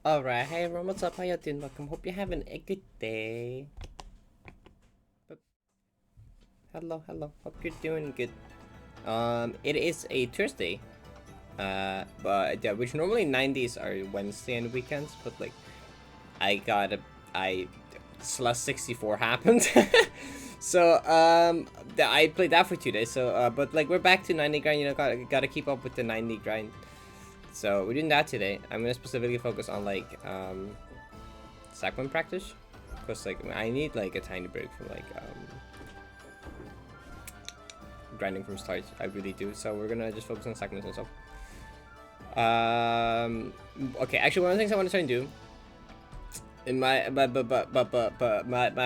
Alright, hey everyone, what's up? How you doing? Welcome. Hope you're having a good day. Hello, hello. Hope you're doing good. It is a Thursday. But yeah, which normally 90s are Wednesday and weekends, but like, Celeste 64 happened. So, I played that for 2 days, so, but like, we're back to 90 grind, you know, gotta keep up with the 90 grind. So, we're doing that today. I'm gonna specifically focus on, like, segment practice. Because, like, I need, like, a tiny break from, like, grinding from start. I really do. So, we're gonna just focus on segments and stuff. Okay, actually, one of the things I want to try and do in my my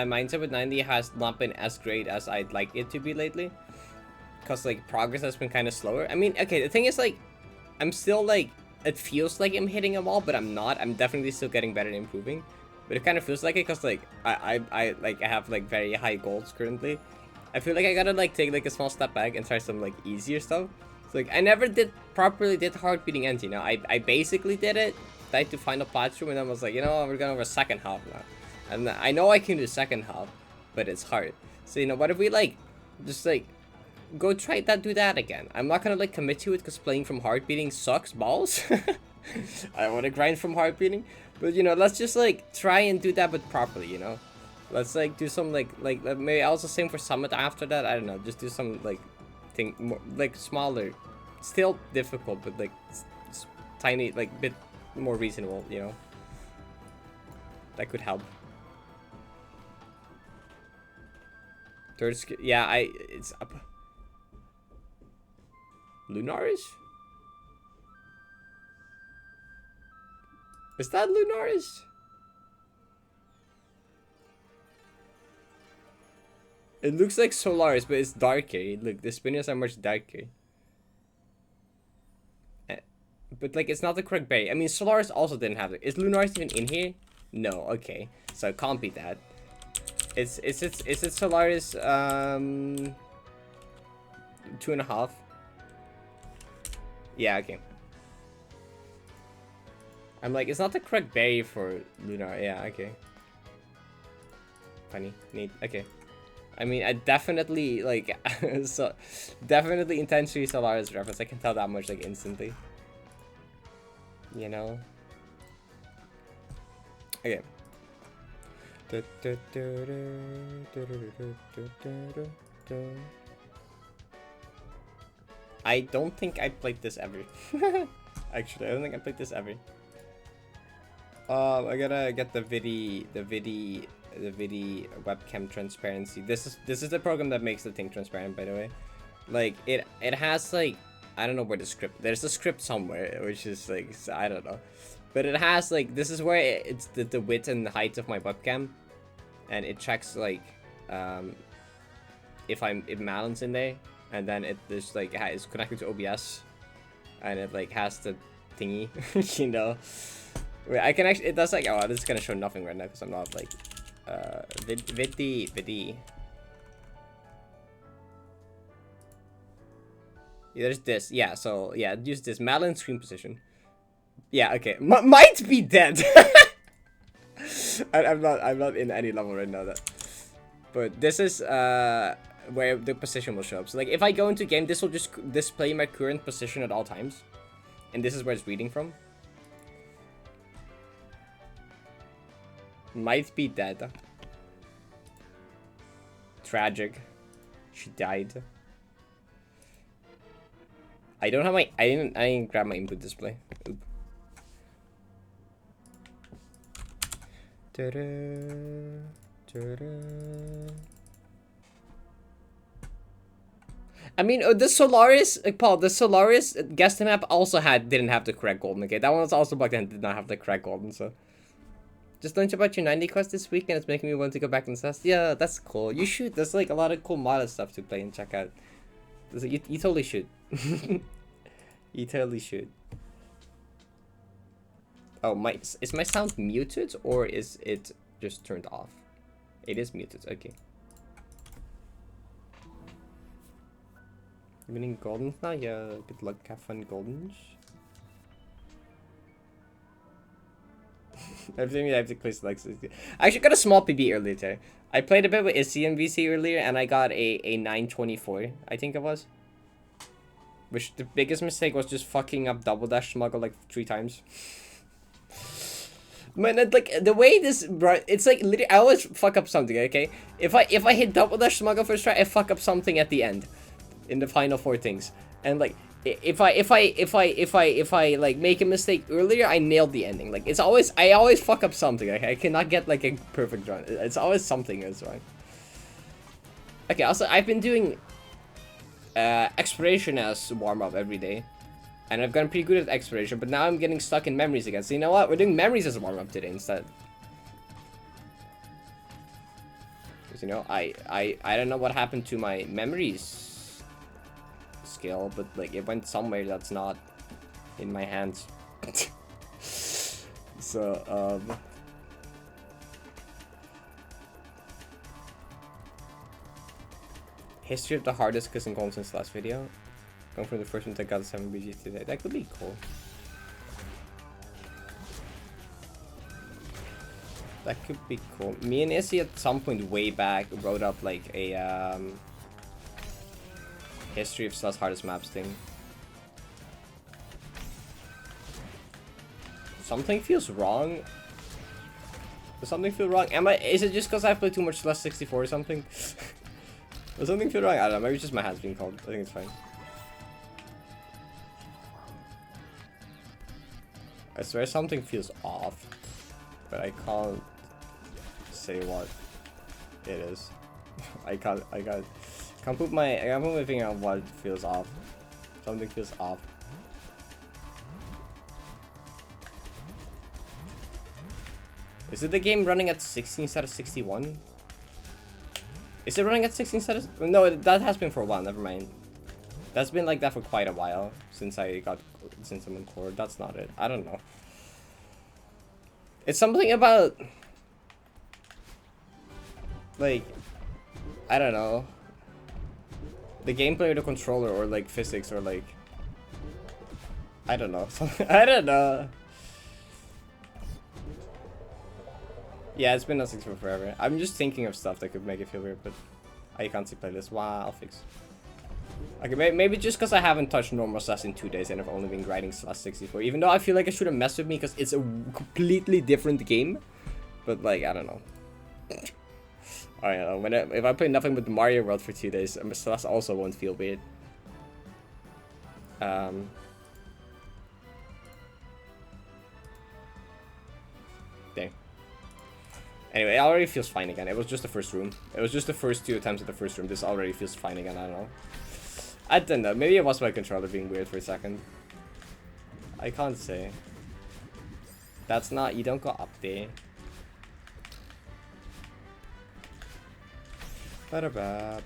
mindset with 90 has not been as great as I'd like it to be lately, because like progress has been kind of slower. I mean, okay, the thing is, like, I'm still like, it feels like I'm hitting a wall, but I'm not. I'm definitely still getting better and improving, but it kind of feels like it because like I have like very high goals currently. I feel like I gotta like take like a small step back and try some like easier stuff. So like I never properly did hard beating ends, you know. I basically did it, tried to find a platform, and then was like, you know, we're going over second half now. And I know I can do second half, but it's hard. So, you know, what if we like just like go try that, do that again? I'm not gonna like commit to it because playing from hard beating sucks balls. I want to grind from hard beating, but you know, let's just like try and do that, but properly, you know. Let's like do some like maybe also same for summit after that. I don't know, just do some like thing more like smaller, still difficult, but like tiny, like bit more reasonable, you know. That could help. Third skill, yeah, it's up. Lunaris? Is that Lunaris? It looks like Solaris, but it's darker. Look, the spinners are much darker. But like, it's not the correct berry. I mean, Solaris also didn't have it. Is Lunaris even in here? No. Okay, so it can't be that. Is it Solaris 2.5? Yeah. Okay. I'm like, it's not the correct berry for Lunar. Yeah. Okay. Funny. Neat. Okay. I mean, I definitely like so definitely intentionally Solaris reference. I can tell that much like instantly. You know. Okay. I don't think I played this ever. Actually, I don't think I played this ever. I gotta get the vidi webcam transparency. This is the program that makes the thing transparent, by the way. Like it has like, I don't know where the script. There's a script somewhere, which is like, I don't know, but it has like, this is where it's the width and the height of my webcam, and it checks like if Malon's in there, and then it just like is connected to OBS, and it like has the thingy, you know. Wait, I can actually, it does like, oh, this is gonna show nothing right now because I'm not like vidi. Yeah, there's this, yeah, so yeah, use this Malin screen position. Yeah, okay, might be dead. I'm not in any level right now, that, but this is where the position will show up. So like, if I go into game, this will just display my current position at all times, and this is where it's reading from. Might be dead. Tragic. She died. I don't have my, I didn't grab my input display. Oop. I mean, the Solaris, Paul, the Solaris guest map also didn't have the correct golden. Okay, that one was also bugged and did not have the correct golden. So just learned about your 90 quest this week, and it's making me want to go back and test. Yeah, that's cool. You should. There's like a lot of cool modded stuff to play and check out. You totally should. You totally should. Oh, is my sound muted or is it just turned off? It is muted. Okay. Winning goldens now? Yeah, good luck, have fun, goldens. Everything I have to place like 60. I actually got a small PB earlier today. I played a bit with Issy and VC earlier, and I got a 924, I think it was. Which the biggest mistake was just fucking up double dash smuggle like 3 times. Man, like the way this, bro, it's like literally I always fuck up something. Okay, if I hit double dash smuggle first try, I fuck up something at the end, in the final 4 things, and like. If I like make a mistake earlier, I nailed the ending. Like I always fuck up something. Okay? I cannot get like a perfect run. It's always something that's wrong. Okay, also I've been doing exploration as warm up every day, and I've gotten pretty good at exploration. But now I'm getting stuck in memories again. So you know what? We're doing memories as a warm up today instead. Because you know I don't know what happened to my memories skill, but like it went somewhere that's not in my hands. So history of the hardest kissing calls since last video. Going from the first one that got 7 BG today. That could be cool. That could be cool. Me and Issy at some point way back wrote up like a history of Slut's hardest maps thing. Something feels wrong. Does something feel wrong? Is it just because I played too much Slus 64 or something? Does something feel wrong? I don't know, maybe it's just my hands being cold. I think it's fine. I swear something feels off, but I can't say what it is. I can't put my finger on what feels off. Something feels off. Is it the game running at 16 instead of 61? Is it running at 16 instead of... No, that has been for a while, never mind. That's been like that for quite a while since I'm in core. That's not it. I don't know. It's something about... like... I don't know. The gameplay or the controller or like physics or like... I don't know. I don't know. Yeah, it's been on 6 for forever. I'm just thinking of stuff that could make it feel weird, but I can't see playlist. Wow, I'll fix. Okay, maybe just because I haven't touched normal Slash in 2 days and I've only been grinding Slash 64. Even though I feel like it shouldn't mess with me because it's a completely different game. But like, I don't know. I don't know. If I play nothing but the Mario World for 2 days, Slash also won't feel weird. Dang. Anyway, it already feels fine again. It was just the first room. It was just the first 2 attempts at the first room. This already feels fine again. I don't know. I don't know. Maybe it was my controller being weird for a second. I can't say. That's not... You don't go up there. Ba-da-ba-ba.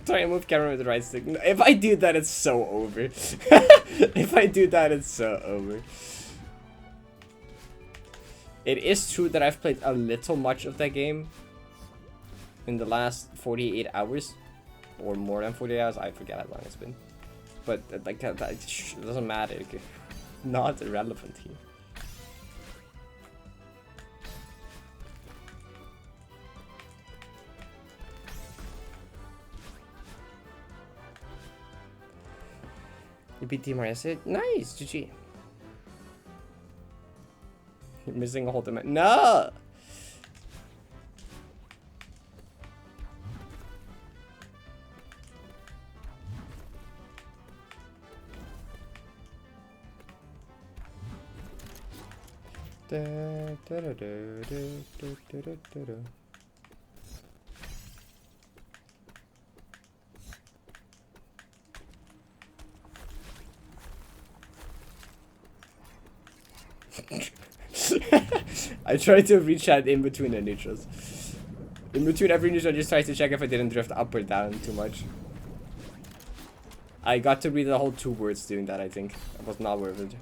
Try and move camera with the right stick. If I do that, it's so over. If I do that, it's so over. It is true that I've played a little much of that game in the last 48 hours. Or more than 48 hours. I forget how long it's been. But like that doesn't matter. Not irrelevant here. You beat Team Mario. Nice, GG. You're missing a whole dimension. No! I tried to reach out in between the neutrals. In between every neutral, I just tried to check if I didn't drift up or down too much. I got to read the whole 2 words doing that, I think. It was not worth it.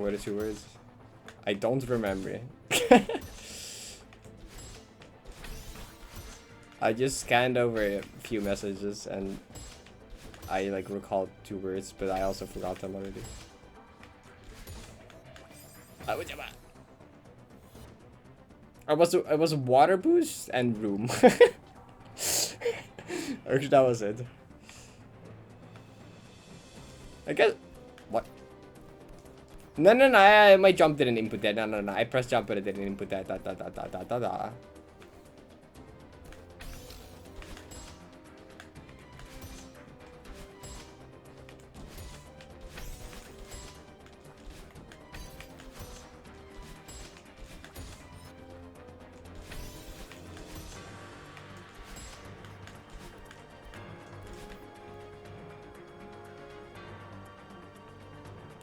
What were the 2 words? I don't remember. I just scanned over a few messages and I like recalled 2 words, but I also forgot them already. I was water boost and room. Actually, that was it. I guess what? No, my jump didn't input that. No. I pressed jump but it didn't input that. Da.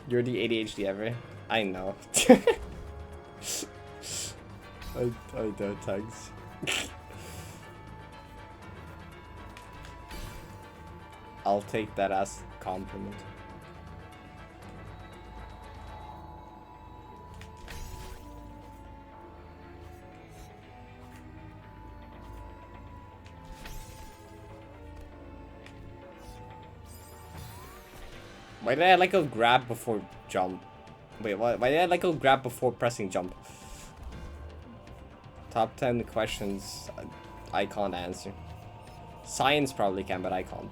You're the ADHD ever. I know. I don't, thanks. I'll take that as a compliment. Why did I let go grab before jump? Wait, what? Why did I let go grab before pressing jump? Top 10 questions I can't answer. Science probably can, but I can't.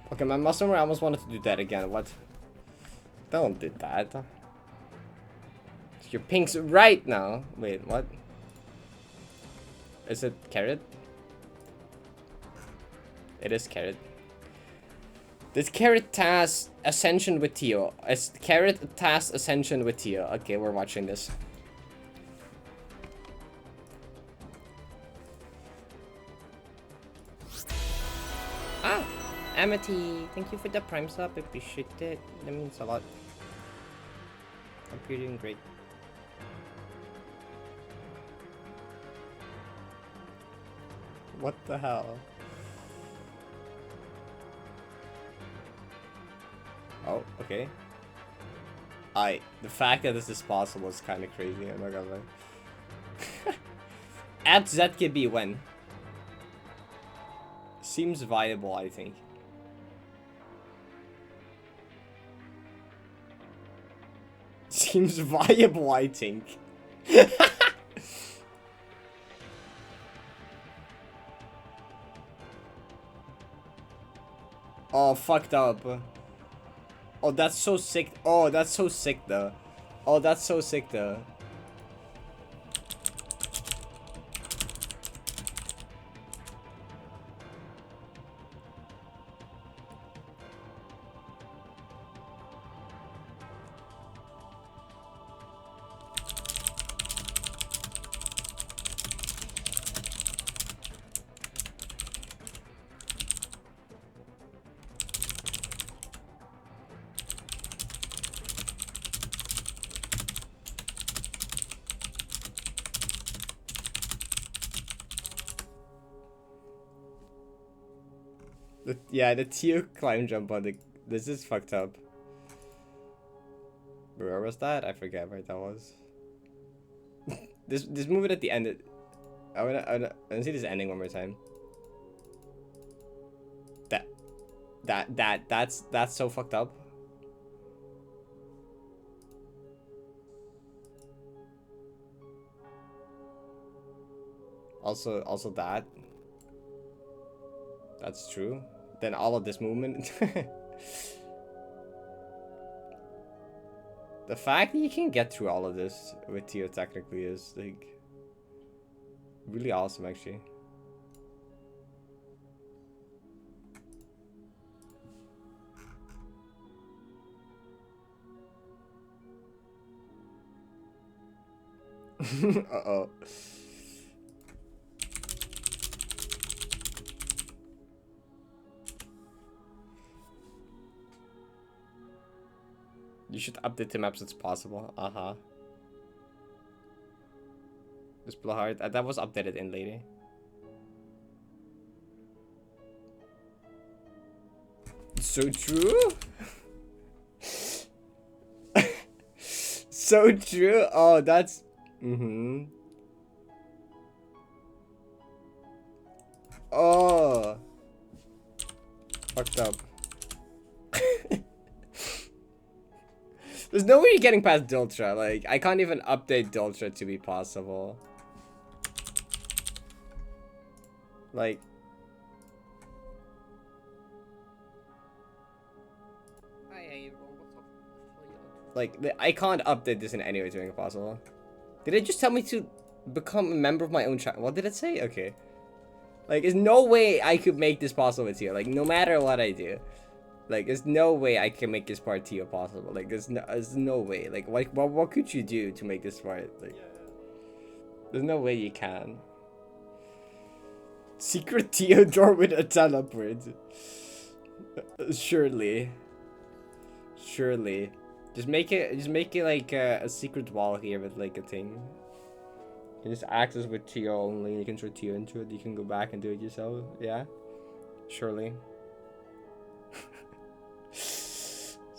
Okay, my muscle memory almost wanted to do that again. What? Don't do that. Your pink's right now. Wait, what? Is it carrot? It is carrot. This carrot task ascension with Tio. It's carrot task ascension with Tio. Okay, we're watching this. Ah, Amity, thank you for the prime sub. I appreciate it. That means a lot. I'm feeling great. What the hell? Oh, okay. The fact that this is possible is kind of crazy, I'm not gonna lie. At ZKB when? Seems viable, I think. Seems viable, I think. Oh, fucked up. Oh, that's so sick. Oh, that's so sick, though. Oh, that's so sick, though. Yeah, the Tio climb jump on the... This is fucked up. Where was that? I forget where that was. This move it at the end. I wanna see this ending one more time. That's so fucked up. Also that. That's true. Then all of this movement. The fact that you can get through all of this with Tio technically is like really awesome, actually. Uh-oh. You should update the maps as possible. Just blow hard. That was updated in lady. So true. So true. Oh, that's. Oh. Fucked up. There's no way you're getting past Diltra. Like, I can't even update Diltra to be possible. Like. Like, I can't update this in any way to make it possible. Did it just tell me to become a member of my own channel? What did it say? Okay. Like, there's no way I could make this possible with you. Like, no matter what I do. Like, there's no way I can make this part Tio possible. Like, there's no way. Like, what could you do to make this part? Like, there's no way you can. Secret Tio door with a teleport. Surely. Surely. Just make it like a secret wall here with like a thing. You can just access with Tio only. You can throw Tio into it. You can go back and do it yourself. Yeah? Surely.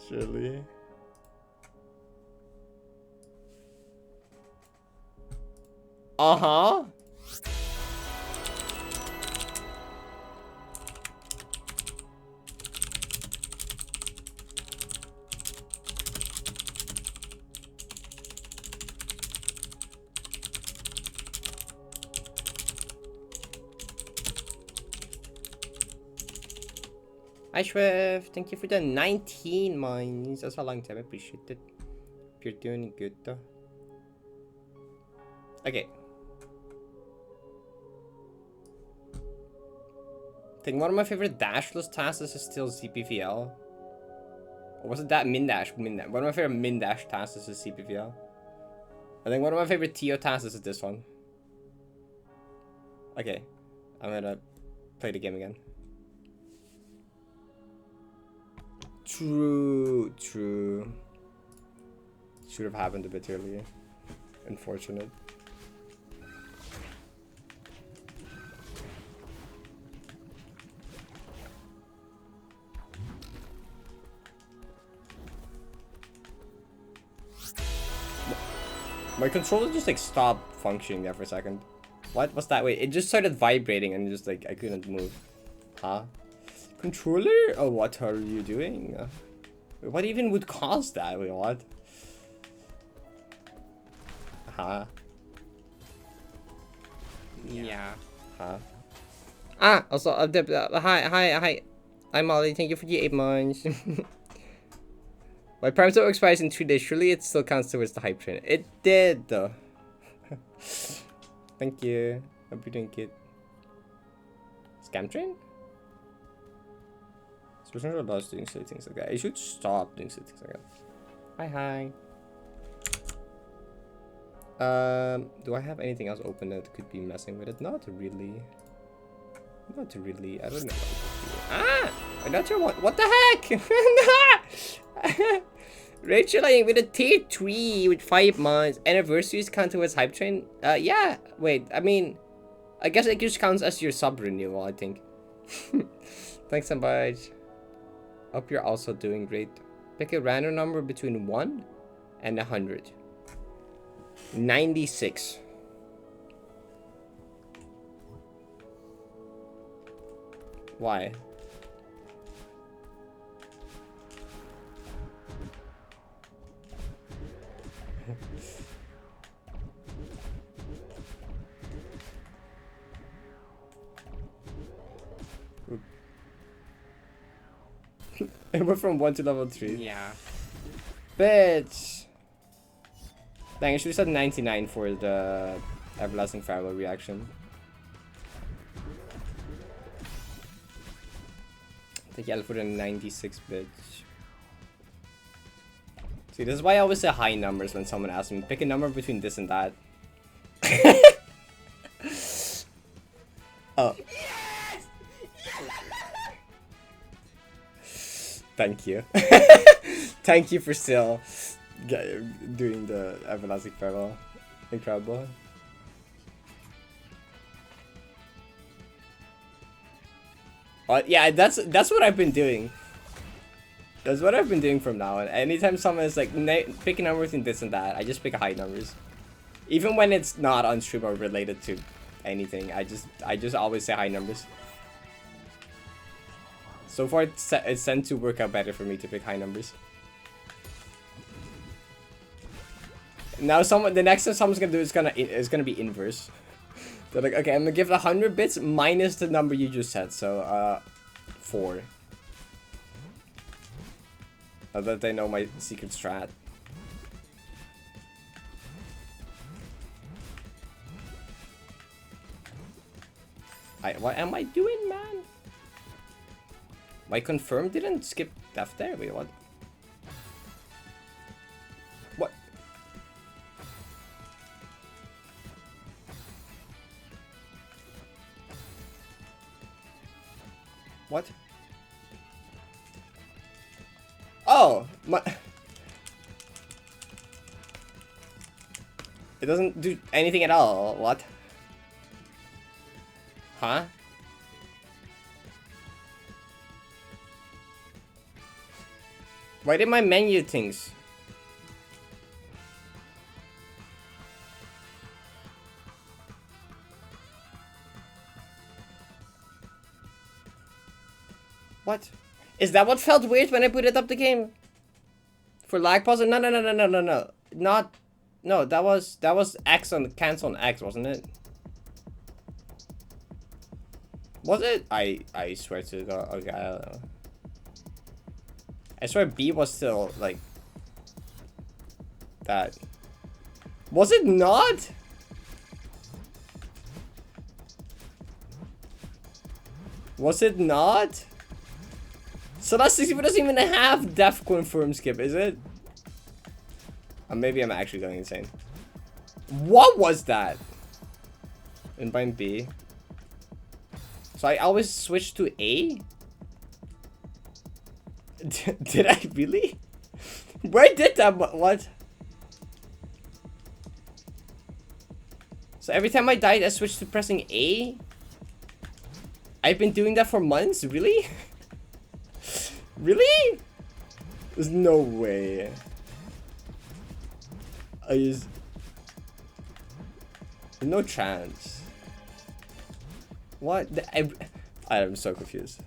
Surely. Uh-huh. Hi Shrift, thank you for the 19 mines. That's a long time, I appreciate it. If you're doing good though. Okay. I think one of my favorite dashless tasks is still CPVL. Or was it that min dash? One of my favorite min dash tasks is CPVL. I think one of my favorite Tio tasks is this one. Okay. I'm gonna play the game again. True. Should have happened a bit earlier. Unfortunate. My controller just like stopped functioning there for a second. What was that? Wait, it just started vibrating and just like I couldn't move. Huh? Controller? Oh, what are you doing? What even would cause that? Wait, what? Huh? Yeah. Huh? Ah, also, hi. I'm Molly. Thank you for the 8 months. My Prime Store expires in 3 days. Surely it still counts towards the hype train. It did, though. Thank you. Hope you're doing good. Scam train? Especially about doing silly things like that. I should stop doing silly things like that. Hi. Do I have anything else open that could be messing with it? Not really. Not really. I don't know. Ah! I'm not sure what the heck? Rachel with a tier 3 with 5 months. Anniversaries count towards hype train? Yeah. Wait, I mean, I guess it just counts as your sub renewal, I think. Thanks so much. Hope you're also doing great. Pick a random number between 1 and 100. 96. Why? It went from 1 to level 3. Yeah. Bitch. Dang, I should have said 99 for the Everlasting Farewell reaction. Take L for the 96, bitch. See, this is why I always say high numbers when someone asks me. Pick a number between this and that. Oh. Thank you. Thank you for still doing the everlasting farewell. Incredible. Yeah, that's what I've been doing. That's what I've been doing from now on. Anytime someone is like pick a number between this and that, I just pick high numbers. Even when it's not on stream or related to anything, I just always say high numbers. So far, it's tend to work out better for me to pick high numbers. Now, the next thing someone's gonna do is gonna be inverse. They're like, okay, I'm gonna give 100 bits minus the number you just said, so 4. Now that they know my secret strat. What am I doing, man? My confirm didn't skip death there. Wait, what? What? What? Oh, my. It doesn't do anything at all. What? Huh? Why did my menu things? What? Is that what felt weird when I put it up the game? For lag pause? No. Not. No, that was X on cancel on X, wasn't it? Was it? I swear to God. Okay, I don't know. I swear B was still like that. Was it not? Was it not? So that 64 doesn't even have def confirm skip, is it? Or maybe I'm actually going insane. What was that? In bind B. So I always switch to A? Did I really? Where did that? What? So every time I died, I switched to pressing A? I've been doing that for months? Really? Really? There's no way. No chance. What? I'm so confused.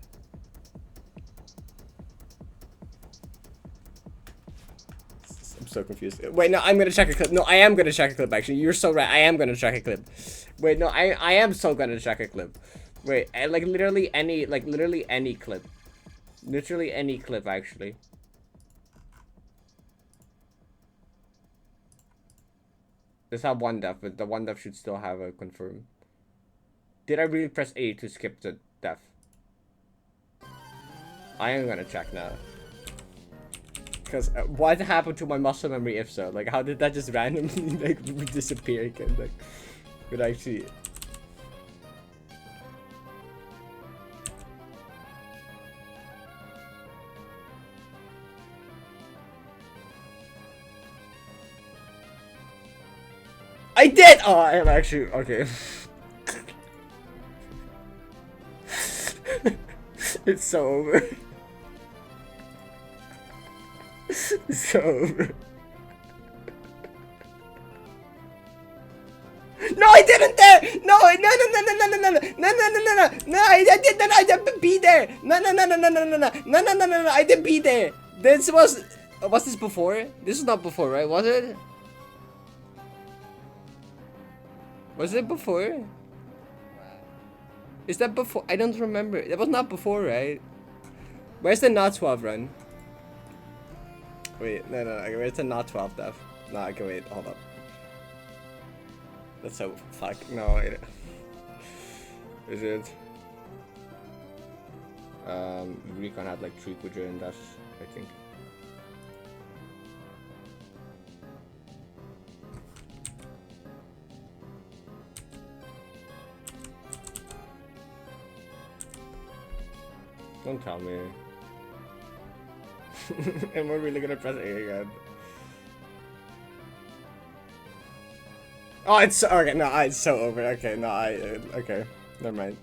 I'm so confused. Wait, no, I'm gonna check a clip. No, I am gonna check a clip, actually. You're so right. I am gonna check a clip. Wait, no, I am so gonna check a clip. Wait, like literally any clip. Literally any clip, actually. This have one def, but the one def should still have a confirm. Did I really press A to skip the def? I am gonna check now. Because what happened to my muscle memory if so? Like, how did that just randomly like disappear again? Like, but actually. I did! Oh, I am actually okay. It's so over. It's so over. No, I didn't there! No, I didn't be there! No, I didn't be there! Was this before? This is not before, right? Was it? Was it before? Is that before? I don't remember. That was not before, right? Where's the not 12 run? Wait, no. Okay, where's the not 12 def? No, okay, wait, hold up. That's so fuck. No, wait. Is it? Recon had like 3 quadrillion defs, I think. Don't tell me. And we're really gonna press A again. Oh, it's okay. No, it's so over. Okay, no, okay, never mind.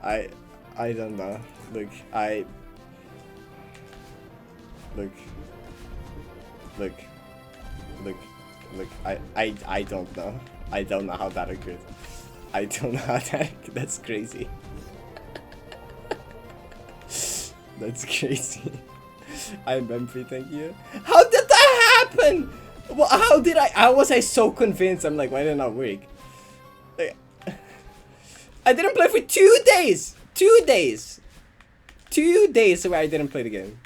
I don't know. Look, look, I don't know. I don't know how that occurred. I don't know how that. That's crazy. That's crazy. I'm Benfrey, thank you. How did that happen? Well, how was I so convinced? I'm like, why did it not work? Like, I didn't play for 2 days! 2 days! 2 days where I didn't play the game.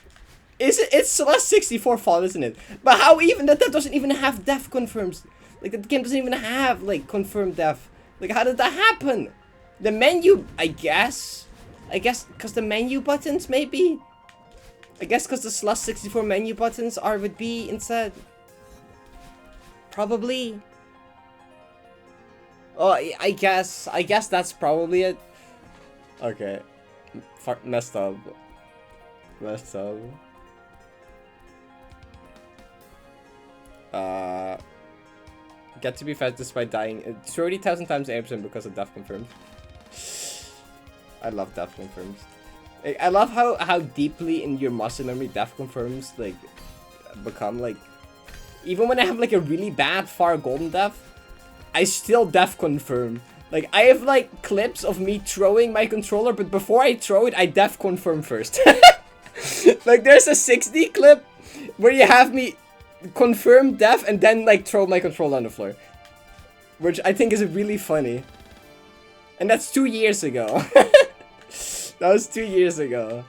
It's Celeste 64 fault, isn't it? But how even that doesn't even have death confirms? Like, the game doesn't even have, like, confirmed death. Like, how did that happen? The menu, I guess, because the menu buttons, maybe? I guess because the Celeste 64 menu buttons would be instead. Probably. Oh, I guess that's probably it. Okay. Messed up. Messed up. Get to be fast despite dying 30,000 times 8% because of death confirmed. I love death confirms. I love how deeply in your muscle memory death confirms like become like. Even when I have like a really bad far golden death, I still death confirm. Like I have like clips of me throwing my controller, but before I throw it, I death confirm first. Like there's a 60 clip where you have me confirm death and then like throw my controller on the floor, which I think is really funny. And that's 2 years ago. That was 2 years ago.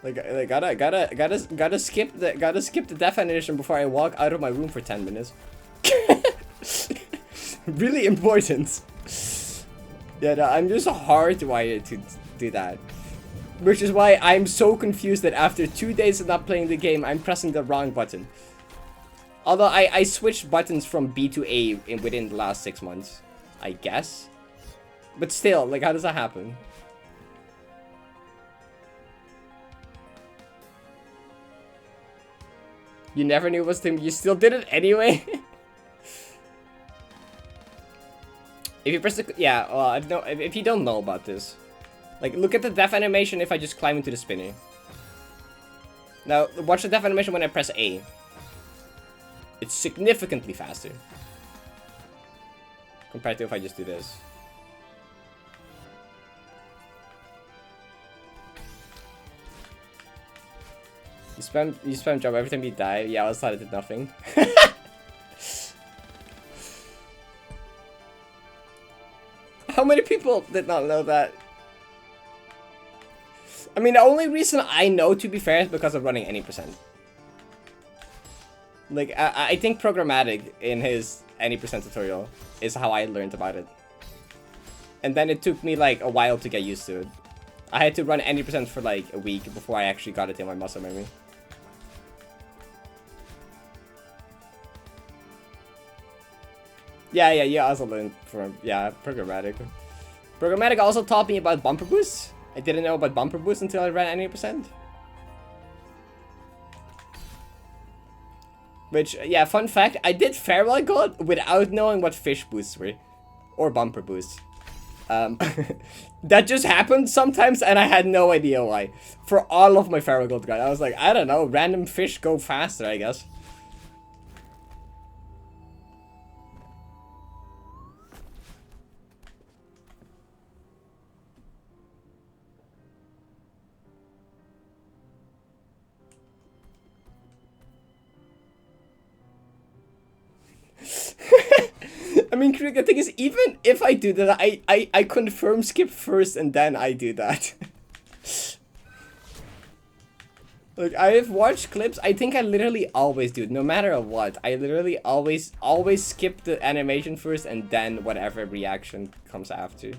Like gotta skip the death animation before I walk out of my room for 10 minutes. Really important. Yeah, no, I'm just hardwired to do that. Which is why I'm so confused that after 2 days of not playing the game, I'm pressing the wrong button. Although I switched buttons from B to A within the last 6 months, I guess. But still, like, how does that happen? You never knew it was him. You still did it anyway. If you press the I don't know if you don't know about this. Like, look at the death animation if I just climb into the spinner. Now, watch the death animation when I press A. It's significantly faster compared to if I just do this. You spam jump every time you die. Yeah, I thought it did nothing. How many people did not know that? I mean, the only reason I know, to be fair, is because of running any percent. Like, I think Programmatic in his any percent tutorial is how I learned about it. And then it took me like a while to get used to it. I had to run any percent for like a week before I actually got it in my muscle memory. Yeah, you also learned from, Programmatic. Programmatic also taught me about bumper boosts. I didn't know about bumper boosts until I ran any percent. Which, yeah, fun fact, I did Farewell God without knowing what fish boosts were. Or bumper boosts. That just happened sometimes and I had no idea why. For all of my Farewell God guide, I was like, I don't know, random fish go faster, I guess. I mean, the thing is, even if I do that, I confirm skip first and then I do that. Like, I have watched clips, I think I literally always do it, no matter what. I literally always skip the animation first and then whatever reaction comes after.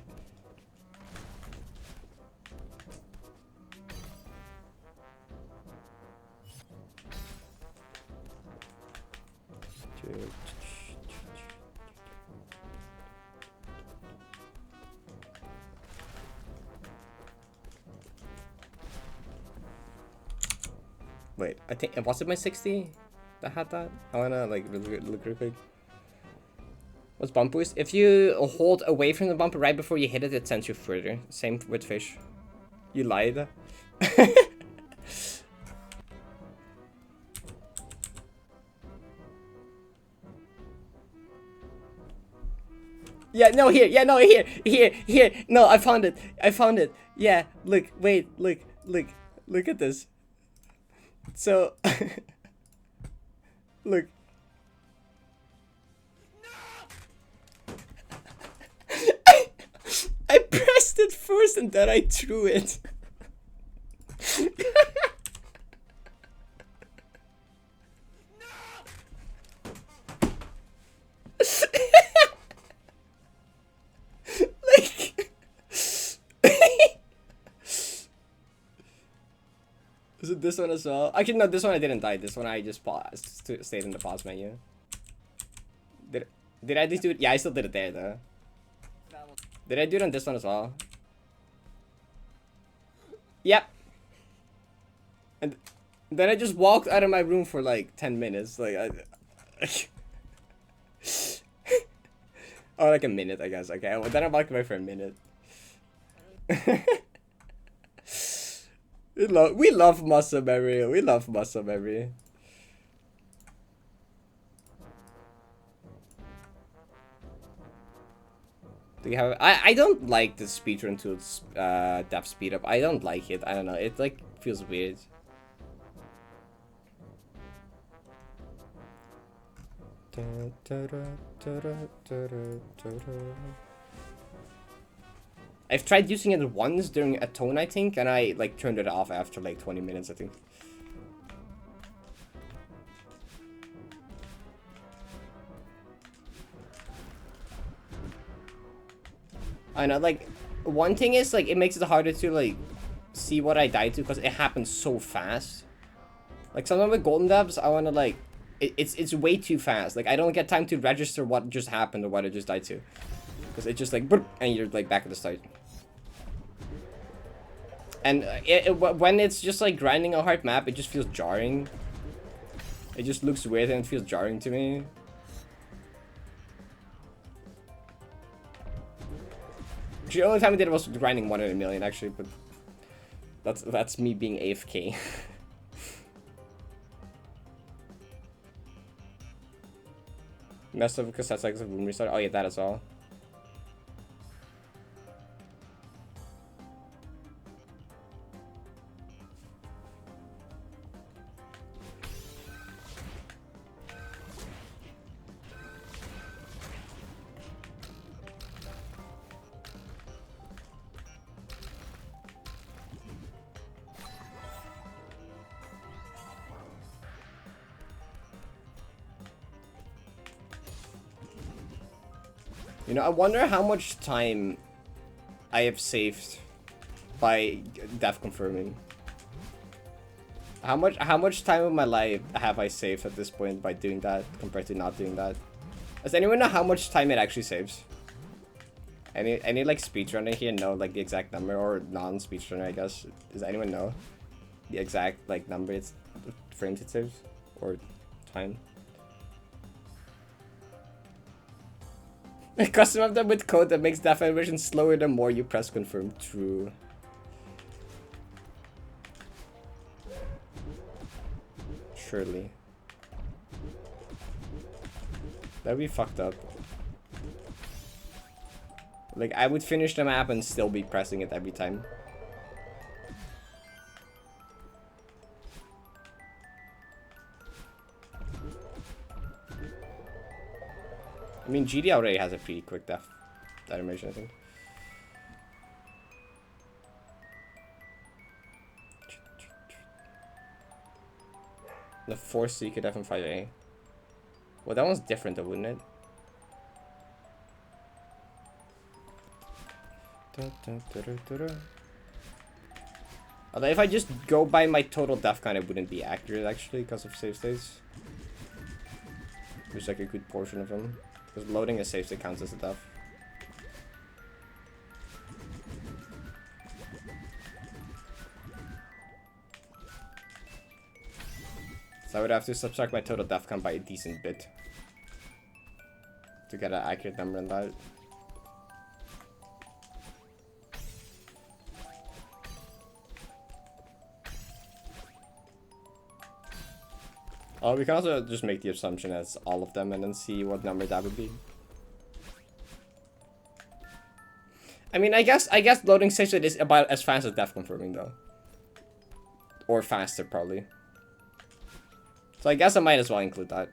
Wait, I think, was it my 60 that had that? I wanna like look real quick. What's bump boost? If you hold away from the bumper right before you hit it, it sends you further. Same with fish. You lied. Yeah, no, here. Yeah, no, here. No, I found it. Yeah, look, wait, look at this. So, look. I pressed it first and then I threw it. Like, is it this one as well? Actually, no, this one I didn't die. This one I just paused, stayed in the pause menu. Did I just do it? Yeah, I still did it there though. Did I do it on this one as well? Yep. And then I just walked out of my room for like 10 minutes. Like, oh, like a minute, I guess. Okay, well, then I walked away for a minute. We love muscle memory. We love muscle memory. Do you have? I don't like the speedrun tools, depth speed up. I don't like it. I don't know. It like feels weird. I've tried using it once during a tone, I think, and I like turned it off after like 20 minutes, I think. I know, like, one thing is, like, it makes it harder to, like, see what I died to because it happens so fast. Like, sometimes with golden depths, I want to, like, it's way too fast. Like, I don't get time to register what just happened or what I just died to. Because it's just like, and you're, like, back at the start. And when it's just, like, grinding a hard map, it just feels jarring. It just looks weird and it feels jarring to me. The only time I did it was grinding 1 in a million, actually, but that's me being AFK. Messed up because that's like a boom restart. Oh yeah, that as well. You know, I wonder how much time I have saved by death confirming. How much time of my life have I saved at this point by doing that compared to not doing that? Does anyone know how much time it actually saves? Any like speedrunner here know like the exact number, or non-speedrunner, I guess? Does anyone know the exact like number it's frames it saves or time? Custom them with code that makes death animation slower the more you press confirm. True. Surely. That'd be fucked up. Like, I would finish the map and still be pressing it every time. I mean, GD already has a pretty quick death animation, I think. The force so you could definitely fight A. Well, that one's different though, wouldn't it? Although if I just go by my total death count, it wouldn't be accurate actually because of save states. There's like a good portion of them. Because loading a save state counts as a death. So I would have to subtract my total death count by a decent bit to get an accurate number on that. Oh, we can also just make the assumption as all of them and then see what number that would be. I mean, I guess loading stage is about as fast as death confirming though. Or faster probably. So I guess I might as well include that.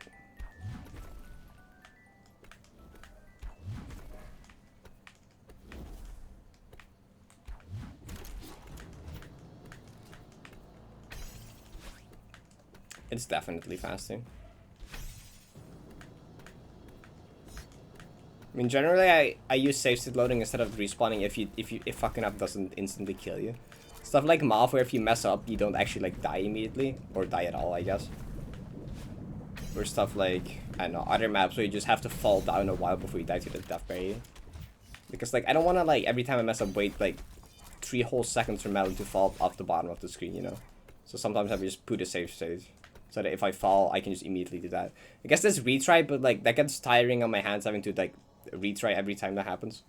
It's definitely faster. I mean, generally, I use safe state loading instead of respawning if fucking up doesn't instantly kill you. Stuff like Moth, where if you mess up, you don't actually like die immediately or die at all, I guess. Or stuff like, I don't know, other maps where you just have to fall down a while before you die to the death barrier. Because like I don't want to like every time I mess up wait like 3 whole seconds for Melon to fall off the bottom of the screen, you know. So sometimes I just put a safe state. So that if I fall, I can just immediately do that. I guess that's retry, but like that gets tiring on my hands having to like retry every time that happens.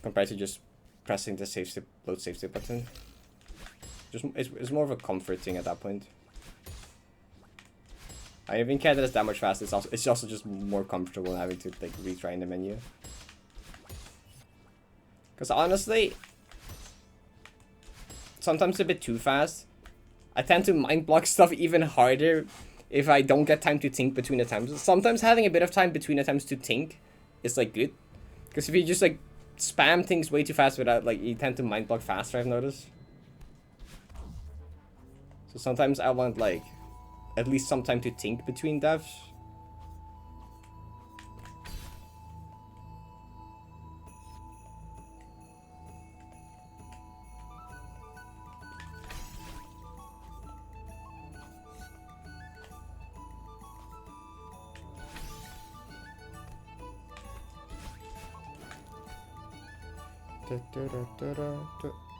Compared to just pressing the safe state, load safe state button. Just it's more of a comfort thing at that point. I don't even care that it's that much faster. It's also just more comfortable having to like retry in the menu. Because honestly, sometimes a bit too fast. I tend to mind block stuff even harder if I don't get time to think between attempts. Sometimes having a bit of time between attempts to think is like good. Because if you just like spam things way too fast without like, you tend to mind block faster, I've noticed. So sometimes I want like at least some time to think between devs.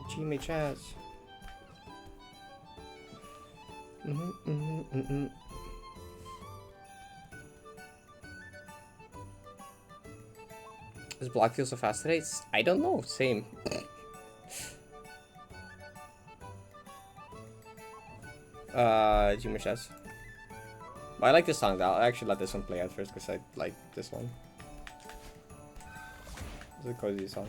Jimmy Chaz. Does block feel so fast today? I don't know. Same. Jimmy Chaz. But I like this song though. I actually let this one play out first because I like this one. It's a cozy song.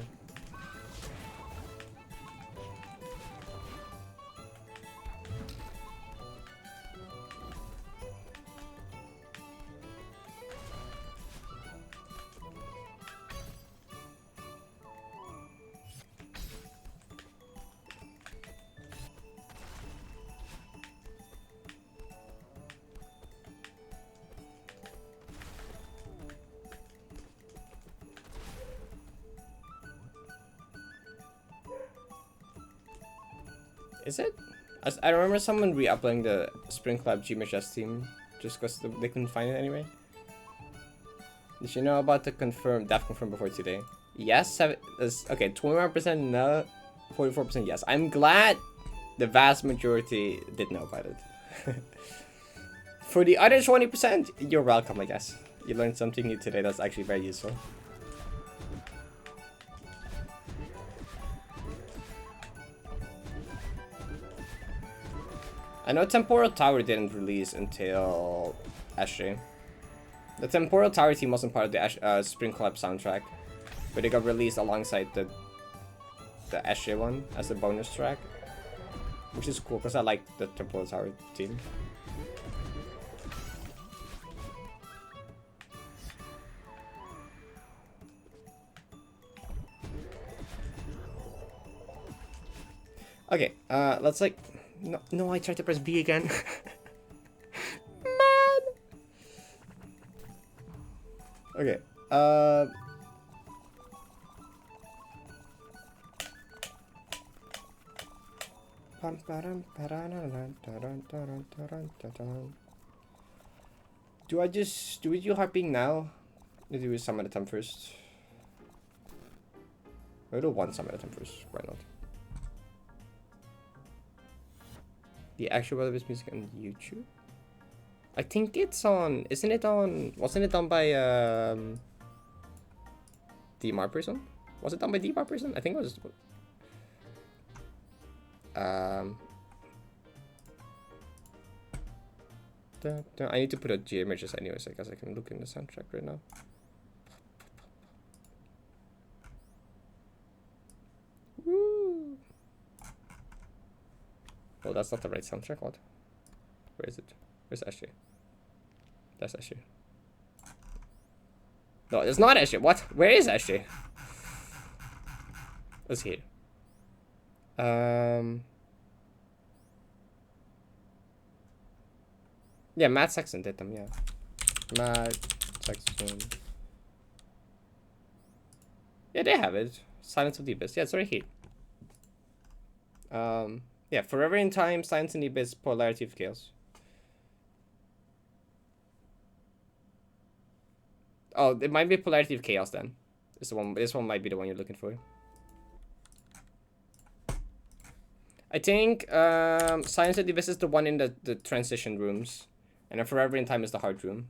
Is it? I remember someone re-uploading the Spring Club GMHS theme just because they couldn't find it anyway. Did you know about the death confirm before today? Yes, okay, 21% no, 44% yes. I'm glad the vast majority did know about it. For the other 20%, you're welcome, I guess. You learned something new today that's actually very useful. I know Temporal Tower didn't release until Ashe. The Temporal Tower theme wasn't part of the Spring Club soundtrack, but it got released alongside the Ashe one as a bonus track, which is cool because I like the Temporal Tower theme. Okay, let's like. No, I tried to press B again. Man. Okay. Do we do harping now? Or do we some at a time first? We'll do one some at a time first. Why not? The actual Vods music on YouTube? I think it's on. Isn't it on? Wasn't it done by DMR person? Was it done by DMR person? I think it was. I need to put out G images anyways. I guess I can look in the soundtrack right now. Woo! Oh, that's not the right soundtrack. What? Where is it? Where's Ashley? That's Ashley. No, it's not Ashley. What? Where is Ashley? Let's see. Yeah, Matt Saxon did them. Yeah, Matt Saxon. Yeah, they have it. Silence of the Abyss. Yeah, it's right here. Yeah, Forever in Time, Silence in the Abyss, Polarity of Chaos. Oh, it might be Polarity of Chaos then. This one might be the one you're looking for. I think Silence of the Abyss is the one in the transition rooms, and then Forever in Time is the hard room.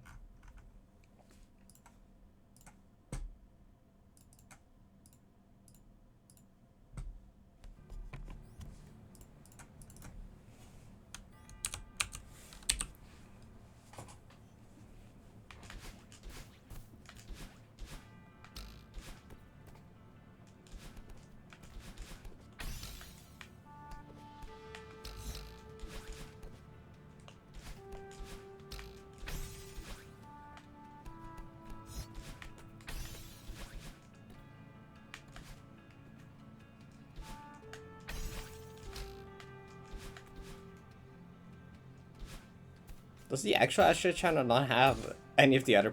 Does the actual Astro channel not have any of the other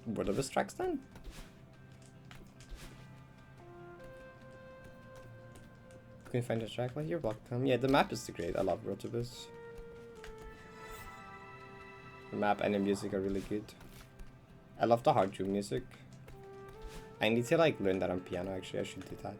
World of Us tracks then? Can you find a track? Well, you're welcome. Yeah, the map is great. I love World of Us. The map and the music are really good. I love the hard room music. I need to like learn that on piano actually. I should do that.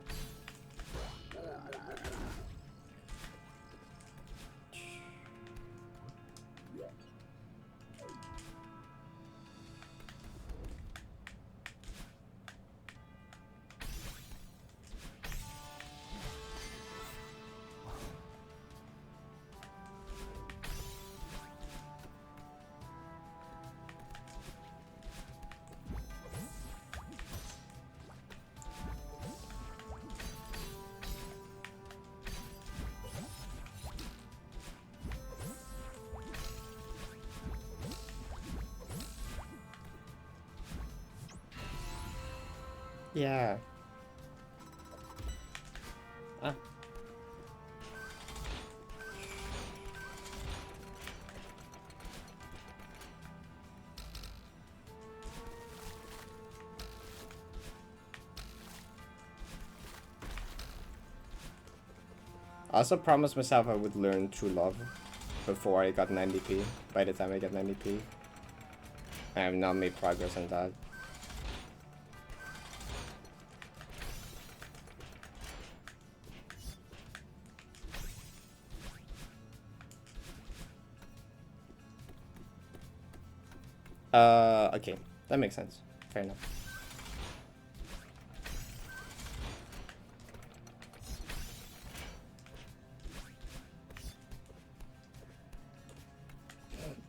Yeah. Ah. I also promised myself I would learn True Love before I got 90p. By the time I get 90p. I have not made progress on that. Okay. That makes sense. Fair enough.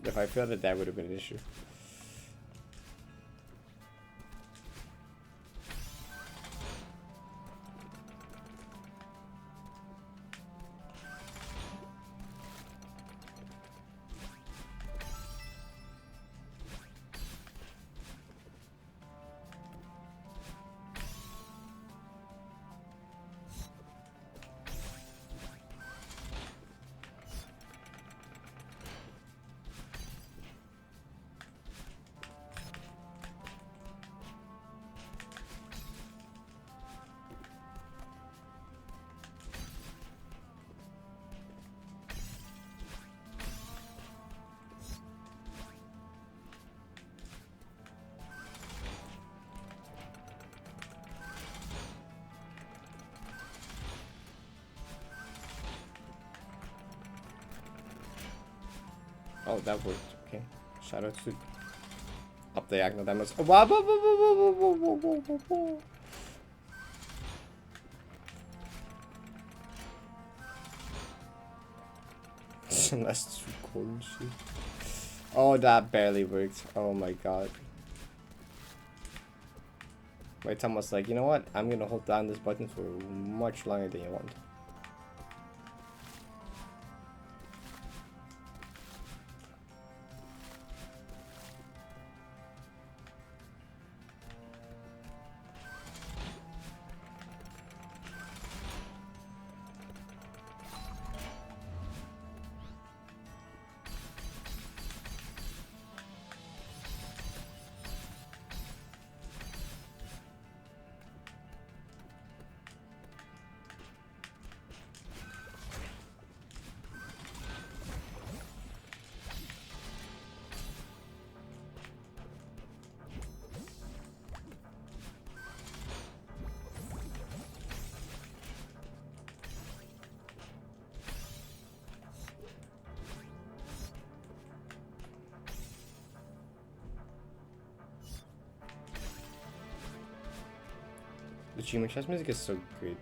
If I felt that would have been an issue. Oh, that worked. Okay. Shout out to up diagonal damage. Oh, wow, wow, wow, wow, wow, wow, wow, wow, wow. That's too cold shit. Oh, that barely worked. Oh my god. My Tom was like, you know what? I'm gonna hold down this button for much longer than you want. The Chima chess music is so great.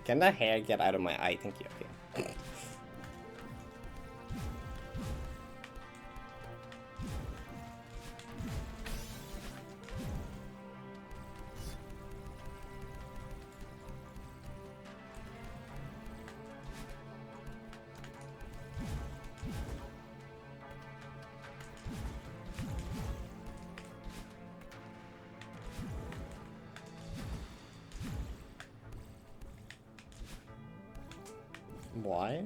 Can that hair get out of my eye? Thank you. Okay. Why?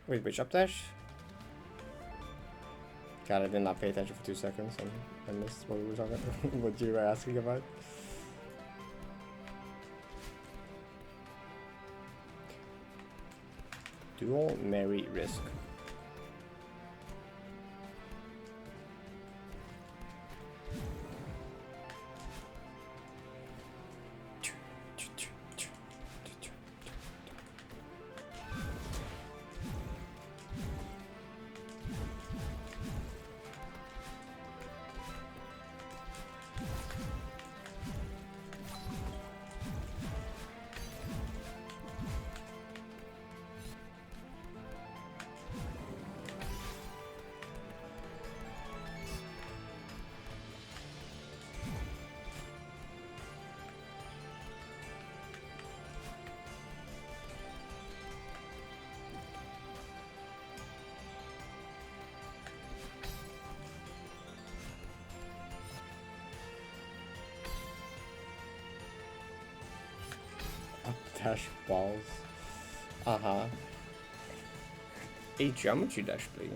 Wait, which up dash? God, I did not pay attention for 2 seconds. I missed what we were talking about. What you were asking about. Dual Mary Risk. Dash balls. Uh-huh. A geometry dash, please.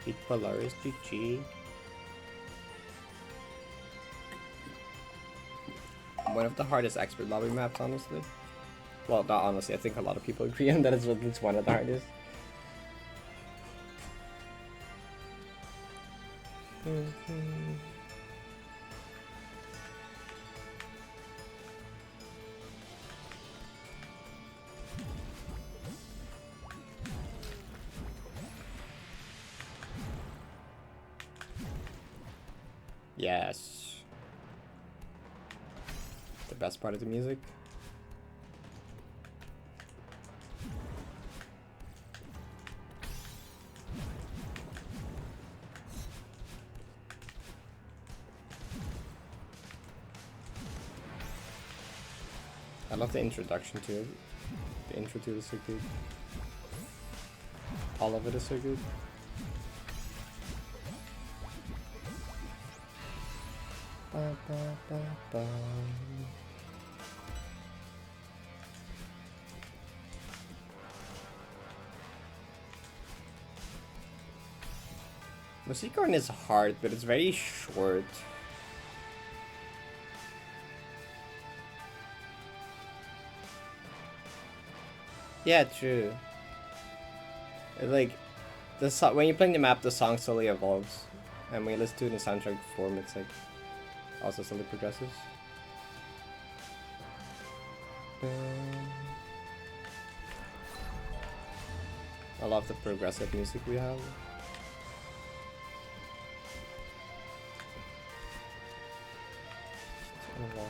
Beat Polaris GG. One of the hardest expert lobby maps, honestly. Well, not honestly, I think a lot of people agree on that it's at least one of the hardest. Yes. The best part of the music. I love the introduction to it. The intro to it is so good. All of it is so good. Ba, ba, ba, ba. Musicorn is hard, but it's very short. Yeah, true. Like, the when you're playing the map, the song slowly evolves, and when you listen to it in soundtrack form, it's like also slowly progresses. I love the progressive music we have. One,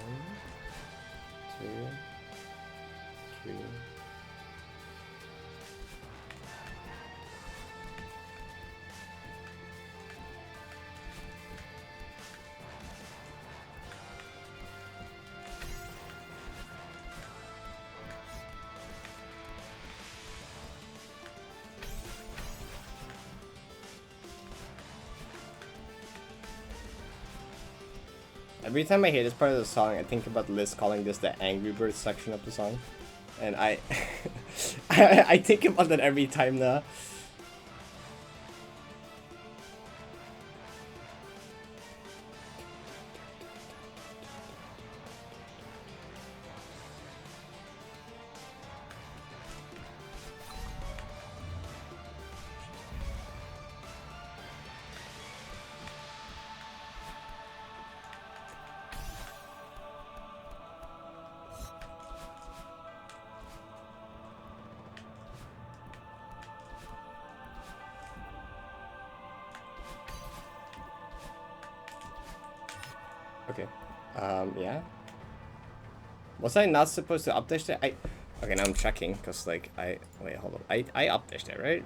two, three. Every time I hear this part of the song, I think about Liz calling this the Angry Birds section of the song. And I I think about that every time now. Okay. Yeah. Was I not supposed to updash it? Okay, now I'm checking, because, like, wait, hold on. I updashed it, right?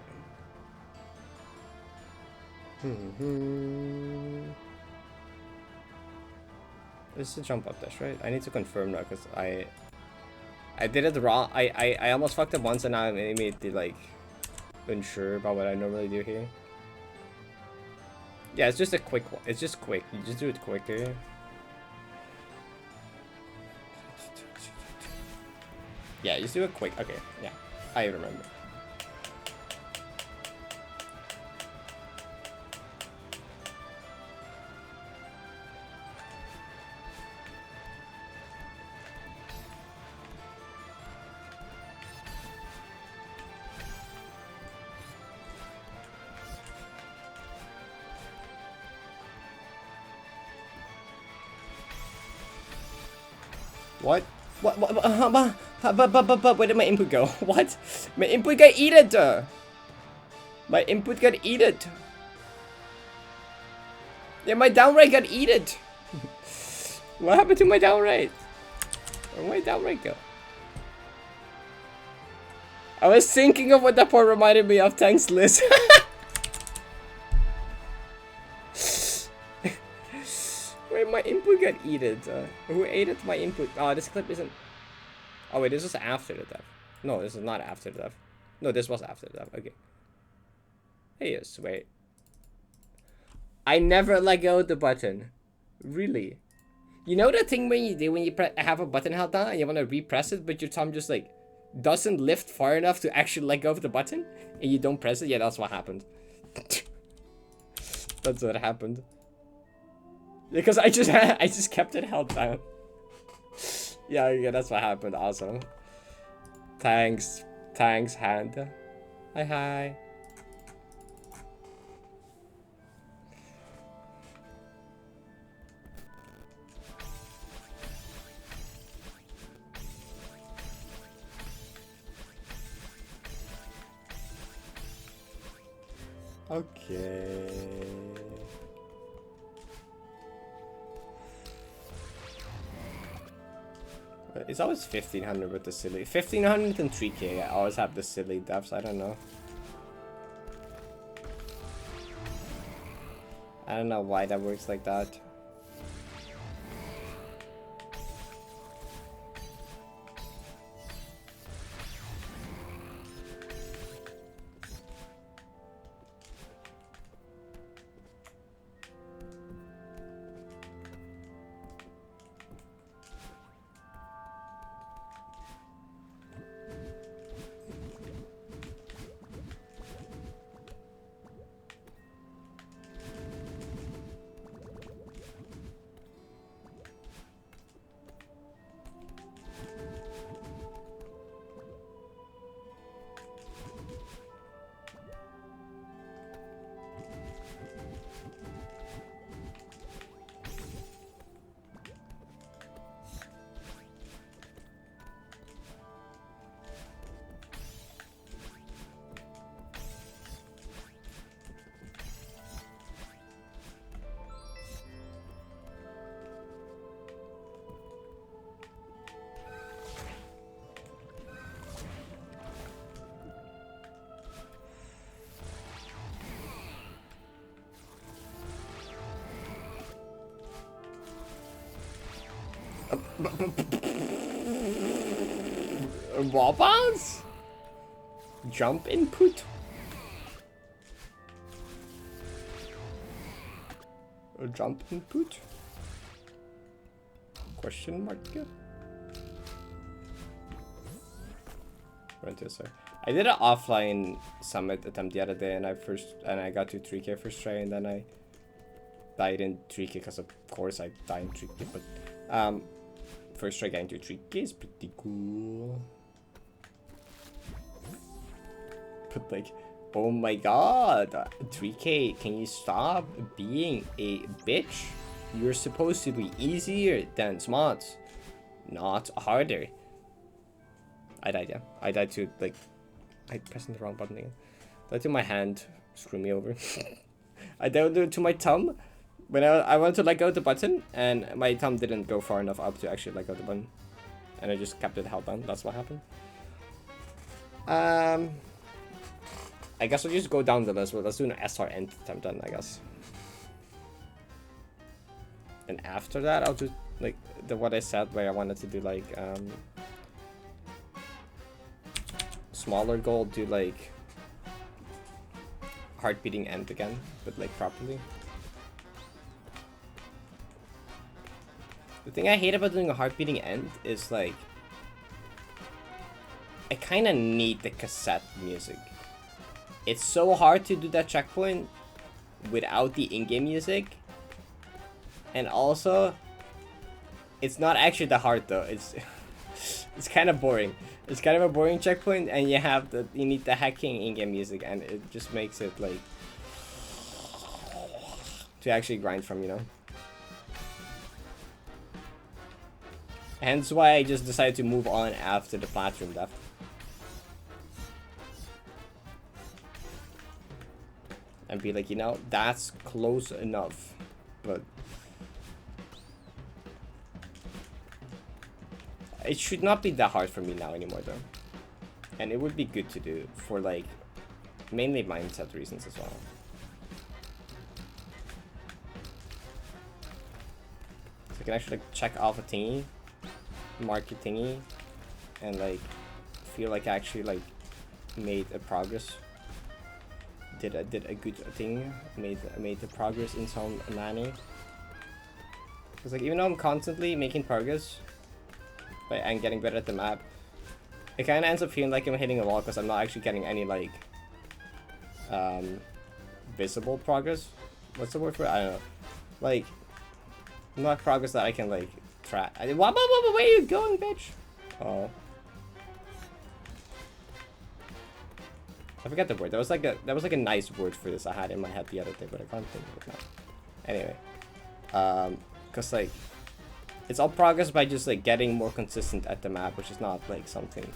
This is a jump updash, right? I need to confirm now, because I did it wrong. I almost fucked up once, and now I'm immediately, like, unsure about what I normally do here. Yeah, it's just a quick one. It's just quick. You just do it quicker. Yeah, just do it quick. Okay, yeah. I remember. What? But where did my input go? What? My input got eaten! My input got eaten! Yeah, my down rate got eaten! What happened to my down rate? Where'd my down rate go? I was thinking of what that part reminded me of. Thanks, Liz. Wait, my input got eaten. Who ate it? My input? Oh, this clip isn't... Oh wait, this was after the death. No, this is not after the death. No, this was after the death. Okay. Hey, yes, wait. I never let go of the button. Really? You know the thing when you do when you have a button held down and you want to repress it, but your thumb just like doesn't lift far enough to actually let go of the button, and you don't press it? Yeah, that's what happened. That's what happened. Because I just kept it held down. Yeah, that's what happened. Awesome. Thanks, hand. Hi. Okay. It's always 1500 with the silly. 1500 and 3k. I always have the silly depths. I don't know. I don't know why that works like that. Wall bounce? Jump input? A jump input? Question mark? Right here, sorry. I did an offline summit attempt the other day, and I got to 3k first try, and then I died in 3k because of course I died in 3k, but first try getting to 3k is pretty cool. But like, oh my god, 3k, can you stop being a bitch? You're supposed to be easier than Smots, not harder. I died, yeah. I died to, like, I pressed the wrong button again. I died to my hand, screw me over. I died to my thumb when I wanted to let go of the button, and my thumb didn't go far enough up to actually let go of the button. And I just kept it held down. That's what happened. I guess we'll just go down the list, but let's do an SR end attempt then, I guess. And after that, I'll do, like, what I said, where I wanted to do, like, smaller goal, do, like, heart beating end again, but, like, properly. The thing I hate about doing a heart beating end is, like, I kind of need the cassette music. It's so hard to do that checkpoint without the in-game music. And also, it's not actually that hard though. It's kind of boring. It's kind of a boring checkpoint, and you need the hacking in-game music, and it just makes it like to actually grind from, you know. Hence why I just decided to move on after the platform death. And be like, you know, that's close enough. But it should not be that hard for me now anymore though. And it would be good to do for, like, mainly mindset reasons as well. So I can actually, like, check off a thingy, mark a thingy, and, like, feel like I actually, like, made a progress. Did a good thing, made the progress in some manner. Because, like, even though I'm constantly making progress, but and getting better at the map, it kind of ends up feeling like I'm hitting a wall because I'm not actually getting any, like, visible progress. what's the word for it? I don't know. Like, not progress that I can like track. Where are you going, bitch? Oh. I forgot the word. That was like a nice word for this I had in my head the other day, but I can't think of it now. Anyway, cause like, it's all progress by just like getting more consistent at the map, which is not like something.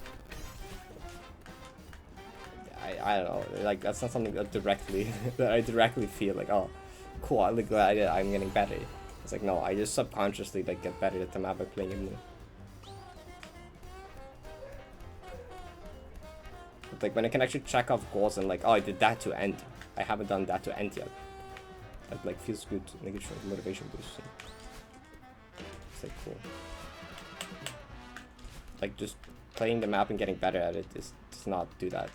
I don't know. Like that's not something that directly that I directly feel like, oh, cool. I look glad I'm getting better. It's like no, I just subconsciously like get better at the map by playing it more. Like when I can actually check off goals and like, oh, I did that to end. I haven't done that to end yet. That like feels good, like it's a motivation boost. So. It's like cool. Like just playing the map and getting better at it does not do that.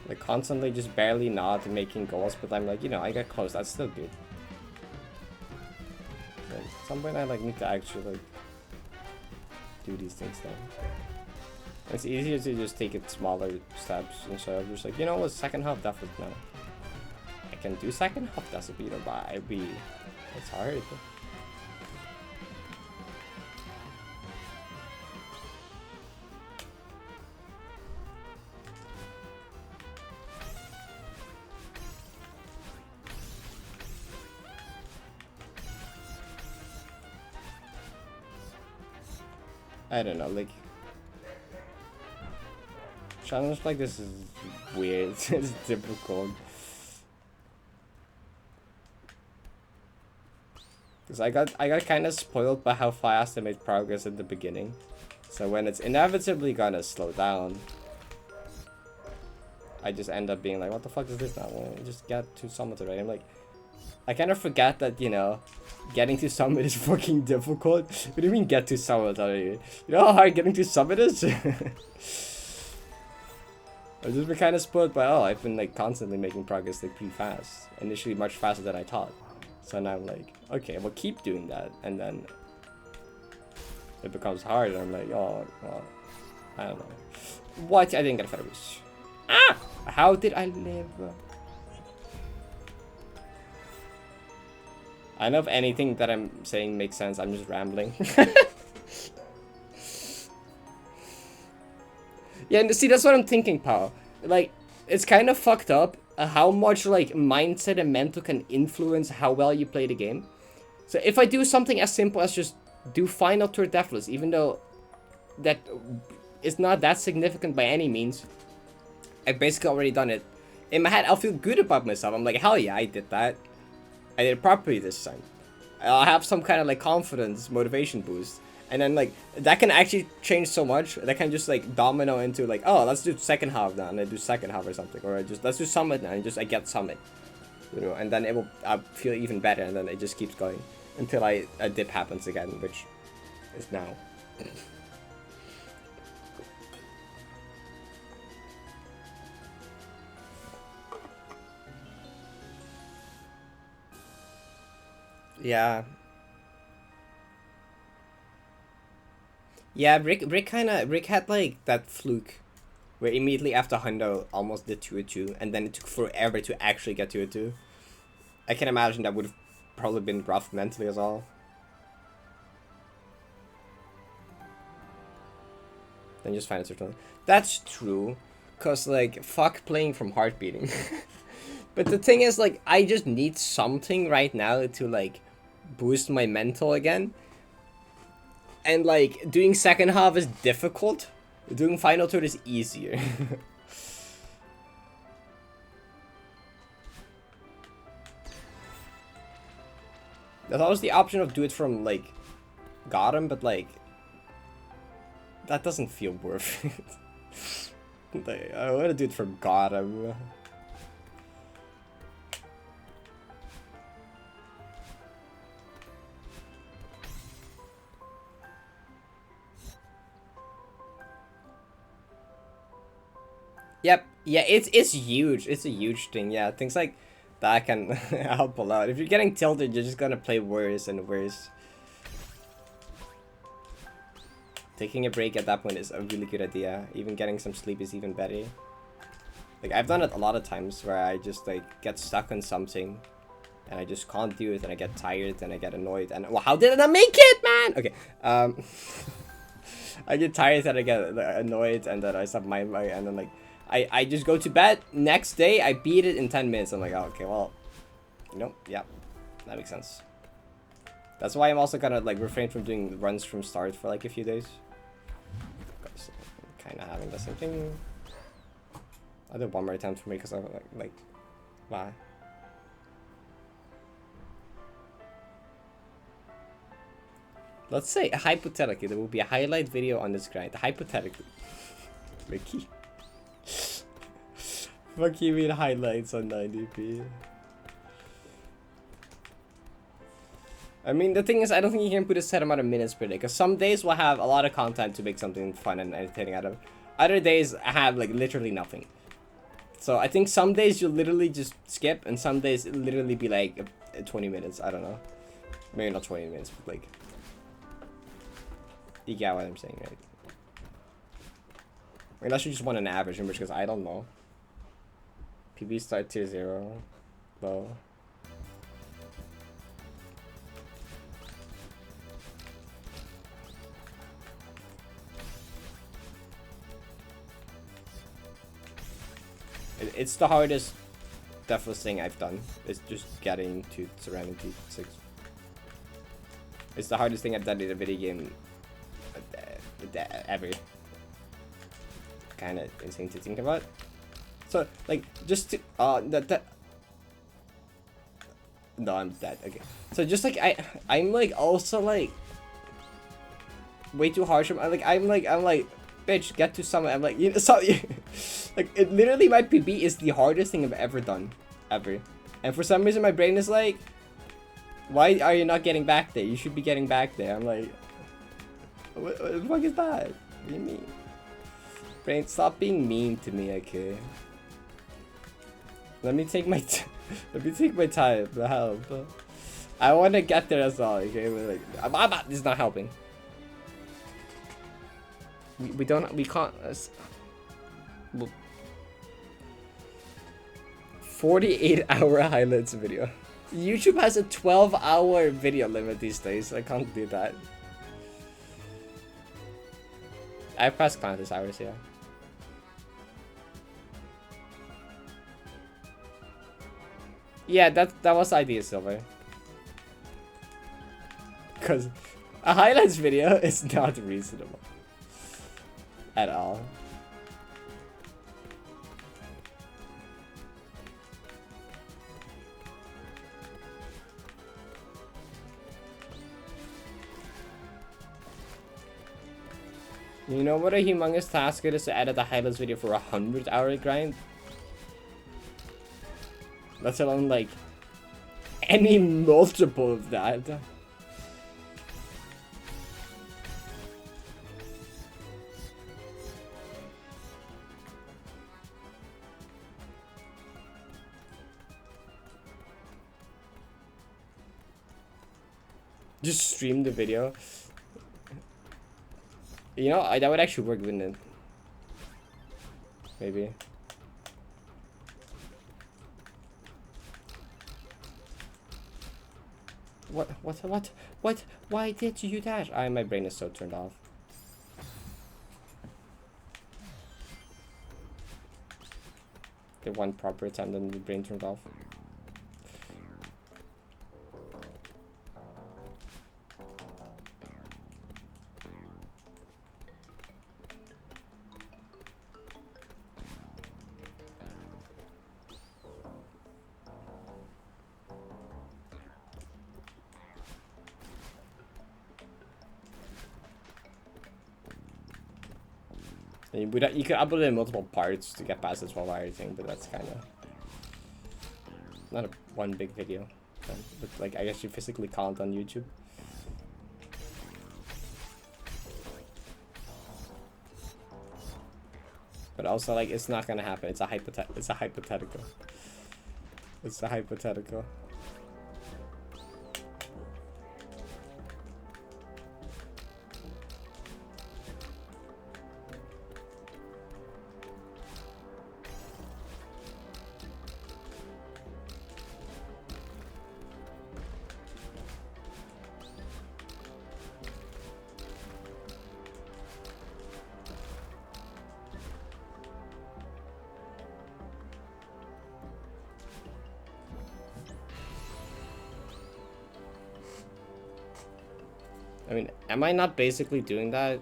Like constantly just barely not making goals, but I'm like, you know, I get close. That's still good. Like, at some point I like need to actually like do these things though. It's easier to just take it smaller steps instead of just like, you know what, second half Deathless now. I can do second half Deathless, but it's hard. I don't know, like challenge like this is weird. It's difficult. Cause I got kind of spoiled by how fast I made progress at the beginning. So when it's inevitably gonna slow down, I just end up being like, what the fuck is this now? Well, just get to summit already. I'm like, I kind of forget that, you know, getting to summit is fucking difficult. What do you mean get to summit already? You know how hard getting to summit is? I've just been kind of spoiled by, oh, I've been like constantly making progress like pretty fast. Initially much faster than I thought. So now I'm like, okay, well keep doing that. And then it becomes hard and I'm like, oh, well, I don't know. What? I didn't get a feather boost. Ah! How did I live? I don't know if anything that I'm saying makes sense. I'm just rambling. Yeah, and see, that's what I'm thinking, pal. Like, it's kind of fucked up how much, like, mindset and mental can influence how well you play the game. So if I do something as simple as just do Final Tour Deathless, even though that is not that significant by any means, I've basically already done it. In my head, I'll feel good about myself. I'm like, hell yeah, I did that. I did it properly this time. I'll have some kind of, like, confidence, motivation boost. And then, like, that can actually change so much. That can just, like, domino into, like, oh, let's do second half now. And I do second half or something. Or let's do summit now. And just, I get summit. You know, and then I'll feel even better. And then it just keeps going. Until a dip happens again, which is now. Yeah. Yeah, Rick had like that fluke where immediately after Hundo almost did 2-2 and then it took forever to actually get 2-2. I can imagine that would have probably been rough mentally as well. Then just find it certainly. That's true. Cause like fuck playing from heart beating. But the thing is like I just need something right now to like boost my mental again. And like doing second half is difficult. Doing final tour is easier. There's always the option of do it from like Gotham, but like that doesn't feel worth it. Like, I want to do it from Gotham. Yep. Yeah, it's huge. It's a huge thing. Yeah, things like that can help a lot. If you're getting tilted, you're just gonna play worse and worse. taking a break at that point is a really good idea. Even getting some sleep is even better. Like, I've done it a lot of times where I just, like, get stuck on something and I just can't do it, and I get tired and I get annoyed, and well, how did I not make it, man? Okay, I get tired and I get annoyed, and then I stop my and then, like, I just go to bed. Next day I beat it in 10 minutes. I'm like, oh, okay, well, you know, yeah, that makes sense. That's why I'm also gonna, like, refrain from doing runs from start for like a few days, because I'm kind of having the same thing. I did one more attempt for me because I'm like, why? Let's say, hypothetically, there will be a highlight video on this grind. Hypothetically. Ricky. Fuck you mean highlights on 90p? I mean, the thing is, I don't think you can put a set amount of minutes per day, because some days we'll have a lot of content to make something fun and entertaining out of. Other days, I have, like, literally nothing. So I think some days you'll literally just skip, and some days it'll literally be, like, 20 minutes. I don't know. Maybe not 20 minutes, but, like... You get what I'm saying, right? Unless you just want an average, in which case I don't know. PB start tier 0. Low. It's the hardest Deathless thing I've done. It's just getting to Serenity 6. It's the hardest thing I've done in a video game ever. Kind of insane to think about. So, like, just to no, I'm dead. Okay. So just like I'm like also like way too harsh. I'm like, bitch, get to someone. I'm like, you know, so like, it literally, my PB is the hardest thing I've ever done, ever. And for some reason my brain is like, why are you not getting back there? You should be getting back there. I'm like, what the fuck is that? What do you mean? Brain, stop being mean to me, okay? Let me take my time. The help. I want to get there as well, okay? Like, this is not helping. We can't. 48-hour highlights video. YouTube has a 12-hour video limit these days. I can't do that. I pressed countless hours, yeah. Yeah, that was idea, Silver. Because a highlights video is not reasonable at all. You know what a humongous task it is to edit a highlights video for a 100-hour grind? Let alone, like, any multiple of that. Just stream the video. You know, that would actually work, wouldn't it? Maybe. What? Why did you do that? My brain is so turned off. The one proper time, then the brain turned off. You could upload it in multiple parts to get past the 12-hour thing, but that's kind of not one big video. But like, I guess you physically can't on YouTube. But also, like, it's not gonna happen. It's a hypothetical. It's a hypothetical. It's a hypothetical. I mean, am I not basically doing that?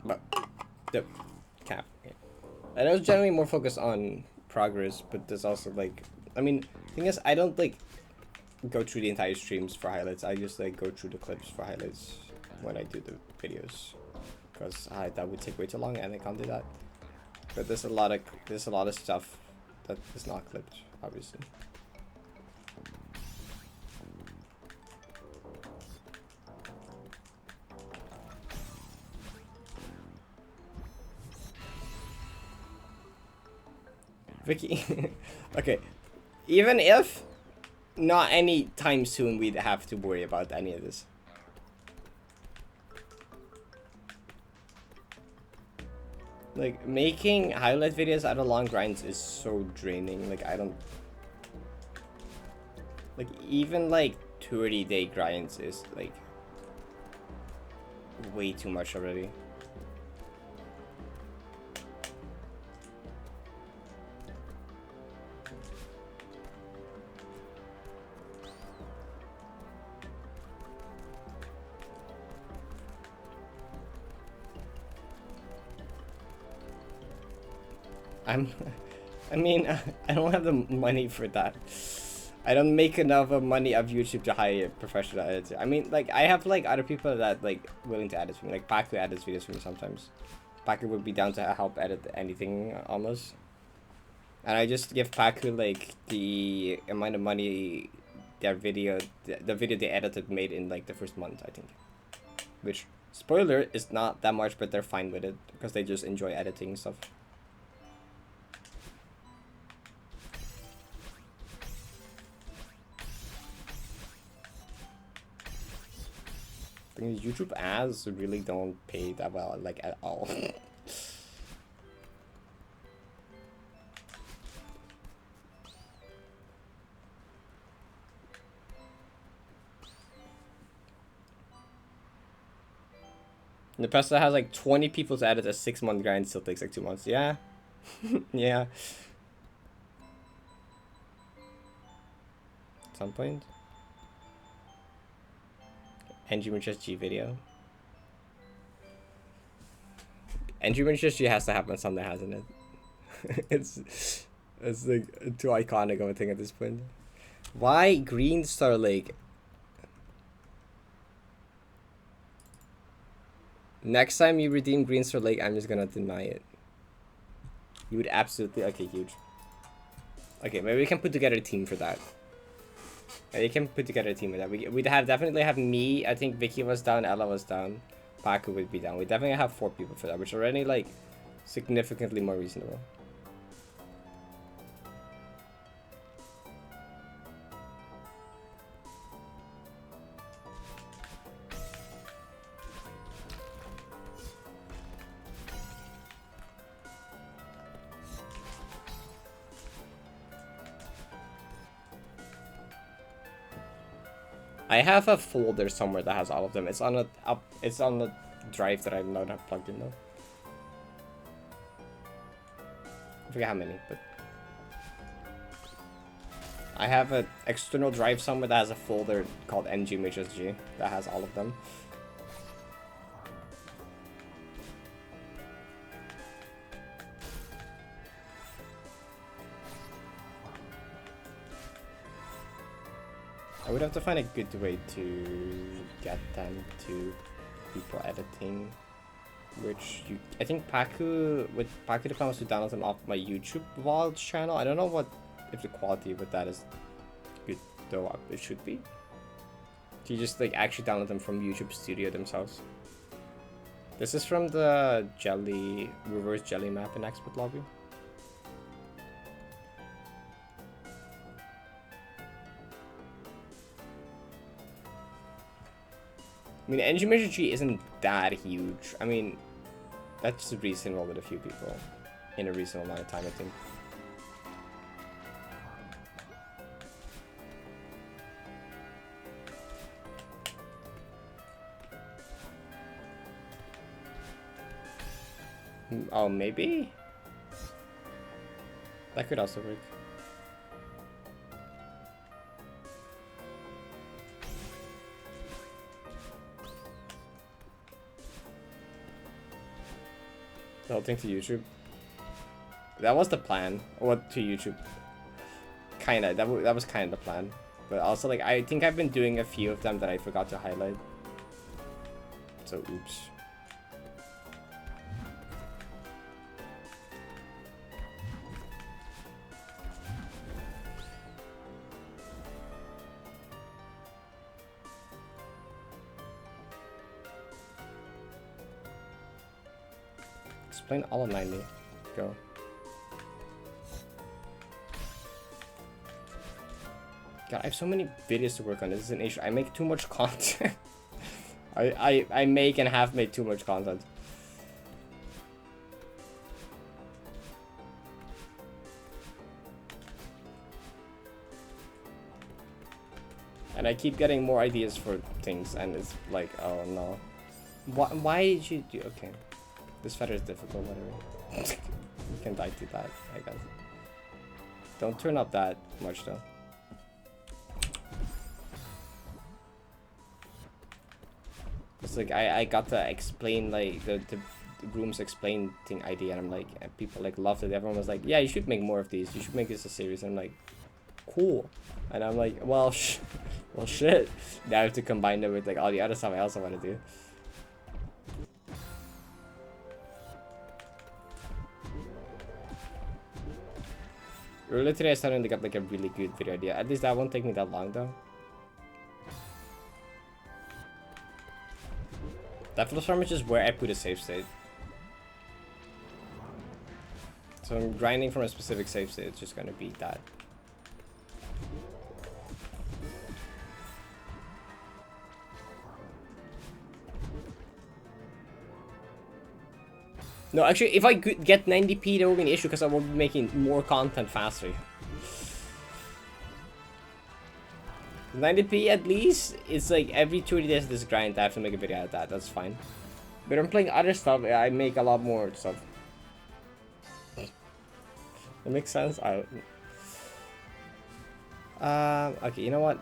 But the cap. Okay. And I was generally more focused on progress, but there's also like, I mean, thing is, I don't like go through the entire streams for highlights. I just like go through the clips for highlights when I do the videos, because that would take way too long, and I can't do that. But there's a lot of stuff that is not clipped, obviously. Vicky, okay, even if not any time soon we'd have to worry about any of this. Like, making highlight videos out of long grinds is so draining. Like, I don't... Like, even, like, 30-day grinds is, like, way too much already. I mean, I don't have the money for that. I don't make enough money of YouTube to hire a professional editor. I mean, like, I have, like, other people that, like, willing to edit for me. Like, Paku edits videos for me sometimes. Paku would be down to help edit anything, almost. And I just give Paku, like, the amount of money their video, the video they edited made in, like, the first month, I think. Which, spoiler, is not that much, but they're fine with it. Because they just enjoy editing stuff. YouTube ads really don't pay that well, like, at all. The person that has like 20 people to edit a 6-month grind still takes like 2 months. Yeah. Yeah. At some point. NG Winchester G video. NG Winchester G has to happen, something hasn't it? it's like too iconic of a thing at this point. Why Green Star Lake? Next time you redeem Green Star Lake, I'm just gonna deny it. You would absolutely... Okay, huge. Okay, maybe we can put together a team for that. You can put together a team with that. We'd definitely have me. I think Vicky was down, Ella was down, Paku would be down. We definitely have 4 people for that, which are already like significantly more reasonable. I have a folder somewhere that has all of them. It's on the drive that I'm not plugged in though. I forget how many, but I have an external drive somewhere that has a folder called ngmhsg that has all of them. I would have to find a good way to get them to people editing, which I think Paku wants to download them off my YouTube Vods channel. I don't know if the quality with that is good though. It should be. Do you just like actually download them from YouTube Studio themselves? This is from the reverse jelly map in Expert Lobby. I mean, NG Measure G isn't that huge. I mean, that's reasonable with a few people in a reasonable amount of time, I think. Oh, maybe? That could also work. The whole thing to YouTube. That was the plan. What to YouTube? Kinda. That was kind of the plan. But also, like, I think I've been doing a few of them that I forgot to highlight. So, oops. Explain all of 90. Go. God, I have so many videos to work on. This is an issue. I make too much content. I make and have made too much content. And I keep getting more ideas for things, and it's like, oh no. Why did you do... Okay. This feather is difficult, whatever. You can die to that, I guess. Don't turn up that much, though. It's like, I got to explain, like, the rooms explain thing idea, and I'm like, and people, like, loved it. Everyone was like, yeah, you should make more of these. You should make this a series. And I'm like, cool. And I'm like, well, well, shit. Now I have to combine them with, like, all the other stuff I also want to do. Earlier today I started to get like a really good video idea. At least that won't take me that long though. Deathless farm is just where I put a save state. So I'm grinding from a specific save state, it's just gonna be that. No, actually, if I could get 90p, there will be an issue because I will be making more content faster. 90p at least, it's like every 2 days of this grind, I have to make a video out of that. That's fine. But I'm playing other stuff, I make a lot more stuff. That makes sense? Okay, you know what?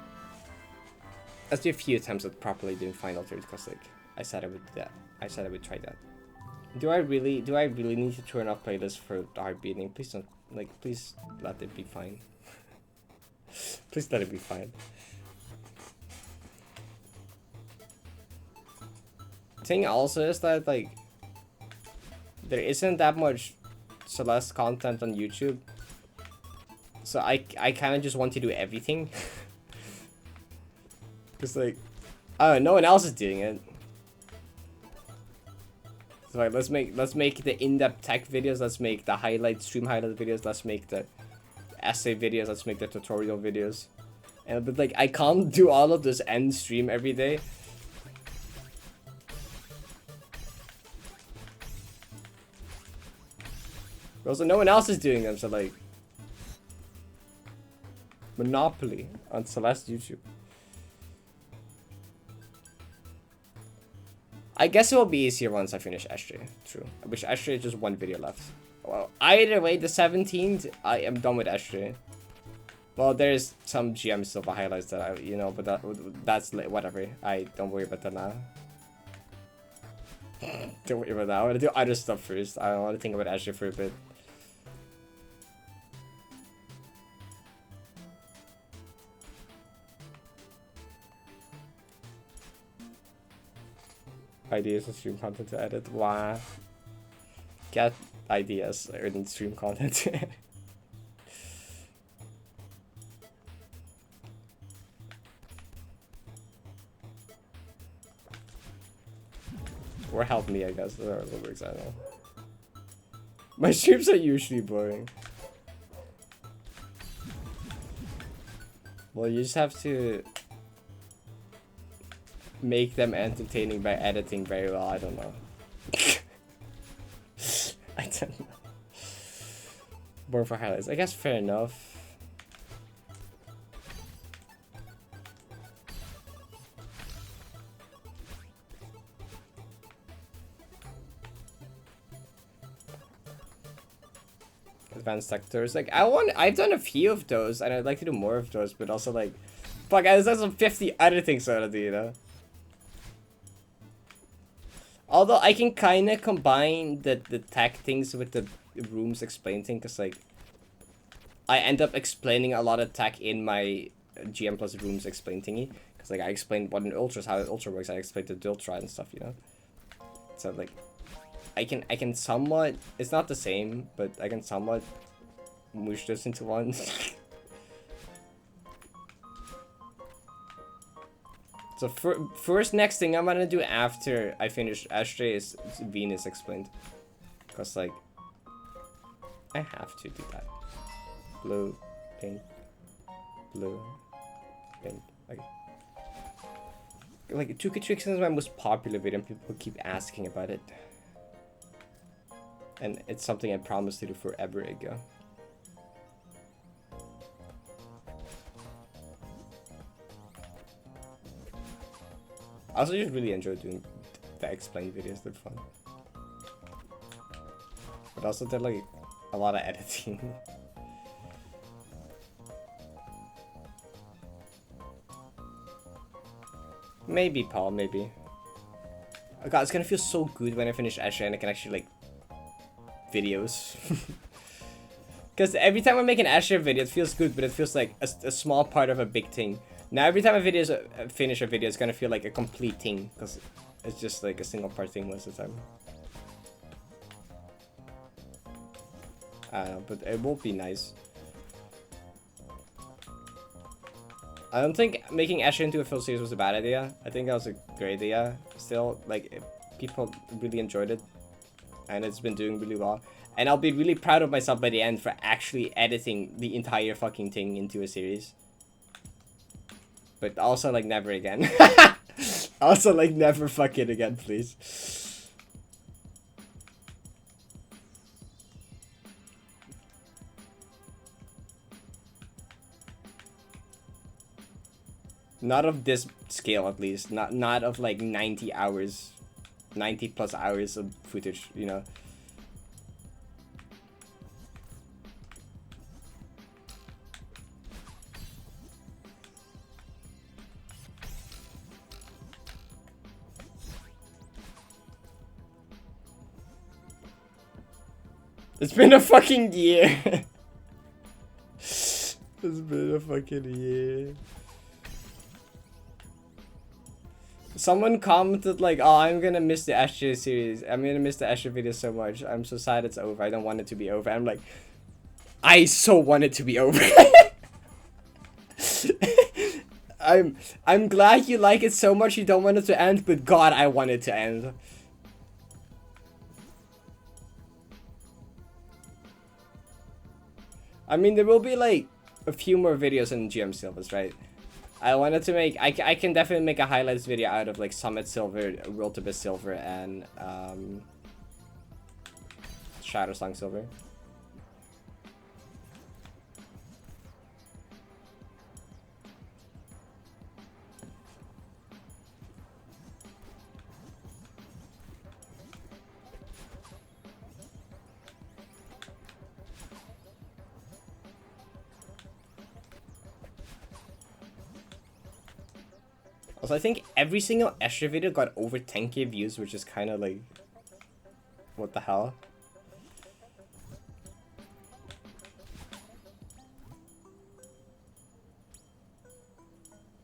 Let's do a few attempts at properly doing Final Third because like I said I would do that. I said I would try that. Do I really need to turn off playlists for hard beating? Please don't, like, please let it be fine. Please let it be fine. Thing also is that like there isn't that much Celeste content on YouTube, so I kind of just want to do everything. Cause like, oh, no one else is doing it. So like, let's make the in-depth tech videos. Let's make the stream highlight videos. Let's make the essay videos. Let's make the tutorial videos. And but like, I can't do all of this end stream every day. Also, no one else is doing them, so like, monopoly on Celeste YouTube. I guess it will be easier once I finish SJ. True. Which SJ is just one video left. Well, either way, the 17th, I am done with SJ. Well, there's some GM silver highlights that I, you know, but that's whatever. I don't worry about that now. Don't worry about that. I want to do other stuff first. I want to think about SJ for a bit. Ideas and stream content to edit. Wow. Get ideas in stream content. Or help me, I guess. That works, I don't know. My streams are usually boring. Well, you just have to make them entertaining by editing very well. I don't know. I don't know. More for highlights. I guess fair enough. advanced tech tours. Like I've done a few of those, and I'd like to do more of those, but also like, fuck, there's also 50 other things I wanna do, you know. Although I can kind of combine the tech things with the rooms explain thing, cause like, I end up explaining a lot of tech in my GM plus rooms explain thingy, cause like I explained what an ultra is, how an ultra works. I explained the ultra and stuff, you know. So like, I can somewhat, it's not the same, but I can somewhat mush this into one. So first next thing I'm gonna do after I finish Ashtray is Venus explained. Cause like, I have to do that. Blue, pink, blue, pink, okay. Like, 2K Tricks is my most popular video and people keep asking about it. And it's something I promised to do forever ago. I also just really enjoy doing the explain videos, they're fun. But also they're like a lot of editing. Maybe, Paul, maybe. Oh god, it's gonna feel so good when I finish Asher and I can actually like videos. Because every time I make an Asher video, it feels good, but it feels like a small part of a big thing. Now every time I finish a video, it's gonna feel like a complete thing, because it's just like a single part thing most of the time. I don't know, but it will be nice. I don't think making Asher into a full series was a bad idea. I think that was a great idea. Still, like, people really enjoyed it. And it's been doing really well. And I'll be really proud of myself by the end for actually editing the entire fucking thing into a series. But also, like, never again. Also, like, never fucking again, please. Not of this scale, at least. Not of like 90 hours, 90 plus hours of footage, you know. It's been a fucking year. It's been a fucking year. Someone commented like, oh, I'm gonna miss the Asher series. I'm gonna miss the Asher video so much. I'm so sad it's over. I don't want it to be over. I'm like, I so want it to be over. I'm glad you like it so much you don't want it to end, but God, I want it to end. I mean, there will be like a few more videos in GM Silvers, right? I wanted to make, I can definitely make a highlights video out of like Summit Silver, World to Best Silver, and Shadow Song Silver. Also, I think every single Escher video got over 10k views, which is kind of like, what the hell?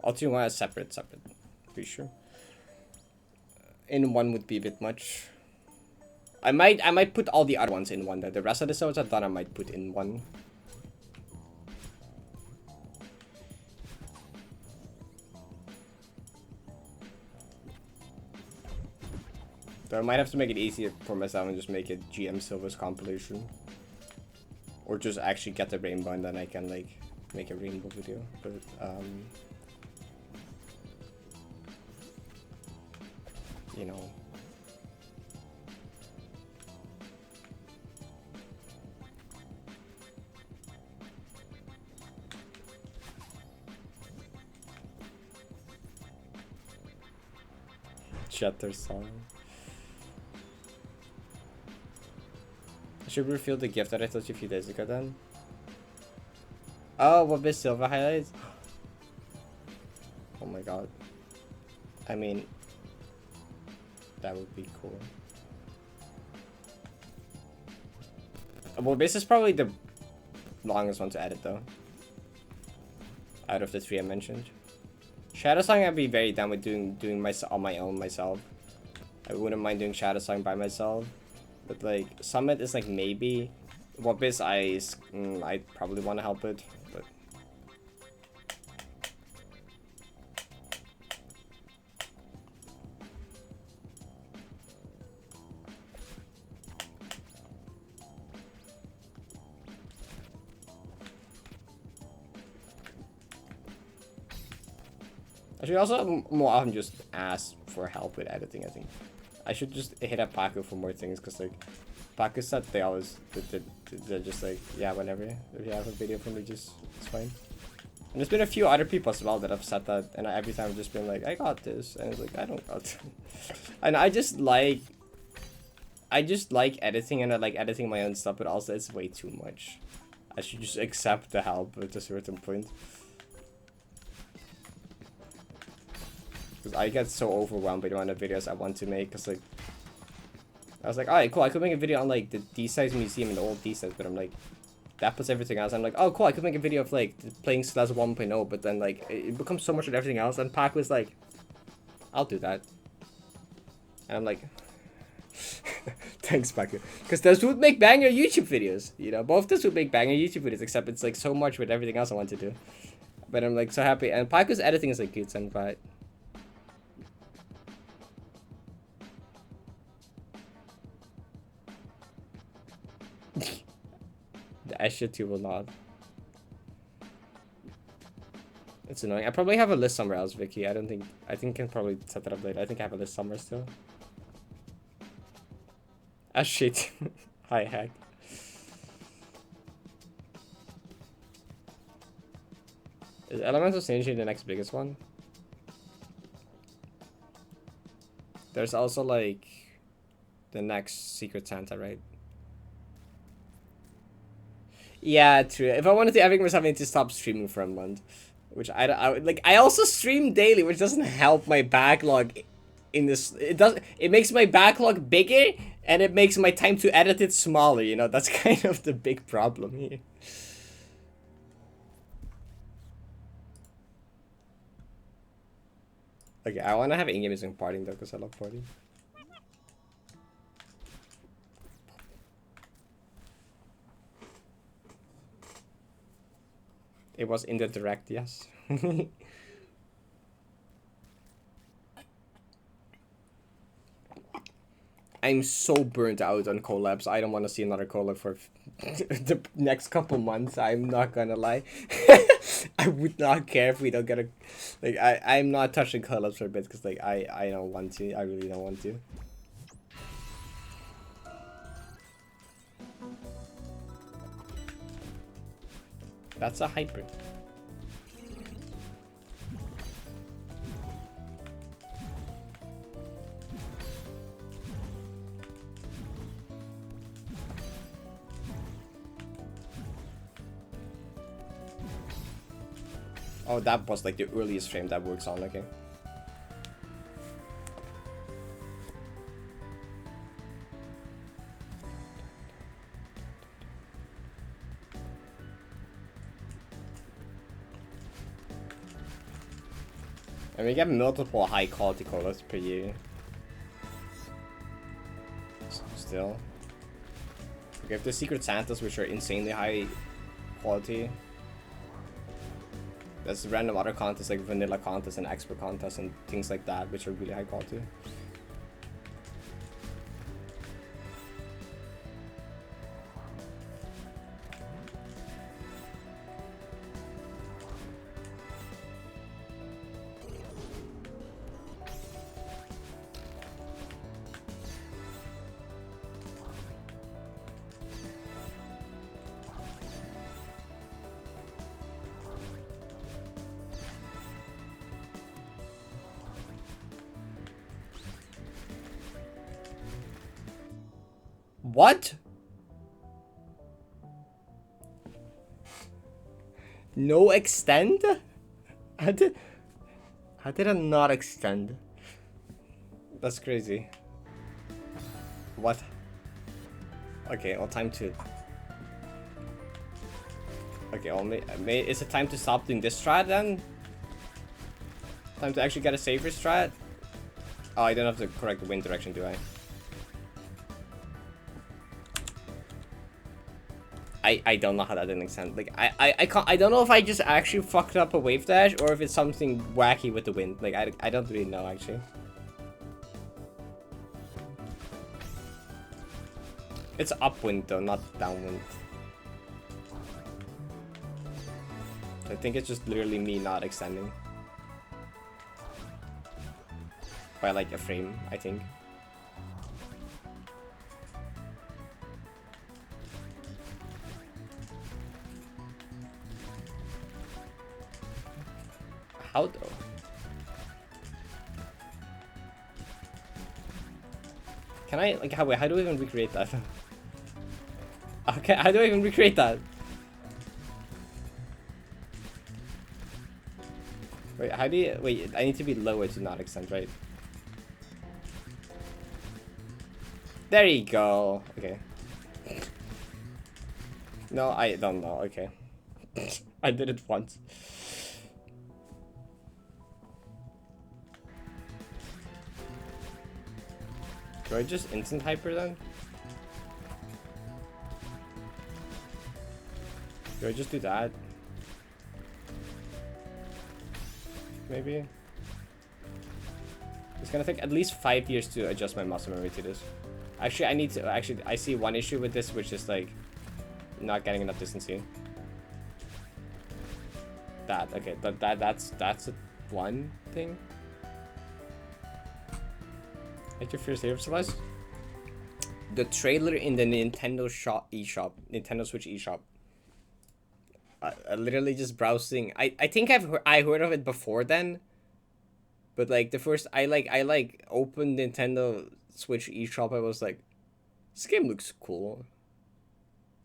All 2 1 is separate, pretty sure. In one would be a bit much. I might put all the other ones in one though. The rest of the episodes I've done I might put in one. So I might have to make it easier for myself and just make a GM Silvers compilation. Or just actually get the rainbow and then I can like make a rainbow video. But you know. Shutter song. Should we reveal the gift that I told you a few days ago then? Oh, what bit silver highlights? Oh my god. I mean, that would be cool. Well, this is probably the longest one to edit though. Out of the 3 I mentioned. Shadow Song I'd be very down with doing on my own myself. I wouldn't mind doing Shadow Song by myself. But like Summit is like maybe. What bits I probably want to help it, but I should also more often just ask for help with editing. I think I should just hit up Paku for more things, because like Paku said they're just like, yeah, whenever if you have a video for me, just it's fine. And there's been a few other people as well that have said that, and every time I've just been like, I got this, and it's like, I don't got it. And I just like editing, and I like editing my own stuff, but also it's way too much. I should just accept the help at a certain point. Because I get so overwhelmed by the amount of videos I want to make, because like I was like, alright, cool, I could make a video on like the D-Size Museum and the old D-Size, but I'm like, that puts everything else. I'm like, oh cool, I could make a video of like playing Celeste 1.0, but then like it becomes so much of everything else, and Pac was like, I'll do that. And I'm like, thanks Pac. Because those would make banger YouTube videos, you know, both those would make banger YouTube videos, except it's like so much with everything else I want to do. But I'm like so happy, and Pacu's editing is like good, so I'm glad. The Esha 2 will not. It's annoying. I probably have a list somewhere else, Vicky. I think I can probably set that up later. I think I have a list somewhere still. Ah shit. Hi hack. Is Elemental Synergy the next biggest one? There's also like the next Secret Santa, right? Yeah, true. If I wanted to, I think I was having to stop streaming for a month, which I also stream daily, which doesn't help my backlog. In this, it makes my backlog bigger, and it makes my time to edit it smaller. You know, that's kind of the big problem here. Okay, I want to have in-game music partying though, because I love partying. It was in the direct, yes. I'm so burnt out on collabs. I don't want to see another collab for the next couple months. I'm not gonna lie. I would not care if we don't get a... Like, I'm not touching collabs for a bit, because like, I don't want to. I really don't want to. That's a hyper. Oh, that was like the earliest frame that works on, okay. And we get multiple high quality collabs per year. Still. We have the Secret Santas, which are insanely high quality. There's random other contests like vanilla contests and expert contests and things like that, which are really high quality. What? No extend? How did it not extend? That's crazy. What? Okay, well, time to... Okay, well, is it time to stop doing this strat then? Time to actually get a safer strat? Oh, I don't have the correct wind direction, do I? I don't know how that didn't extend. Like, I don't know if I just actually fucked up a wave dash or if it's something wacky with the wind. Like, I don't really know, actually. It's upwind though, not downwind. I think it's just literally me not extending. By like a frame, I think. How though? Can I, like, how do I even recreate that? Okay, how do I even recreate that? Wait, how do you, wait, I need to be lower to not extend, right? There you go. Okay. No, I don't know. Okay. I did it once. Do I just instant hyper then? Do I just do that? Maybe? It's gonna take at least 5 years to adjust my muscle memory to this. Actually, I need to, actually, I see one issue with this, which is like, not getting enough distance here. That, okay, but that's a one thing. Like your first ever Celeste? The trailer in the Nintendo eShop, Nintendo Switch eShop. Literally just browsing. I think I heard of it before then, but like the first I opened Nintendo Switch eShop. I was like, this game looks cool.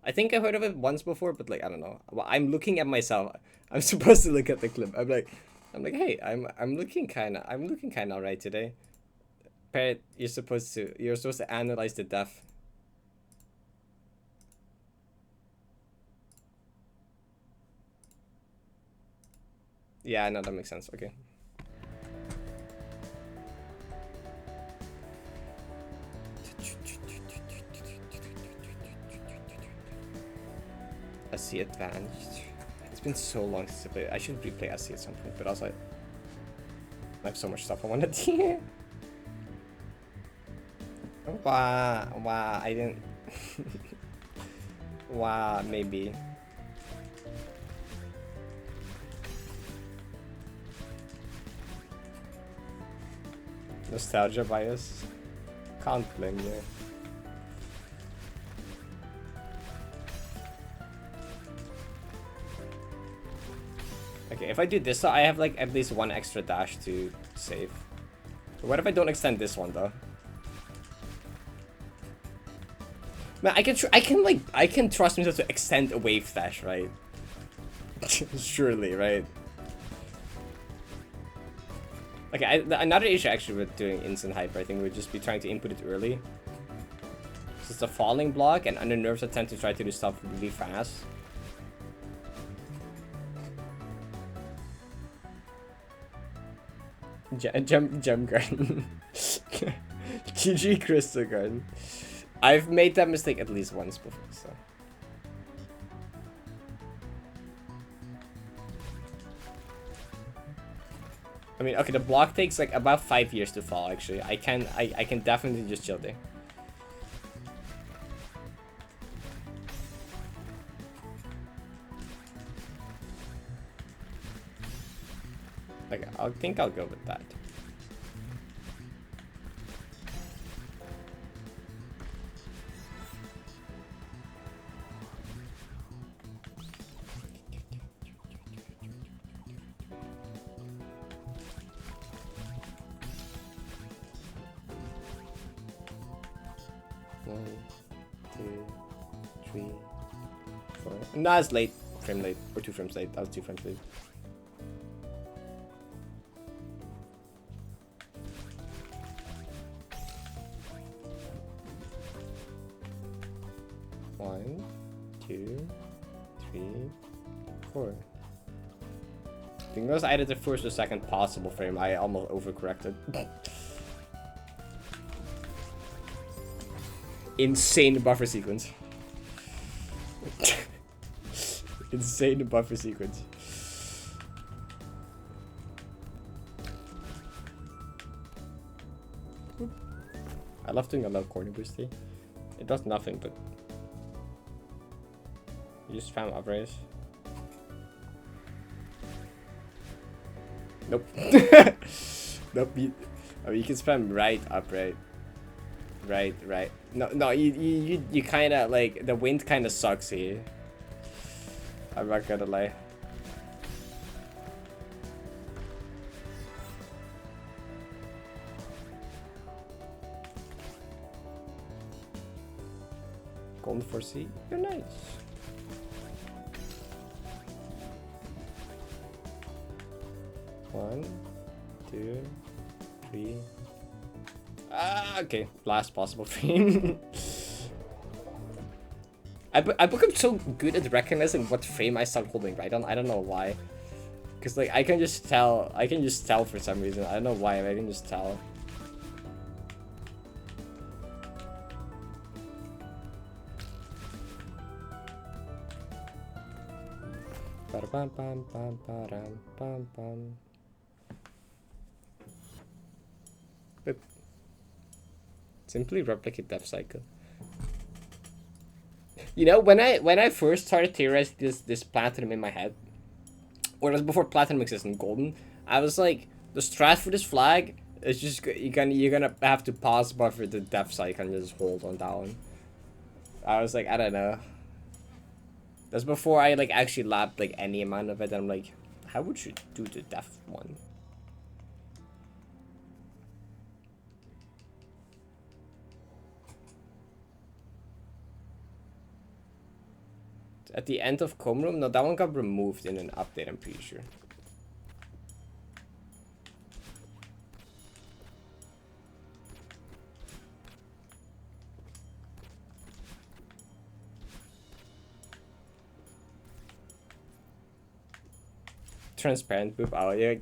I think I heard of it once before, but like I don't know. Well, I'm looking at myself. I'm supposed to look at the clip. I'm like, hey, I'm looking kind of alright today. Parrot, you're supposed to analyze the depth. Yeah, no, that makes sense. Okay. SC Advanced. It's been so long since I played. I should replay SC at some point, but also I have so much stuff I want to do. Wow, I didn't. Wow, maybe. Nostalgia bias. Can't blame you. Okay, if I do this, so I have like at least one extra dash to save. But what if I don't extend this one though? Man, I can trust myself to extend a wave dash, right? Surely, right? Okay, another issue actually with doing instant hyper, I think we'd just be trying to input it early. So it's a falling block, and under nerves I tend to try to do stuff really fast. Gem Garden. GG Crystal Garden. I've made that mistake at least once before, so. I mean, okay, the block takes like about 5 years to fall, actually. I can definitely just chill there. Okay, I think I'll go with that. Not as late. frame late, or 2 frames late. That was 2 frames late. One, 2, 3, 4. I think that was either the first or second possible frame. I almost overcorrected. Insane buffer sequence. Insane buffer sequence. I love doing a low corner boost here. It does nothing, but you just spam up raise. Nope. Nope. You can spam right, up, right. Right. No, you kind of like, the wind kind of sucks here. I'm not gonna lie. Golden 4C, you're nice. One, 2, 3. Okay, last possible frame. I become so good at recognizing what frame I start holding right on. I don't know why. Cause like I can just tell for some reason. I don't know why, but I can just tell. But simply replicate Death Cycle. You know, when I first started theorizing this platinum in my head, or it was before platinum existed in golden, I was like, the strat for this flag is just you're gonna have to pause buffer the Death Cycle and just hold on that one. I was like, I don't know. That's before I like actually lapped like any amount of it. And I'm like, how would you do the Death one? At the end of Com Room? No, that one got removed in an update, I'm pretty sure. Transparent boop. Oh, yeah,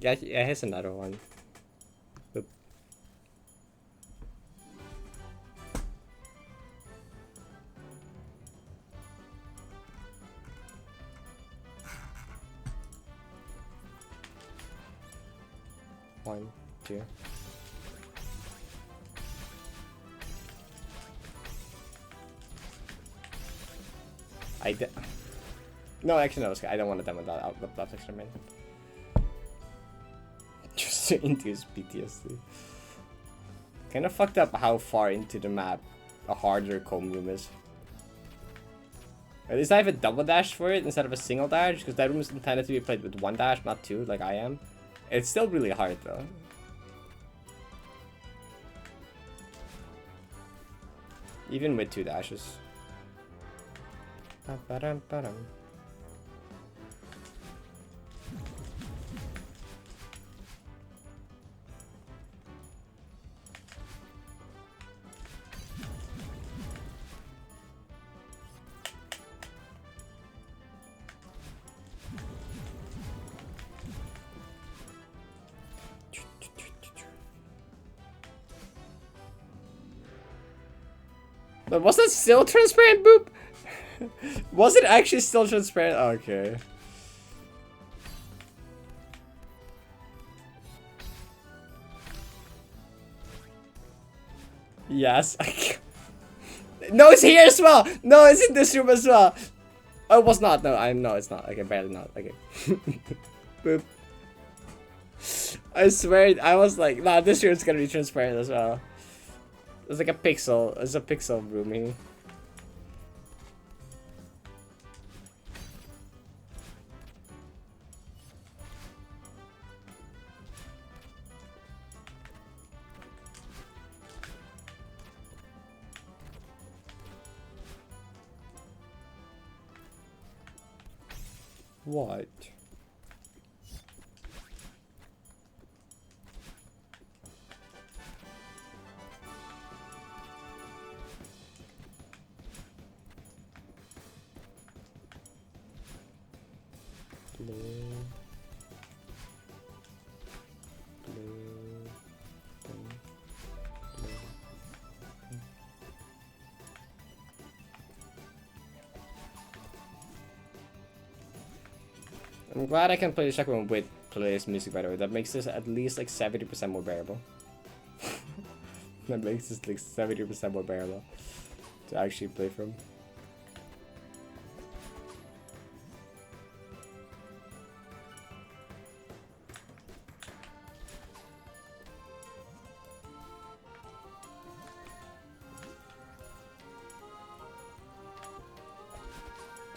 here's another one. Boop. One, 2. No, actually, no. I don't want to demo that out. That's extra main. Just to induce PTSD. Kind of fucked up how far into the map a harder comb room is. At least I have a double dash for it instead of a single dash, because that room is intended to be played with 1 dash, not 2, like I am. It's still really hard though. Even with 2 dashes. But was that still transparent, boop? Was it actually still transparent? Okay. Yes. No, it's here as well. No, it's in this room as well. Oh, it was not. No, no, it's not. Okay, barely not. Okay. Boop. I swear, I was like, nah, this room's gonna be transparent as well. It's like a pixel. It's a pixel rooming. What? I'm glad I can play the second one with playlist music, by the way. That makes this at least like 70% more bearable. That makes this like 70% more bearable to actually play from.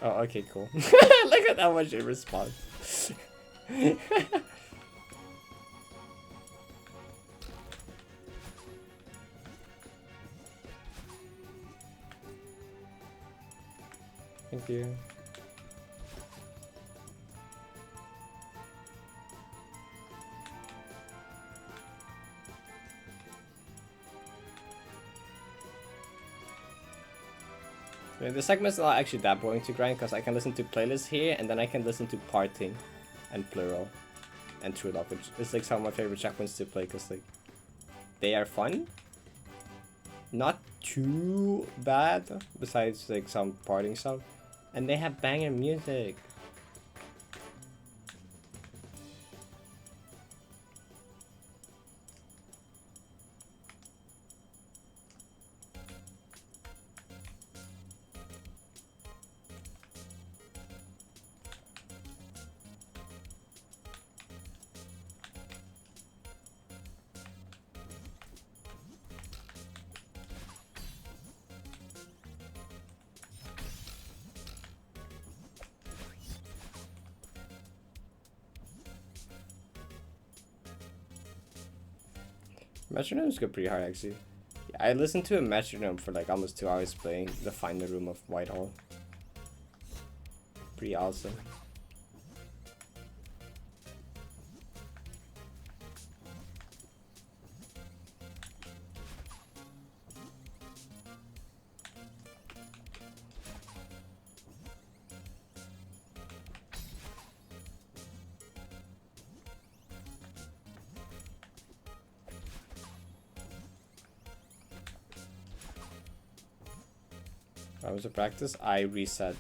Oh, okay, cool. Look at how much it responds. Thank you. Yeah, the segment's not actually that boring to grind because I can listen to playlists here and then I can listen to parting and plural and true love, which is like some of my favorite checkpoints to play because like they are fun, not too bad besides like some parting stuff, and they have banger music. Metronomes go pretty hard actually. Yeah, I listened to a metronome for like almost 2 hours playing the final room of Whitehall. Pretty awesome. That was a practice. I reset.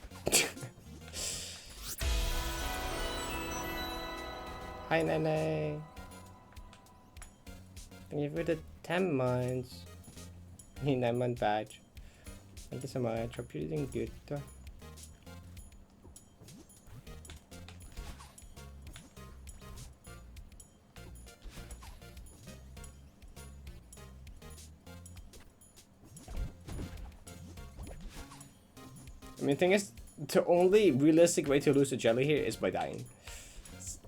Hi, Nene. Thank you for the 10 months. 9-month badge. Thank you so much. Hope you're doing good. I mean, the thing is, the only realistic way to lose the jelly here is by dying.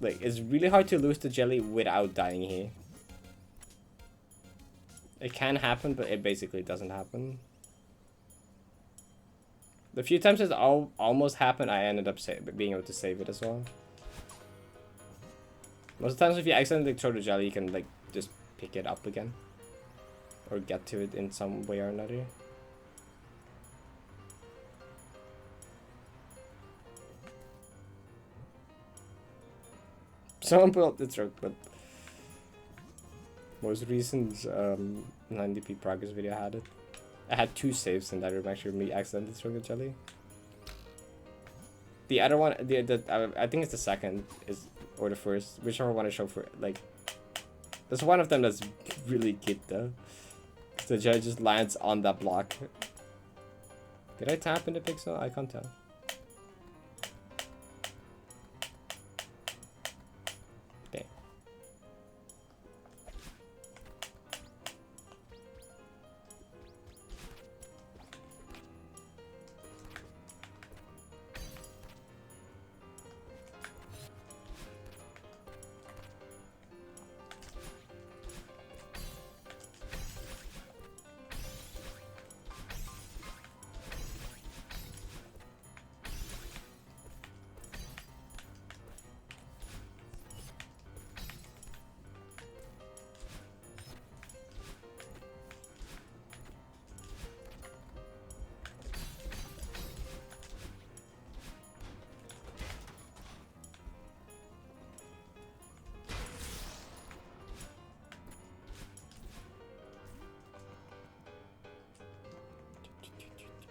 It's really hard to lose the jelly without dying here. It can happen, but it basically doesn't happen. The few times it's almost happened, I ended up being able to save it as well. Most of the times, if you accidentally throw the jelly, you can like just pick it up again, or get to it in some way or another. Someone put up the throat, but most recent 90p progress video had it. I had 2 saves in that room actually, me accidentally throwing the jelly. The other one, I think it's the second or the first, whichever one I show for like. There's one of them that's really good though. The jelly just lands on that block. Did I tap in the pixel? I can't tell.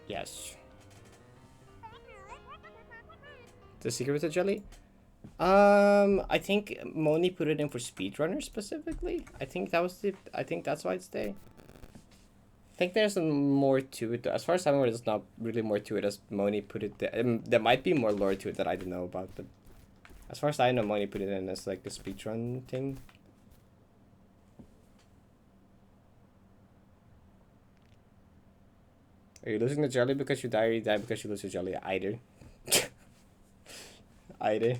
Yes. The secret with the jelly? I think Moni put it in for speedrunners specifically. I think that was I think that's why it's there. I think there's some more to it. As far as I'm aware, there's not really more to it as Moni put it there. There might be more lore to it that I don't know about, but as far as I know, Moni put it in as like a speedrun thing. Are you losing the jelly because you die, or you die because you lose your jelly? Either. Either.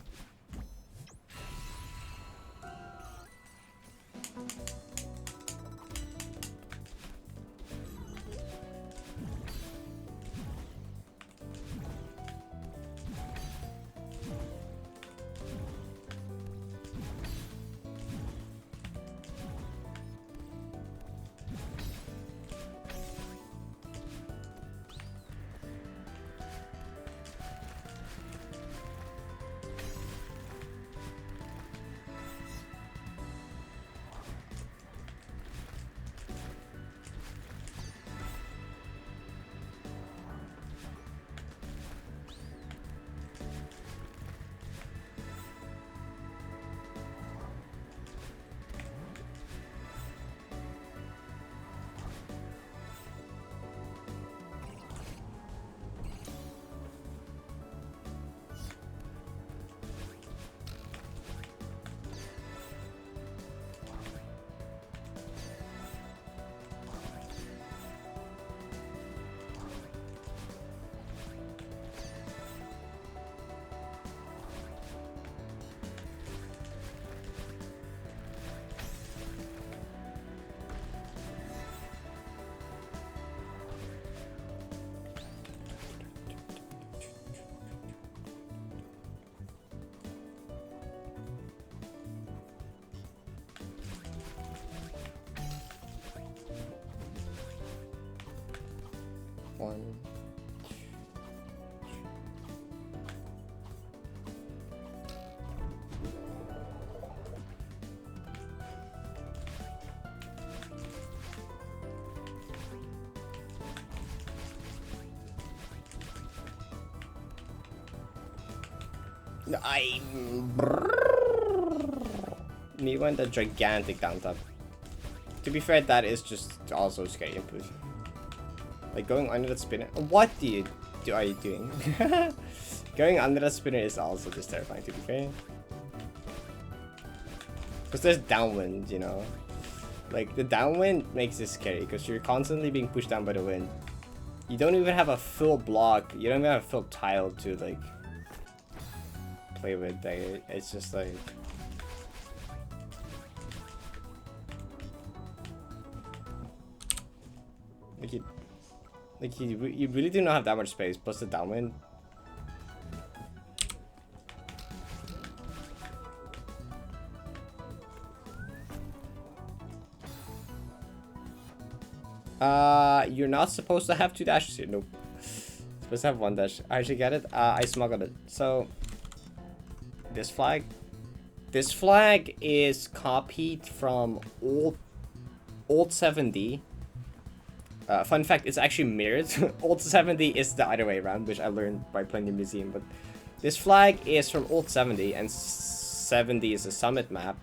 One. Me went a gigantic down tap. To be fair, that is just also scary input. Like going under that spinner. What are you doing? Going under that spinner is also just terrifying, to be fair. Because there's downwind, you know. Like the downwind makes this scary because you're constantly being pushed down by the wind. You don't even have a full block. You don't even have a full tile to like play with. Like, it's just like. You really do not have that much space, plus the downwind. You're not supposed to have 2 dashes here. Nope. Supposed to have 1 dash. I actually get it. I smuggled it. So, this flag is copied from old 7D. Fun fact, it's actually mirrored. Old 70 is the other way around, which I learned by playing the museum. But this flag is from Old 70, and 70 is a summit map.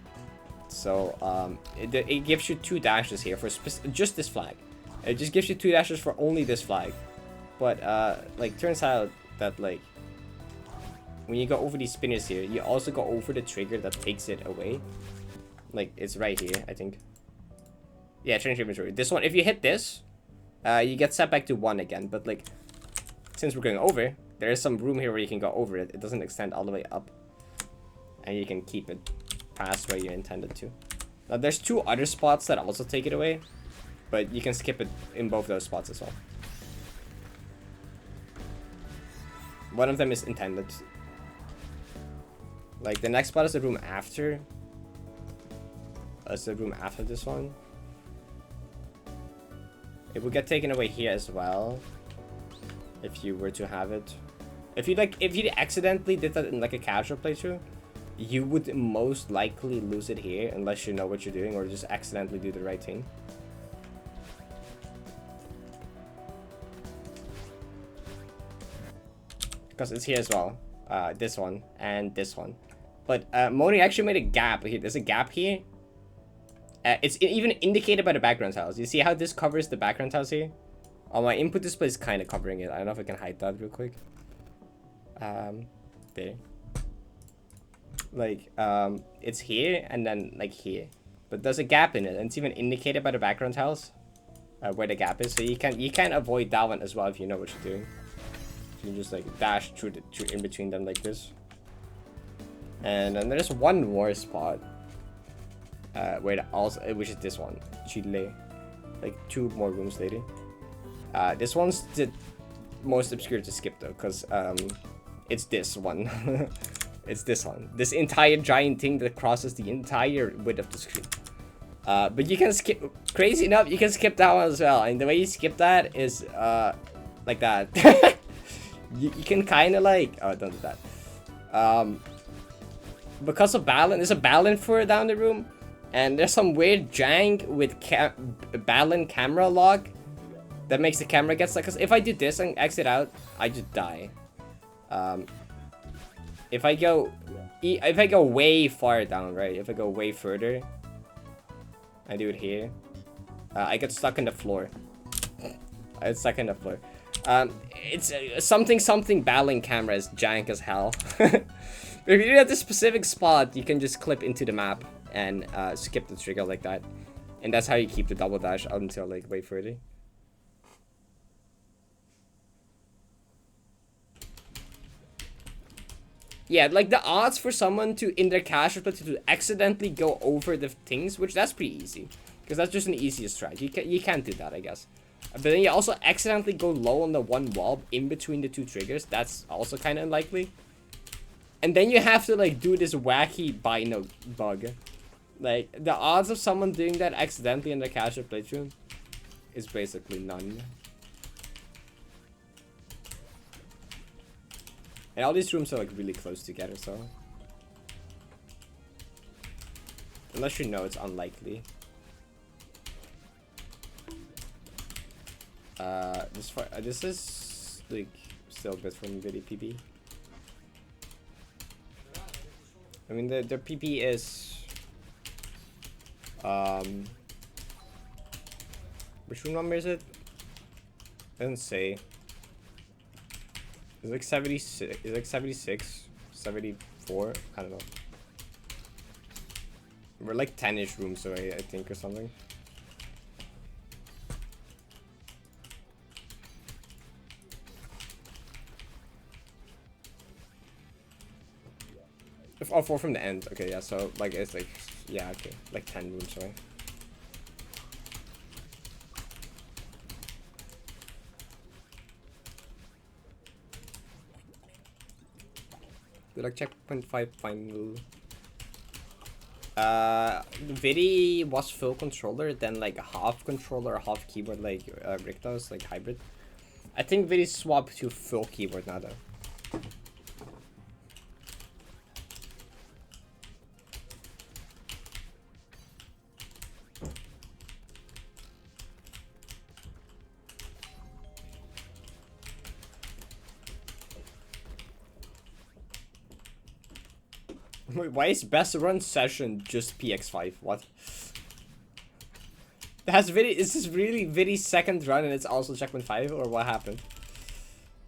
So it gives you 2 dashes here for just this flag. It just gives you 2 dashes for only this flag. But like turns out that like when you go over these spinners here, you also go over the trigger that takes it away. Like it's right here, I think. Yeah, change inventory. This one, if you hit this. You get set back to 1 again, but like, since we're going over, there is some room here where you can go over it. It doesn't extend all the way up. And you can keep it past where you intended to. Now there's 2 other spots that also take it away, but you can skip it in both those spots as well. One of them is intended. Like the next spot is the room after. That's the room after this one. It would get taken away here as well, if you were to have it. If you accidentally did that in like a casual playthrough, you would most likely lose it here unless you know what you're doing or just accidentally do the right thing. because it's here as well. This one and this one. But Moni actually made a gap here. There's a gap here. It's even indicated by the background tiles. You see how this covers the background tiles here? Oh, my input display is kind of covering it. I don't know if I can hide that real quick. There. Like, it's here and then like here. But there's a gap in it, and it's even indicated by the background tiles where the gap is. So you can avoid that one as well if you know what you're doing. So you just like dash through in between them like this. And then there's one more spot where which is this one, Chile. Like 2 more rooms later. This one's the most obscure to skip though, because it's this one. It's this one. This entire giant thing that crosses the entire width of the screen. But you can skip, crazy enough, you can skip that one as well. And the way you skip that is like that. you can kind of like, oh, don't do that. Because of balance, there's a balance for down the room. And there's some weird jank with balance camera lock that makes the camera get stuck. Because if I do this and exit out, I just die. If I go way far down, right? If I go way further, I do it here. I get stuck in the floor. I get stuck in the floor. It's something balance camera is jank as hell. If you're at this specific spot, you can just clip into the map and skip the trigger like that, and that's how you keep the double dash out until like way further. Yeah, like the odds for someone to, in their cash split, to accidentally go over the things, which that's pretty easy. Because that's just an easiest strat. You can't do that, I guess. But then you also accidentally go low on the one wall in between the 2 triggers. That's also kind of unlikely. And then you have to like do this wacky bino bug. Like, the odds of someone doing that accidentally in their cash playthrough is basically none. And all these rooms are like really close together, so unless you know, it's unlikely. This is like still a bit from video PP. I mean the PP is which room number is it? Doesn't say. It's like 76, it's like 76, 74, I don't know. We're like 10-ish rooms away, I think, or something. Oh, 4 from the end. Okay, yeah, so like it's like, yeah, okay, like 10 rooms away. Like checkpoint 5 final. Vidi was full controller, then like half controller, half keyboard, like Rictos, like hybrid. I think Vidi swapped to full keyboard now though. Wait, why is best run session just PX5? What? Is this really Vidi's second run and it's also checkpoint 5, or what happened?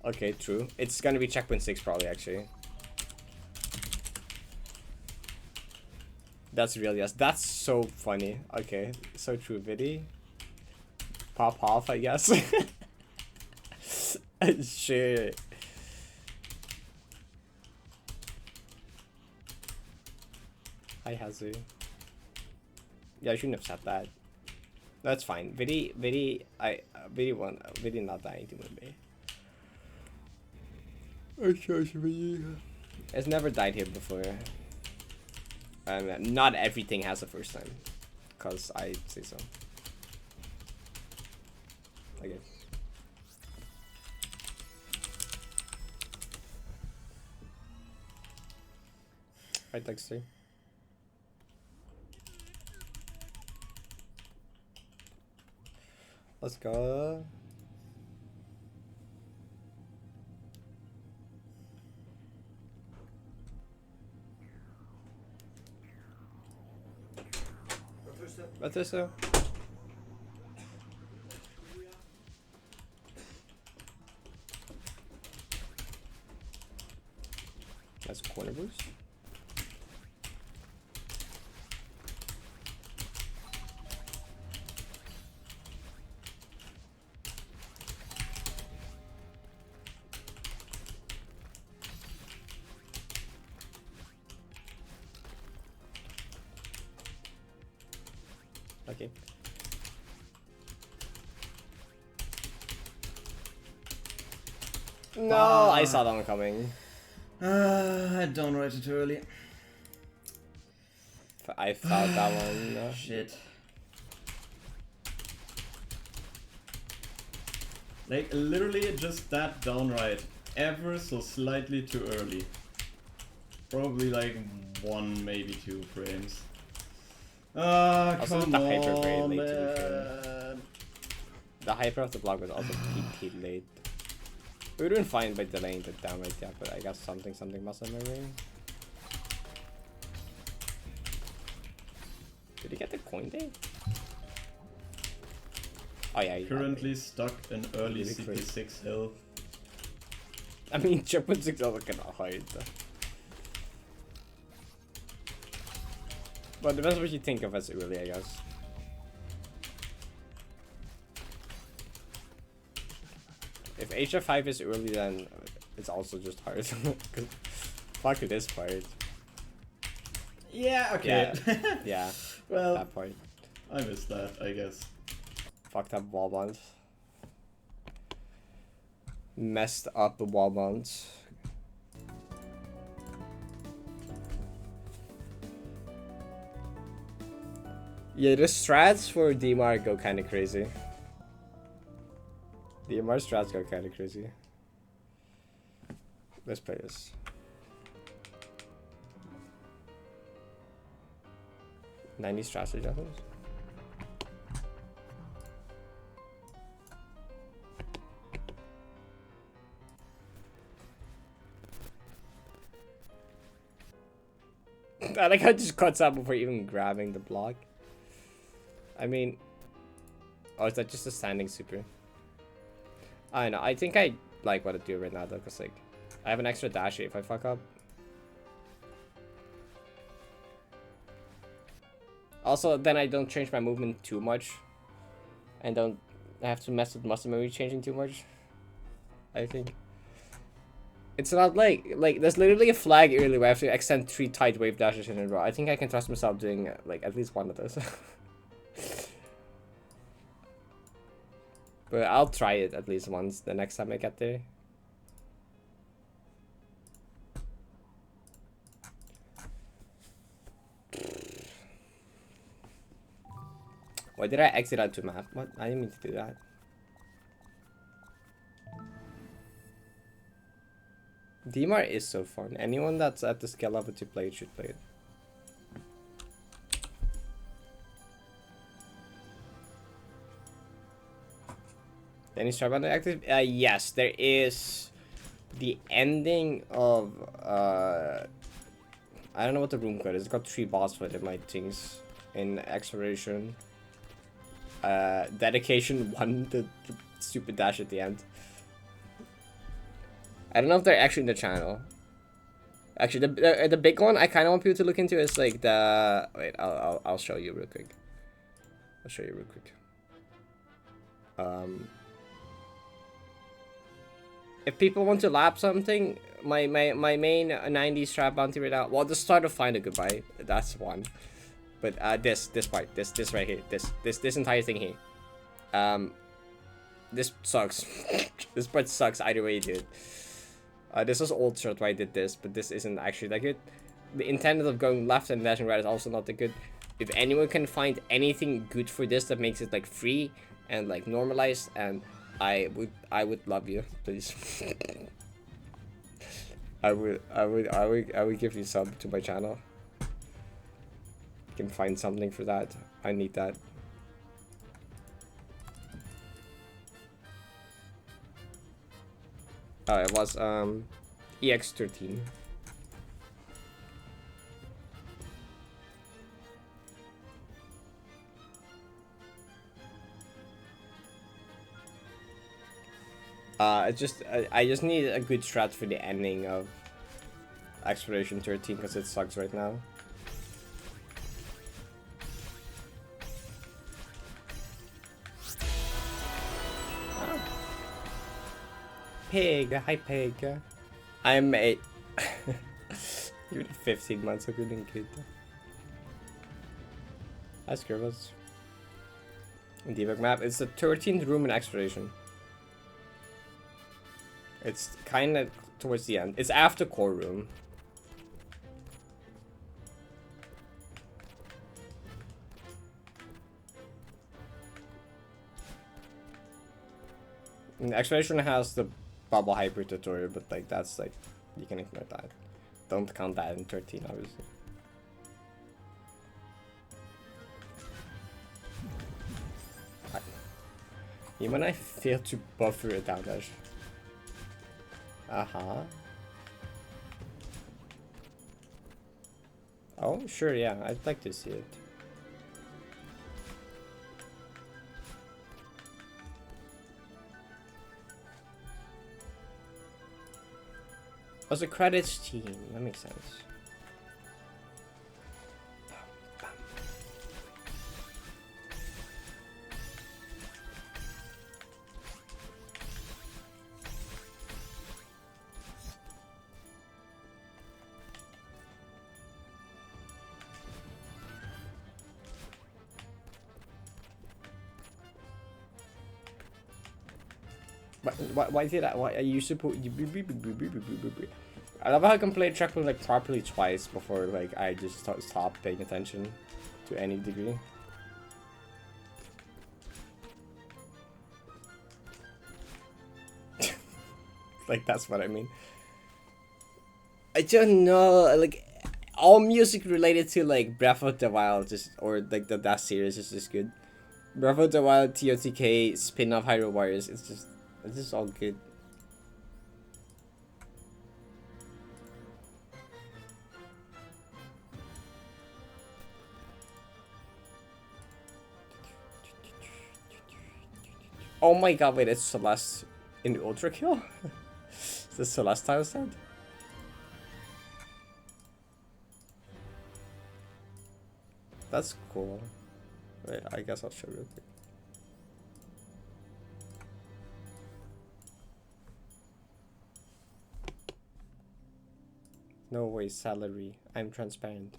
Okay, true. It's gonna be checkpoint 6 probably, actually. That's real, yes. That's so funny. Okay, so true, Vidi. Pop off, I guess. Shit. Hi, Hazu. Yeah, I shouldn't have said that. That's fine. Vidi not dying to me. It's never died here before. Not everything has a first time. Cause I say so. I guess. Right, Dexter. Let's go. What is so? That's corner boost. Okay. No, I saw that one coming. I don't write it too early. I found that one. Shit. Like, literally just that downright. Ever so slightly too early. Probably like 1, maybe 2 frames. Also Come the hyper on, very late, man. to be fair. The hyper of the block was also peak late. We were doing fine by delaying the downright, yeah, but I got something must have my ring. Did he get the coin day? Oh yeah, Currently stuck in early CP6 hill. I mean, Triple 6 also kinda hard. But depends what you think of as early, I guess. If HF5 is early, then it's also just hard. Cause fuck it is hard. Yeah, okay. Yeah. Yeah. Well, that part. I missed that, I guess. Fucked up wall bounce. Messed up the wall bounce. Yeah, the strats for DMR go kind of crazy. DMR strats go kind of crazy. Let's play this. '90s strats or Deathless? I like how it just cuts out before even grabbing the block. I mean, oh, is that just a standing super? I don't know. I think I like what I do right now though, cause like I have an extra dash if I fuck up. Also, then I don't change my movement too much, and don't have to mess with muscle memory changing too much. I think it's not like there's literally a flag earlier where I have to extend 3 tight wave dashes in a row. I think I can trust myself doing like at least one of those. But I'll try it at least once the next time I get there. Why did I exit out to map? What? I didn't mean to do that. DMR is so fun. Anyone that's at the skill level to play it should play it. Any start button active? Yes, there is the ending of I don't know what the room code is. It's got 3 boss fight in my things in exploration. Dedication 1, the stupid dash at the end. I don't know if they're actually in the channel. Actually, the big one I kind of want people to look into is like the wait. I'll show you real quick. I'll show you real quick. If people want to lap something, my main 90s trap bounty right now. Well, the start of Find a Goodbye. That's one. But this part, this right here, this entire thing here. This sucks. This part sucks either way, dude. This was old short why I did this, but this isn't actually that good. The intent of going left and dashing right is also not that good. If anyone can find anything good for this that makes it like free and like normalized, and I would love you, please. I would give you sub to my channel. You can find something for that. I need that. Oh, it was EX13. I just need a good strat for the ending of Exploration 13 because it sucks right now. Oh. Pig, hi pig. I'm a you're 15 months, I couldn't get that. Hi Scribbles. Debug map. It's the 13th room in Exploration. It's kind of towards the end. It's after core room. And Exploration has the bubble hyper tutorial, but like that's like you can ignore that. Don't count that in 13, obviously. Even when I fail to buffer it down dash. Oh, sure, yeah, I'd like to see it. Oh, the credits team, that makes sense. Why did I? Why are you supposed? I love how I can play track like properly twice before like I just stop paying attention to any degree. Like that's what I mean. I don't know, like all music related to like Breath of the Wild just or like that series is just good. Breath of the Wild, TOTK, spin-off Hyrule Warriors, it's just all good. Oh my god, wait, it's Celeste in the Ultra Kill? Is this Celestile set? That's cool. Wait, I guess I'll show you real quick. No way, salary. I'm transparent.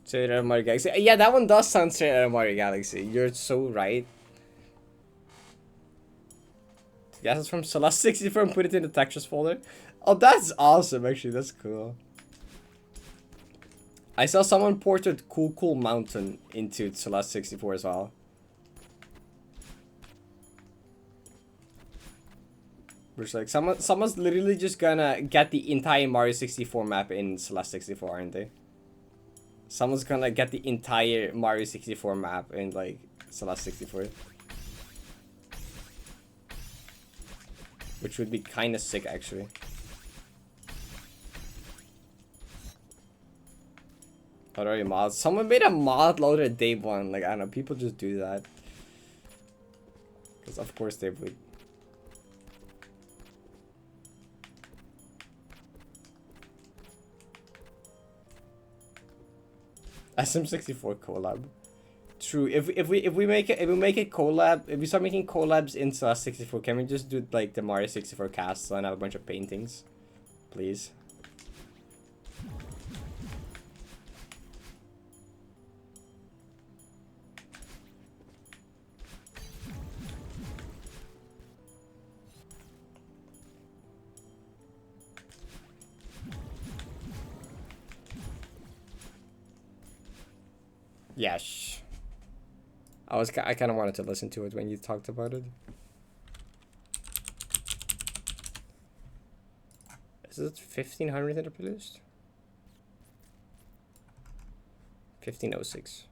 Straight out of Mario Galaxy. Yeah, that one does sound straight out of Mario Galaxy. You're so right. Yes, it's from Celeste 64 and put it in the textures folder. Oh, that's awesome, actually. That's cool. I saw someone ported Cool Mountain into Celeste 64 as well. Which like someone's literally just gonna get the entire Mario 64 map in Celeste 64, aren't they? Someone's gonna get the entire Mario 64 map in like Celeste 64. Which would be kinda sick actually. Already mods. Someone made a mod loader day one. Like I don't know, people just do that. Because of course they would. SM64 collab. True. If we make it collab, if we start making collabs in Celeste 64, can we just do like the Mario 64 cast and have a bunch of paintings, please? Yes. I kind of wanted to listen to it when you talked about it. Is it 1500 that are produced? 1506.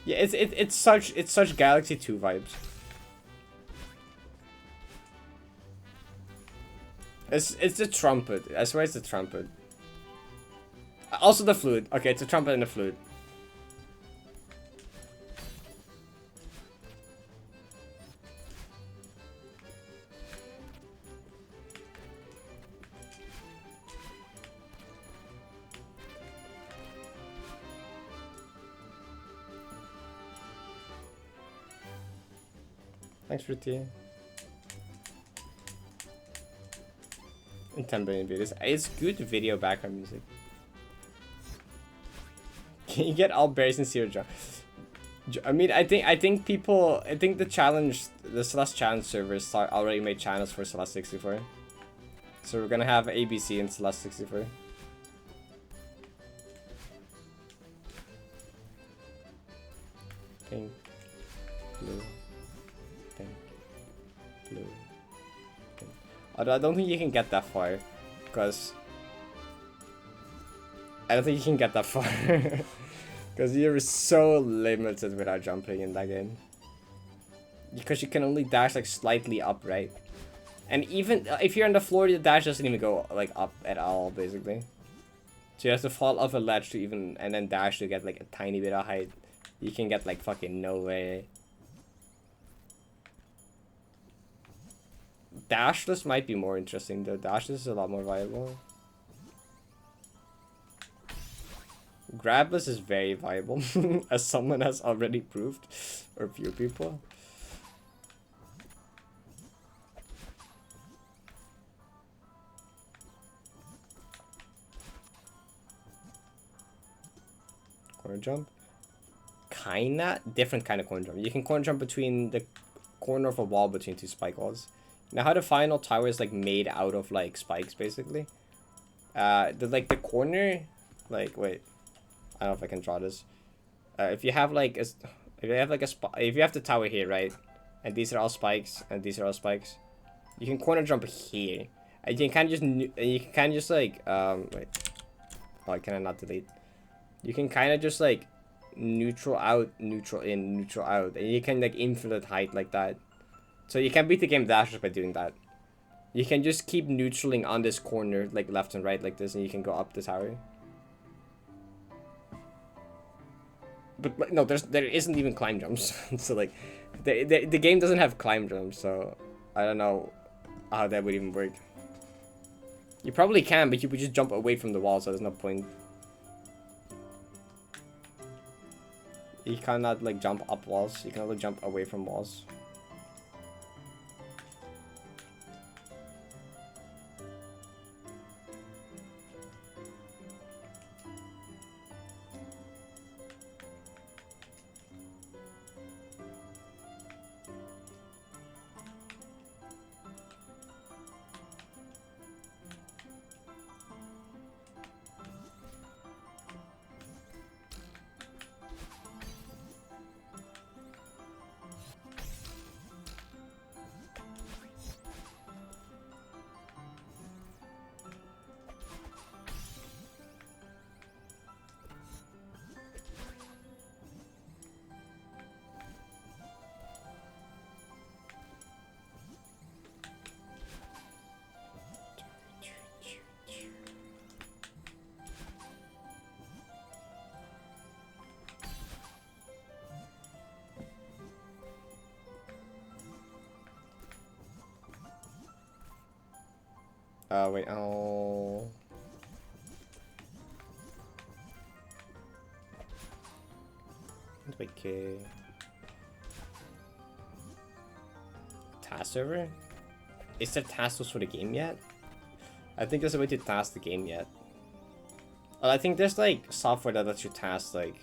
Yeah, it's such Galaxy 2 vibes. It's the trumpet. I swear it's the trumpet. Also the flute. Okay, it's a trumpet and a flute. Thanks for tea. And 10 billion videos. It's good video background music. Can you get all berries and zero jump? I mean, I think the challenge, the Celeste challenge servers already made channels for Celeste 64. So we're gonna have ABC and Celeste 64. Pink, blue, pink, blue, pink. Although I don't think you can get that far, because I don't think you can get that far. Because you're so limited without jumping in that game. Because you can only dash like slightly up, right? And even if you're on the floor, the dash doesn't even go like up at all, basically. So you have to fall off a ledge to even, and then dash to get like a tiny bit of height. You can get like fucking no way. Dashless might be more interesting though. Dashless is a lot more viable. Grabless is very viable, as someone has already proved, or few people. Corner jump? Kinda different kind of corner jump. You can corner jump between the corner of a wall between two spike walls. Now how the final tower is like made out of like spikes basically. The corner, like wait. I don't know if I can draw this. If you have like if you have the tower here, right, and these are all spikes, and these are all spikes, you can corner jump here, and you can just like wait, oh, can I not delete? You can kind of just like neutral out, neutral in, neutral out, and you can like infinite height like that. So you can beat the game dashes by doing that. You can just keep neutraling on this corner, like left and right like this, and you can go up the tower. But no, there isn't even climb jumps. So like, the game doesn't have climb jumps. So I don't know how that would even work. You probably can, but you would just jump away from the wall, so there's no point. You cannot like jump up walls. You can only jump away from walls. Wait, oh. Okay. Task server? Is there tasks for the game yet? I think there's a way to task the game yet. Well, I think there's like software that lets you task like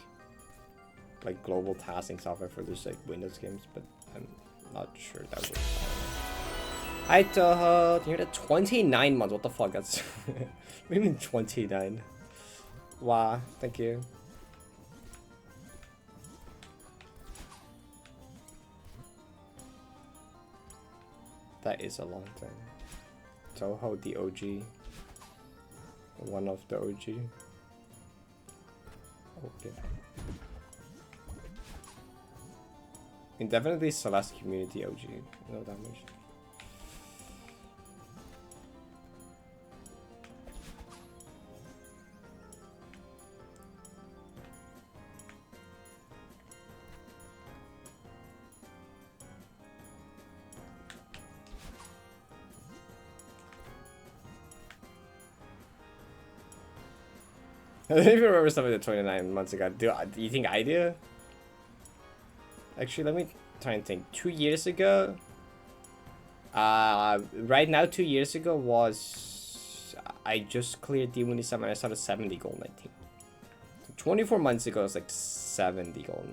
global tasking software for those like Windows games, but I'm not sure that works. Hi Toho, you're at 29 months. What the fuck? That's what do you mean 29? Wow, thank you. That is a long time. Toho, the OG. One of the OG. Okay. And definitely Celeste community OG. No damage. I don't even remember something that 29 months ago. Do you think I do? Actually, let me try and think. 2 years ago? Right now, 2 years ago was... I just cleared D27 and I started 70 gold, I think. 24 months ago was like 70 gold.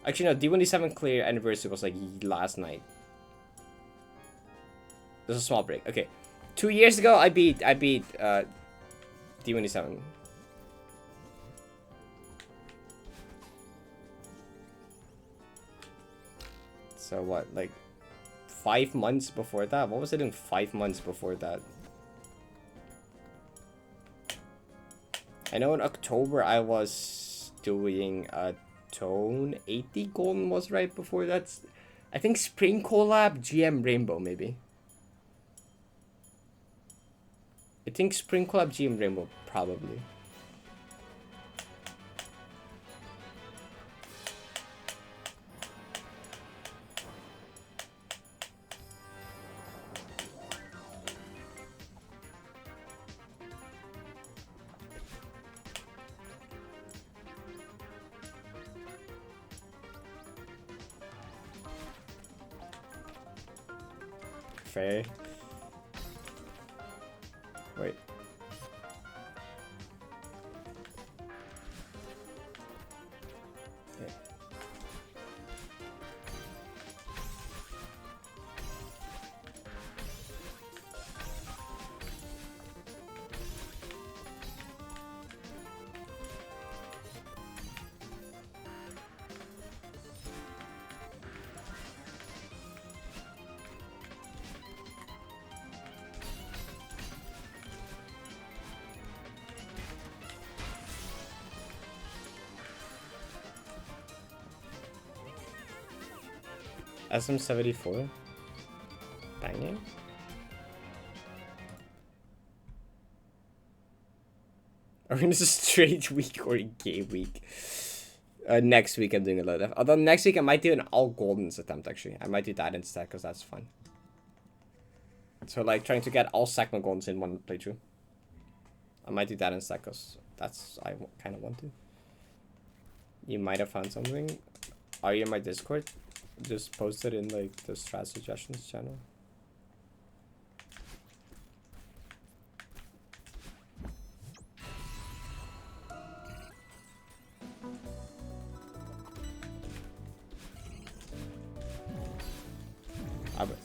Actually, no, D27 clear anniversary was like last night. There's a small break. Okay. 2 years ago, I beat D27. So what, like 5 months before that? What was it in 5 months before that? I know in October I was doing a Tone 80 Golden was right before that. I think Spring Collab GM Rainbow maybe. I think Spring Collab GM Rainbow probably. Fair. Wait. Yeah. SM74? Banging? Are we in a straight week or a game week? Next week I'm doing a load of. Although next week I might do an all goldens attempt actually. I might do that instead because that's fun. So like trying to get all Sakma goldens in one playthrough. I might do that instead because that's I kind of want to. You might have found something. Are you in my Discord? Just post it in like the strat suggestions channel.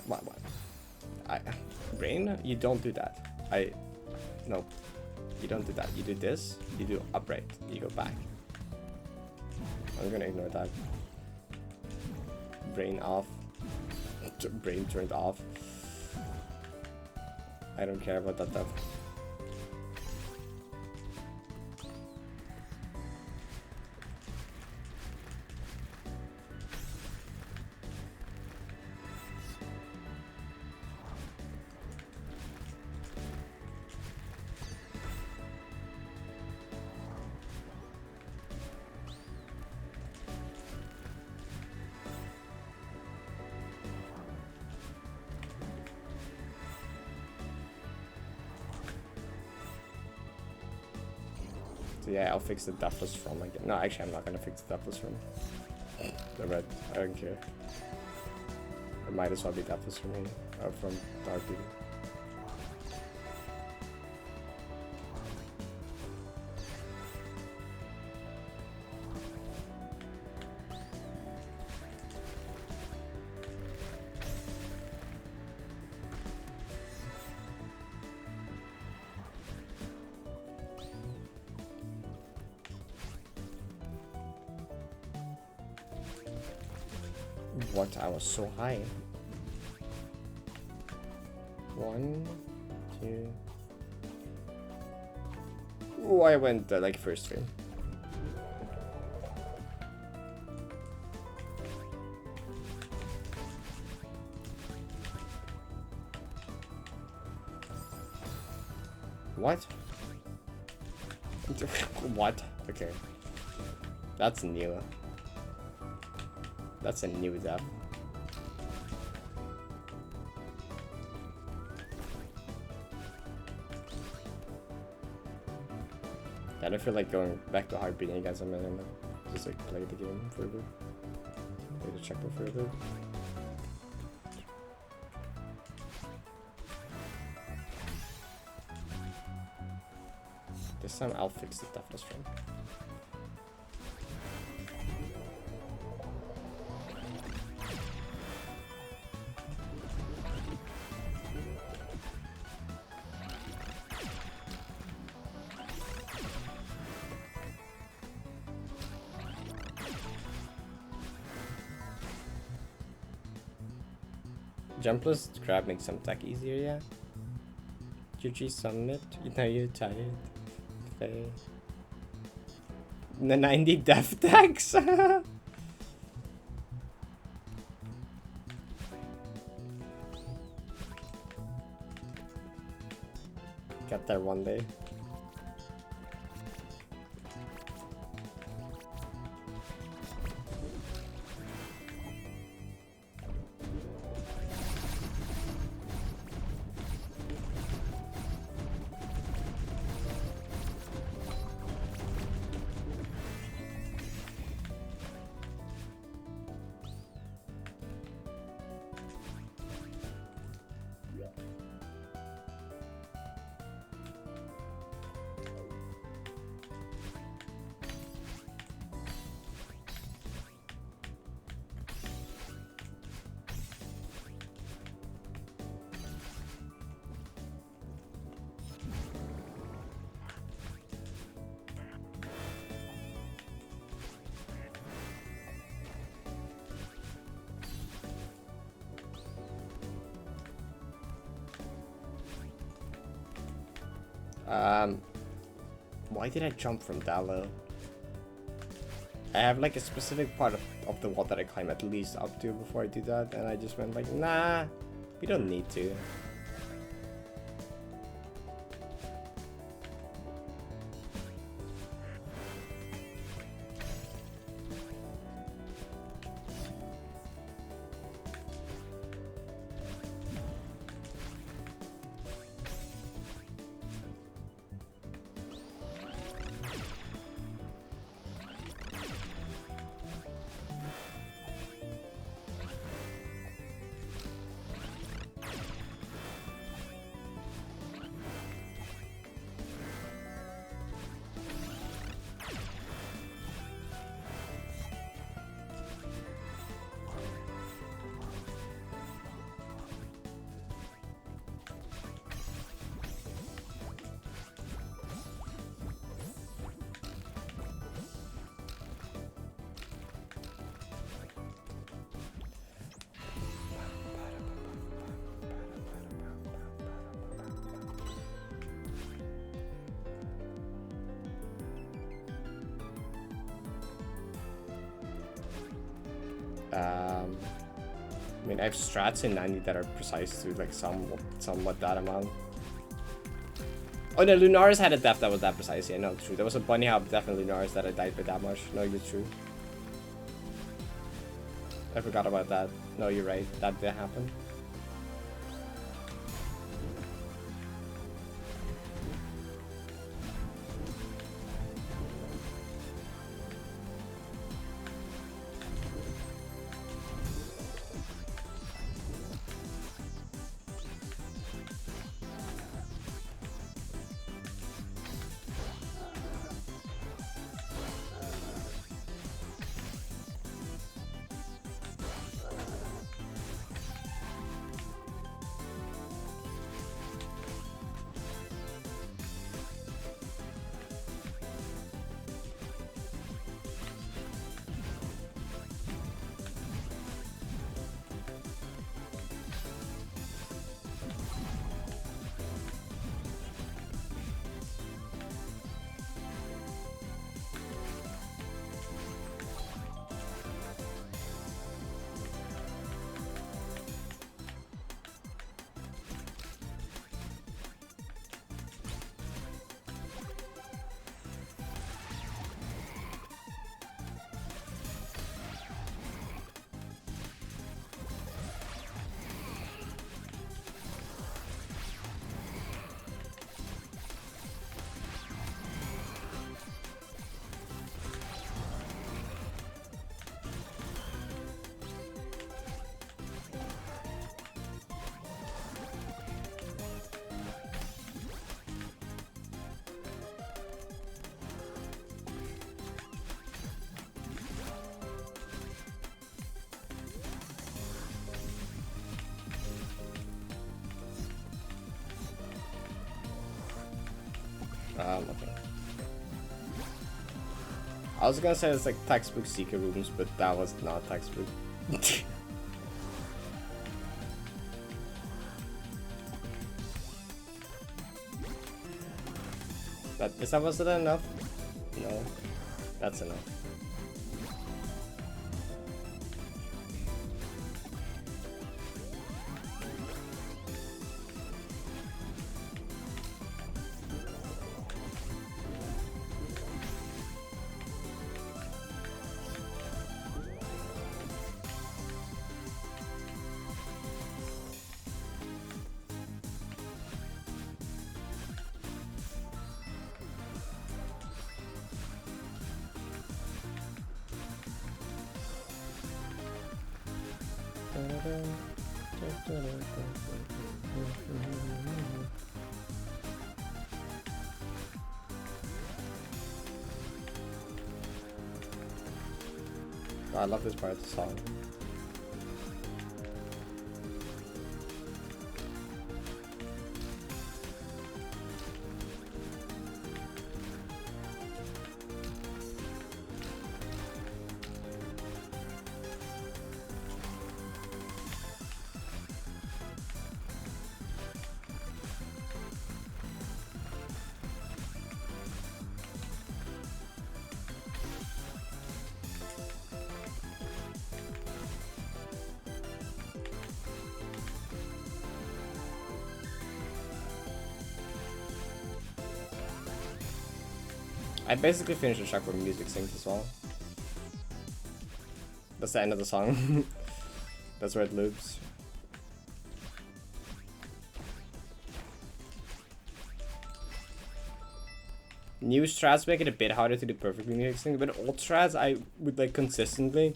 What? Brain? You don't do that. No. You don't do that. You do this. You do upright. You go back. I'm gonna ignore that. Brain off. Brain turned off. I don't care about that stuff. So yeah, I'll fix the Deathless from again. No, actually, I'm not gonna fix the Deathless from. The red, I don't care. It might as well be Deathless from me, or from Dark Beauty. What? I was so high. 1, 2. Oh, I went like first frame. What? What? Okay. That's new. That's a new death. I don't feel like going back to hard beating against him anymore. Just like play the game further. Play the checker further. This time I'll fix the Deathless frame. Jumpless grab makes some tech easier, yeah. GG Summit, you know you're tired. Faye. The 90 death tax. Get there one day. Why did I jump from that low? I have like a specific part of the wall that I climb at least up to before I do that, and I just went like, nah, we don't need to. I mean, I have strats in 90 that are precise to like somewhat that amount. Oh no, Lunaris had a death that was that precise. Yeah, no, true. There was a bunny hop death in Lunaris that I died by that much. No, you're true. I forgot about that. No, you're right. That did happen. Okay. I was gonna say it's like textbook secret rooms, but that was not textbook. Was it enough? No. That's enough. I love this part of the song. I basically finished the track where music sings as well. That's the end of the song. That's where it loops. New strats make it a bit harder to do perfectly music sync, but old strats I would like consistently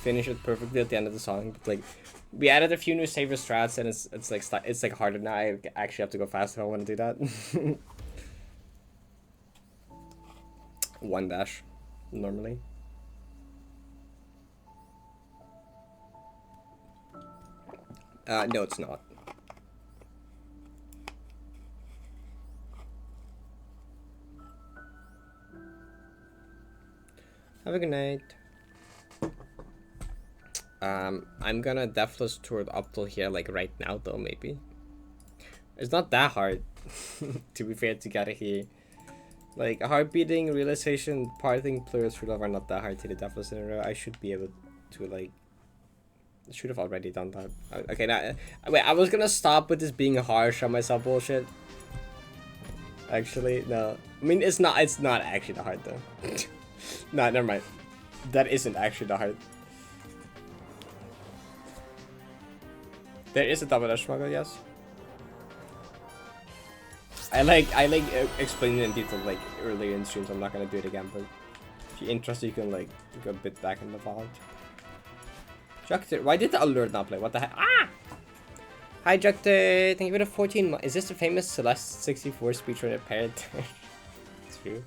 finish it perfectly at the end of the song. But like we added a few new saver strats and it's like harder now. I actually have to go fast if I want to do that. One dash normally. No, it's not. Have a good night. I'm gonna Deathless tour up till here like right now though, maybe. It's not that hard to be fair to get it here. Like, heart beating, realization, parting, plurals, true love are not that hard to do Deathless in a row. I should be able to, like... I should have already done that. Okay, now... Wait, I was gonna stop with this being harsh on myself bullshit. Actually, no. I mean, it's not actually that hard, though. Nah, never mind. That isn't actually that hard. There is a double dash smuggle, yes. I like explaining it in detail like earlier in streams. I'm not gonna do it again, but if you're interested, you can like go a bit back in the Vods. Jukter, why did the alert not play? What the heck? Ah! Hi Jukter, thank you for the 14 months. Is this the famous Celeste 64 speedrunner Parrot? It's true.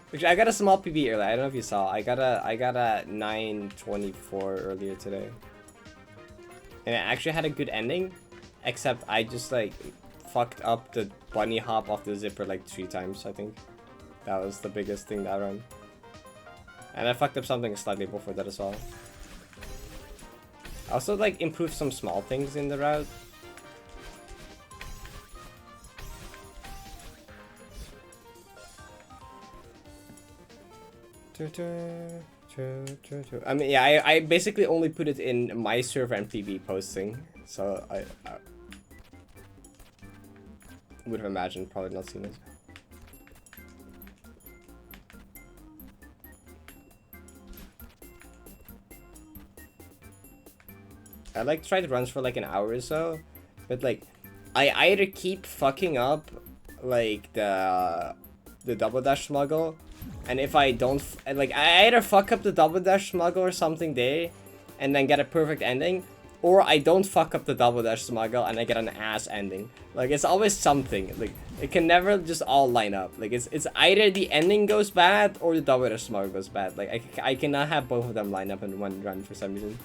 Which I got a small PB earlier. I don't know if you saw. I got a 924 earlier today, and it actually had a good ending, except I just like fucked up the bunny hop off the zipper like 3 times. I think that was the biggest thing that run, and I fucked up something slightly before that as well. I also like improved some small things in the route. I mean, yeah, I basically only put it in my server and PB posting, so I would have imagined probably not seen it. I like tried runs for like an hour or so, but like I either keep fucking up like the double dash smuggle, and if I don't like I either fuck up the double dash smuggle or something there and then get a perfect ending, or I don't fuck up the double dash smuggle and I get an ass ending. Like it's always something. Like it can never just all line up. Like it's either the ending goes bad or the double dash smuggle goes bad. Like I cannot have both of them line up in one run for some reason.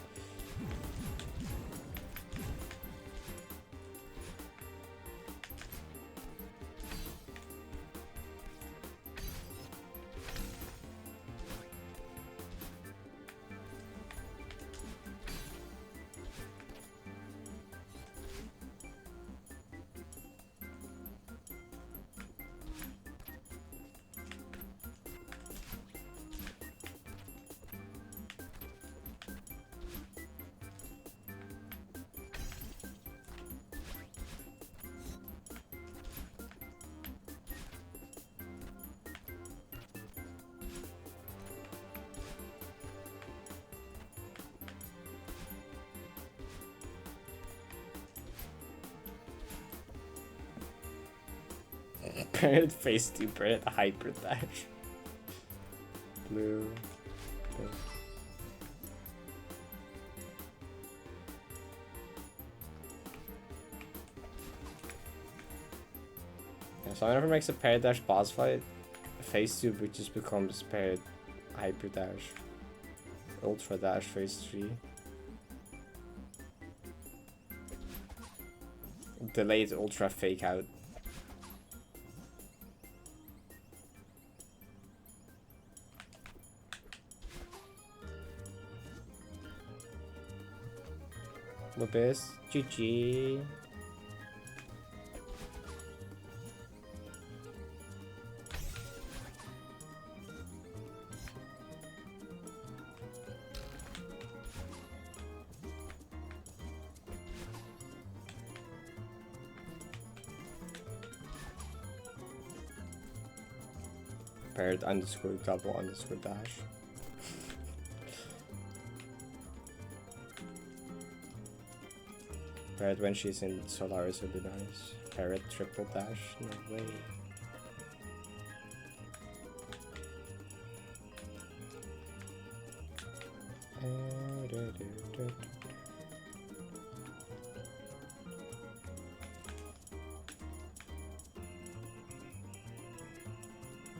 Parrot phase 2, Parrot hyper dash. Blue. Pink. Yeah, so whenever it makes a Parrot dash boss fight, phase 2 just becomes Parrot hyper dash. Ultra dash phase 3. Delayed ultra fake out. Lopez, GG. Parrot underscore double underscore dash. Parrot when she's in Solaris would be nice. Parrot triple dash? No way.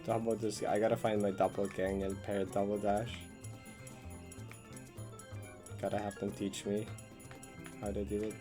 Double this. I gotta find my doppelgang and Parrot double dash. Gotta have them teach me how to do it.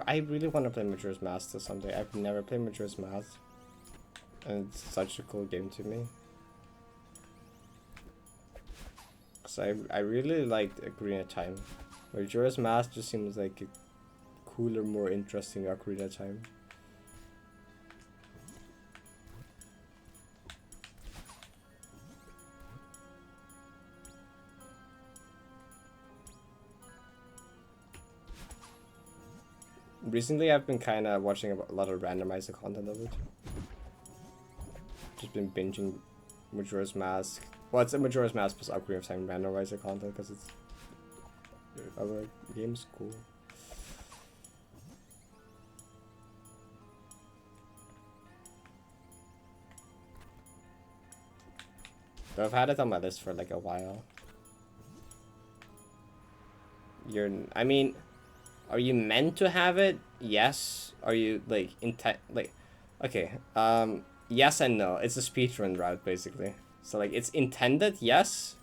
I really want to play Majora's Mask someday. I've never played Majora's Mask, and it's such a cool game to me. Cause I really liked Ocarina of Time. Majora's Mask just seems like a cooler, more interesting Ocarina of Time. Recently, I've been kind of watching a lot of randomizer content of it. Just been binging Majora's Mask. Well, it's a Majora's Mask plus Ocarina of Time randomizer content because it's other game's cool. So I've had it on my list for like a while. I mean, are you meant to have it? Yes. Are you like okay, yes and no. It's a speedrun route basically. So like it's intended, yes,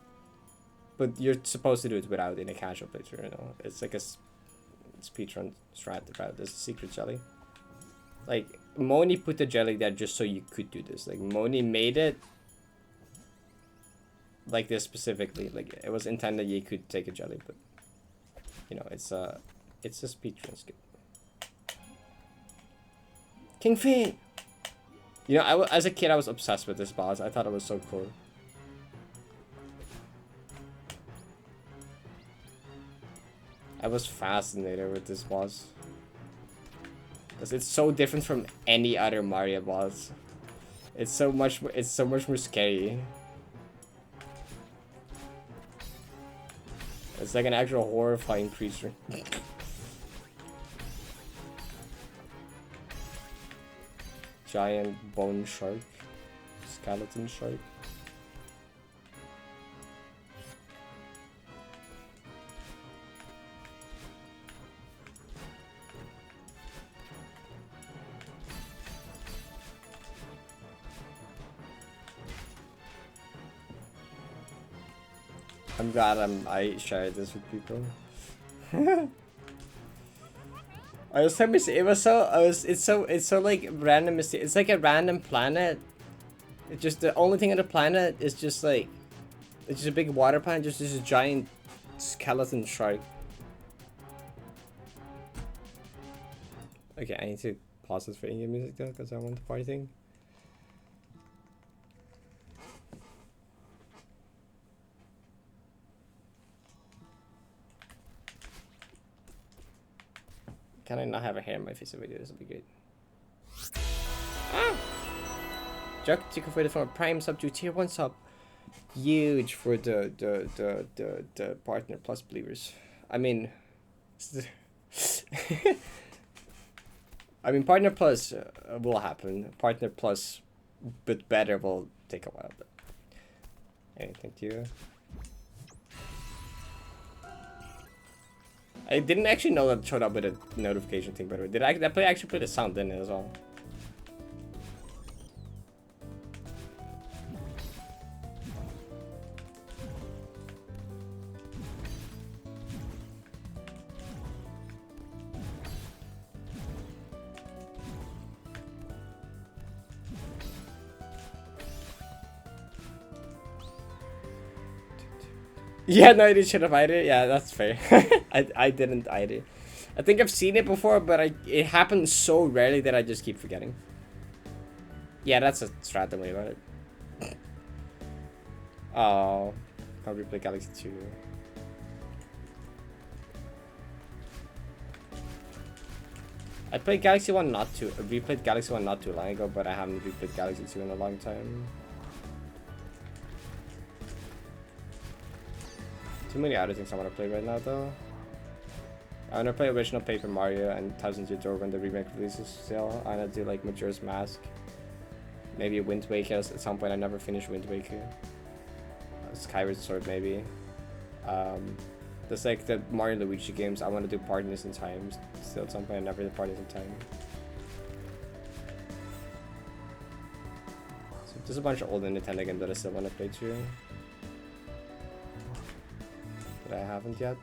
but you're supposed to do it without in a casual playthrough, you know. It's like a speedrun strat route. There's a secret jelly. Like Moni put the jelly there just so you could do this. Like Moni made it like this specifically. Like it was intended you could take a jelly, but you know, it's a speedrun skip. King Finn! You know, as a kid, I was obsessed with this boss. I thought it was so cool. I was fascinated with this boss. Because it's so different from any other Mario boss. It's so much more scary. It's like an actual horrifying creature. Giant bone shark. Skeleton shark. I'm glad I shared this with people. I was so it was so it's so like random. It's like a random planet. It's just the only thing on the planet is just like it's just a big water planet. Just this giant skeleton shark. Okay, I need to pause this for in-game music though, because I want the party thing. Can I not have a hair in my face if I do this? Would be great. Ah! Jack Chicken for the from a Prime sub to tier 1 sub. Huge for the Partner Plus believers. I mean, I mean Partner Plus will happen. Partner Plus, but better will take a while. But hey, thank you. I didn't actually know that showed up with a notification thing, by the way. Did I actually put a sound in it as well? Yeah, no, I should have hide it. Yeah, that's fair. I didn't hide it. I think I've seen it before, but it happens so rarely that I just keep forgetting. Yeah, that's a strat, don't worry about it. Oh, I'll replay Galaxy 2. I played Galaxy 1 not too. I replayed Galaxy 1 not too long ago, but I haven't replayed Galaxy 2 in a long time. Too many other things I want to play right now, though. I want to play original Paper Mario and Thousand Year Door when the remake releases still. I want to do like Majora's Mask. Maybe Wind Waker at some point. I never finished Wind Waker. Skyward Sword, maybe. There's like the Mario and Luigi games. I want to do Partners in Time. Still at some point. I never did Partners in Time. So there's a bunch of older Nintendo games that I still want to play through. That I haven't yet.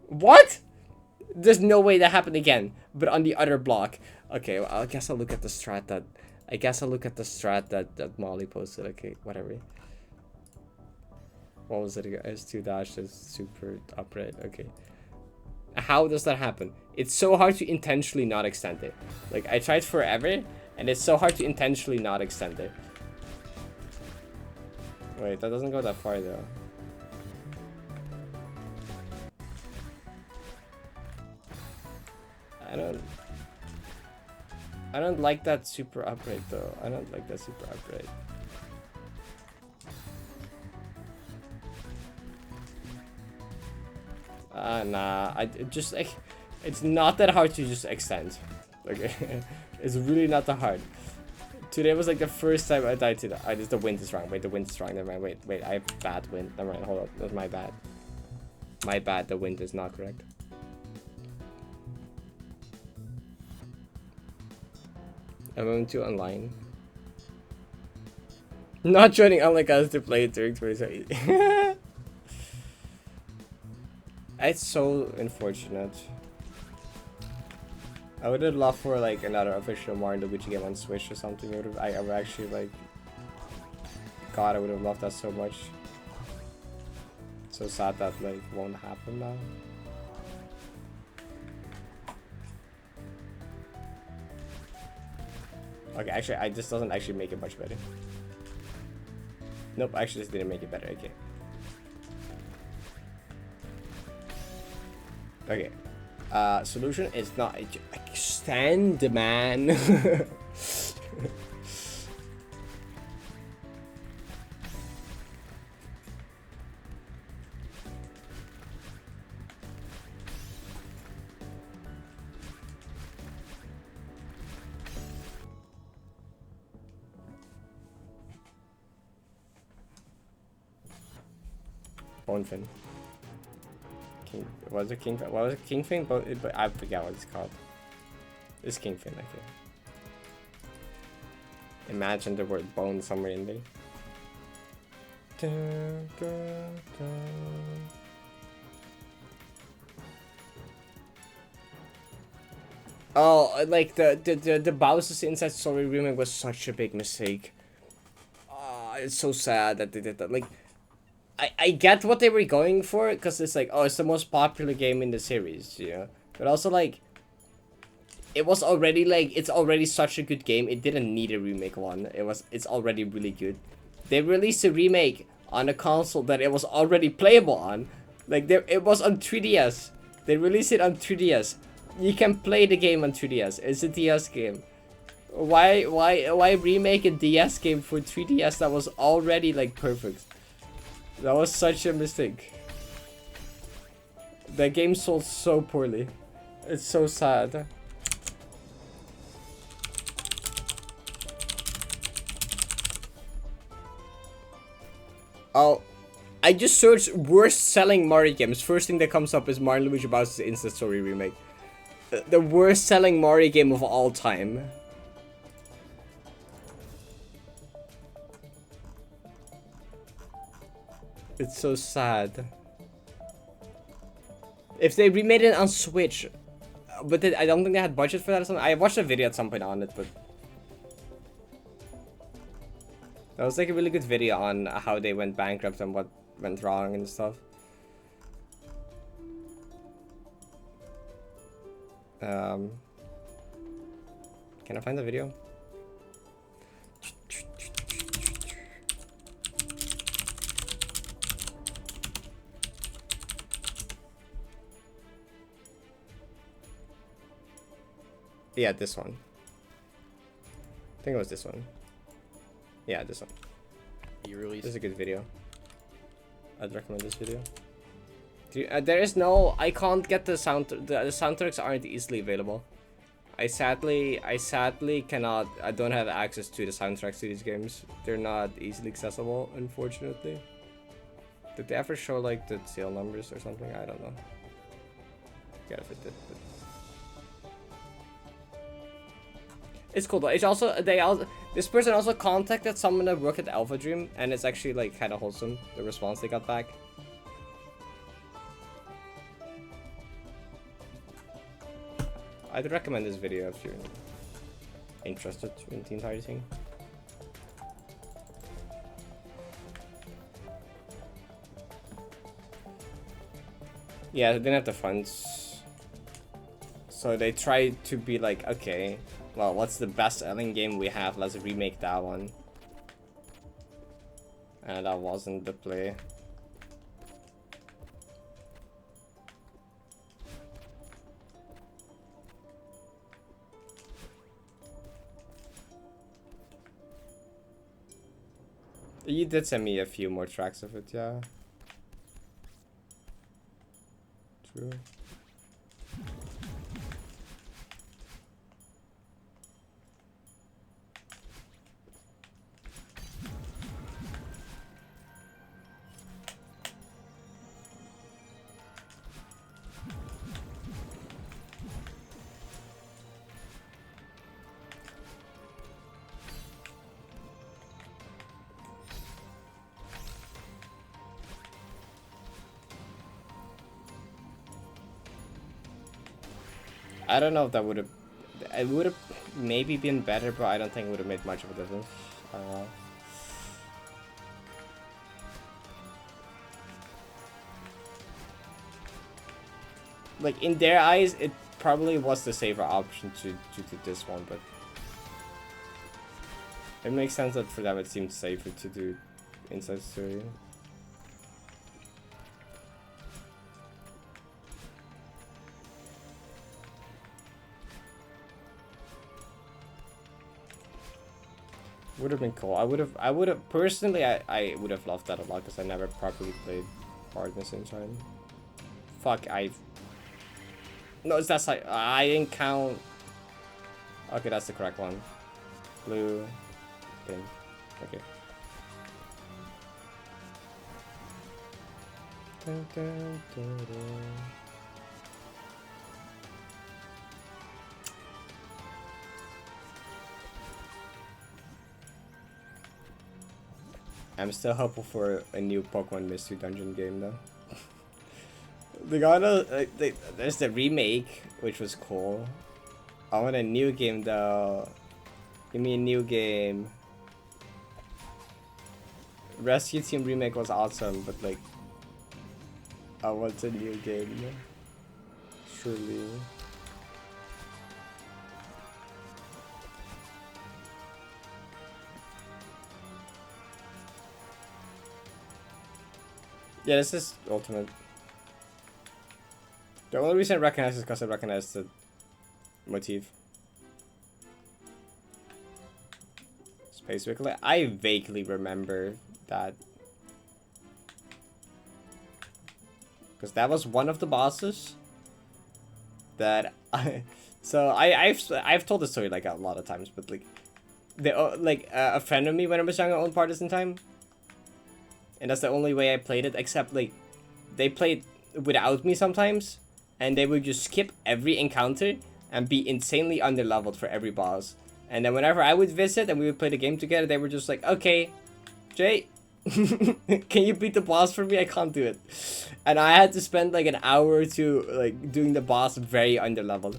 What? There's no way that happened again, but on the other block. Okay, well, I guess I'll look at the strat that. I guess I'll look at the strat that Molly posted. Okay, whatever. What was it again? S2 dash is super upright. Okay. How does that happen? It's so hard to intentionally not extend it. Like, I tried forever, and it's so hard to intentionally not extend it. Wait, that doesn't go that far, though. I don't like that super upright though. I don't like that super upright. Nah. Just like it's not that hard to just extend. Like it's really not that hard. Today was like the first time I died to that. The wind is wrong. Wait, the wind is wrong. Never mind. Wait. I have bad wind. Never mind. Hold up. That was my bad. My bad. The wind is not correct. I'm going to online. Not joining unlike us to play it during 2020. It's so unfortunate. I would have loved for like another official Mario Luigi game on Switch or something. I would actually like. God, I would have loved that so much. So sad that like won't happen now. Okay, actually, this doesn't actually make it much better. Nope, actually, this didn't make it better. Okay. Okay. Solution is not extend, man. Bonefin. Was it Kingfin? What was it? Kingfin? But I forget what it's called. It's Kingfin, I think. Imagine the word bone somewhere in there. Dun, dun, dun. Oh, like the Bowser's Inside Story remake was such a big mistake. It's so sad that they did that. Like, I get what they were going for, because it's like, oh, it's the most popular game in the series, you know? But also, like, it was already, like, it's already such a good game, it didn't need a remake one. It's already really good. They released a remake on a console that it was already playable on. Like, it was on 3DS. They released it on 3DS. You can play the game on 3DS. It's a DS game. Why remake a DS game for 3DS that was already, like, perfect? That was such a mistake. The game sold so poorly. It's so sad. Oh, I just searched worst selling Mario games. First thing that comes up is Mario Luigi Bowser's Inside Story remake. The worst selling Mario game of all time. It's so sad. If they remade it on Switch, but I don't think they had budget for that or something. I watched a video at some point on it, but that was like a really good video on how they went bankrupt and what went wrong and stuff. Can I find the video? Yeah, this one. I think it was this one. Yeah, this one. This is a good video. I'd recommend this video. There is no... I can't get the sound... The soundtracks aren't easily available. I sadly cannot... I don't have access to the soundtracks to these games. They're not easily accessible, unfortunately. Did they ever show, like, the sale numbers or something? I don't know. Forget if it did, but... It's cool though. It's also this person also contacted someone that worked at Alpha Dream, and it's actually like kind of wholesome, the response they got back. I'd recommend this video if you're interested in the entire thing. Yeah, they didn't have the funds, so they tried to be like, okay, well, what's the best selling game we have? Let's remake that one. And that wasn't the play. You did send me a few more tracks of it, yeah. True. I don't know if that would have... It would have maybe been better, but I don't think it would have made much of a difference. Like, in their eyes, it probably was the safer option to do this one, but... It makes sense that for them it seemed safer to do Inside Story. Would have been cool. I would have personally, I would have loved that a lot because I never properly played Parrot at the same time. Fuck, no, it's that side. I didn't count. Okay, that's the correct one. Blue, pink. Okay. I'm still hopeful for a new Pokemon Mystery Dungeon game though. They got there's the remake, which was cool. I want a new game though. Give me a new game. Rescue Team remake was awesome, but like, I want a new game. Surely. Yeah, this is Ultimate. The only reason I recognize is because I recognize the motif. Space Weekly. I vaguely remember that. Because that was one of the bosses that I've told the story like a lot of times, but like a friend of me when I was younger owned Partisan Time, and that's the only way I played it. Except like they played without me sometimes, and they would just skip every encounter and be insanely underleveled for every boss. And then whenever I would visit and we would play the game together, they were just like, okay, Jay, can you beat the boss for me? I can't do it. And I had to spend like an hour or two like doing the boss very underleveled.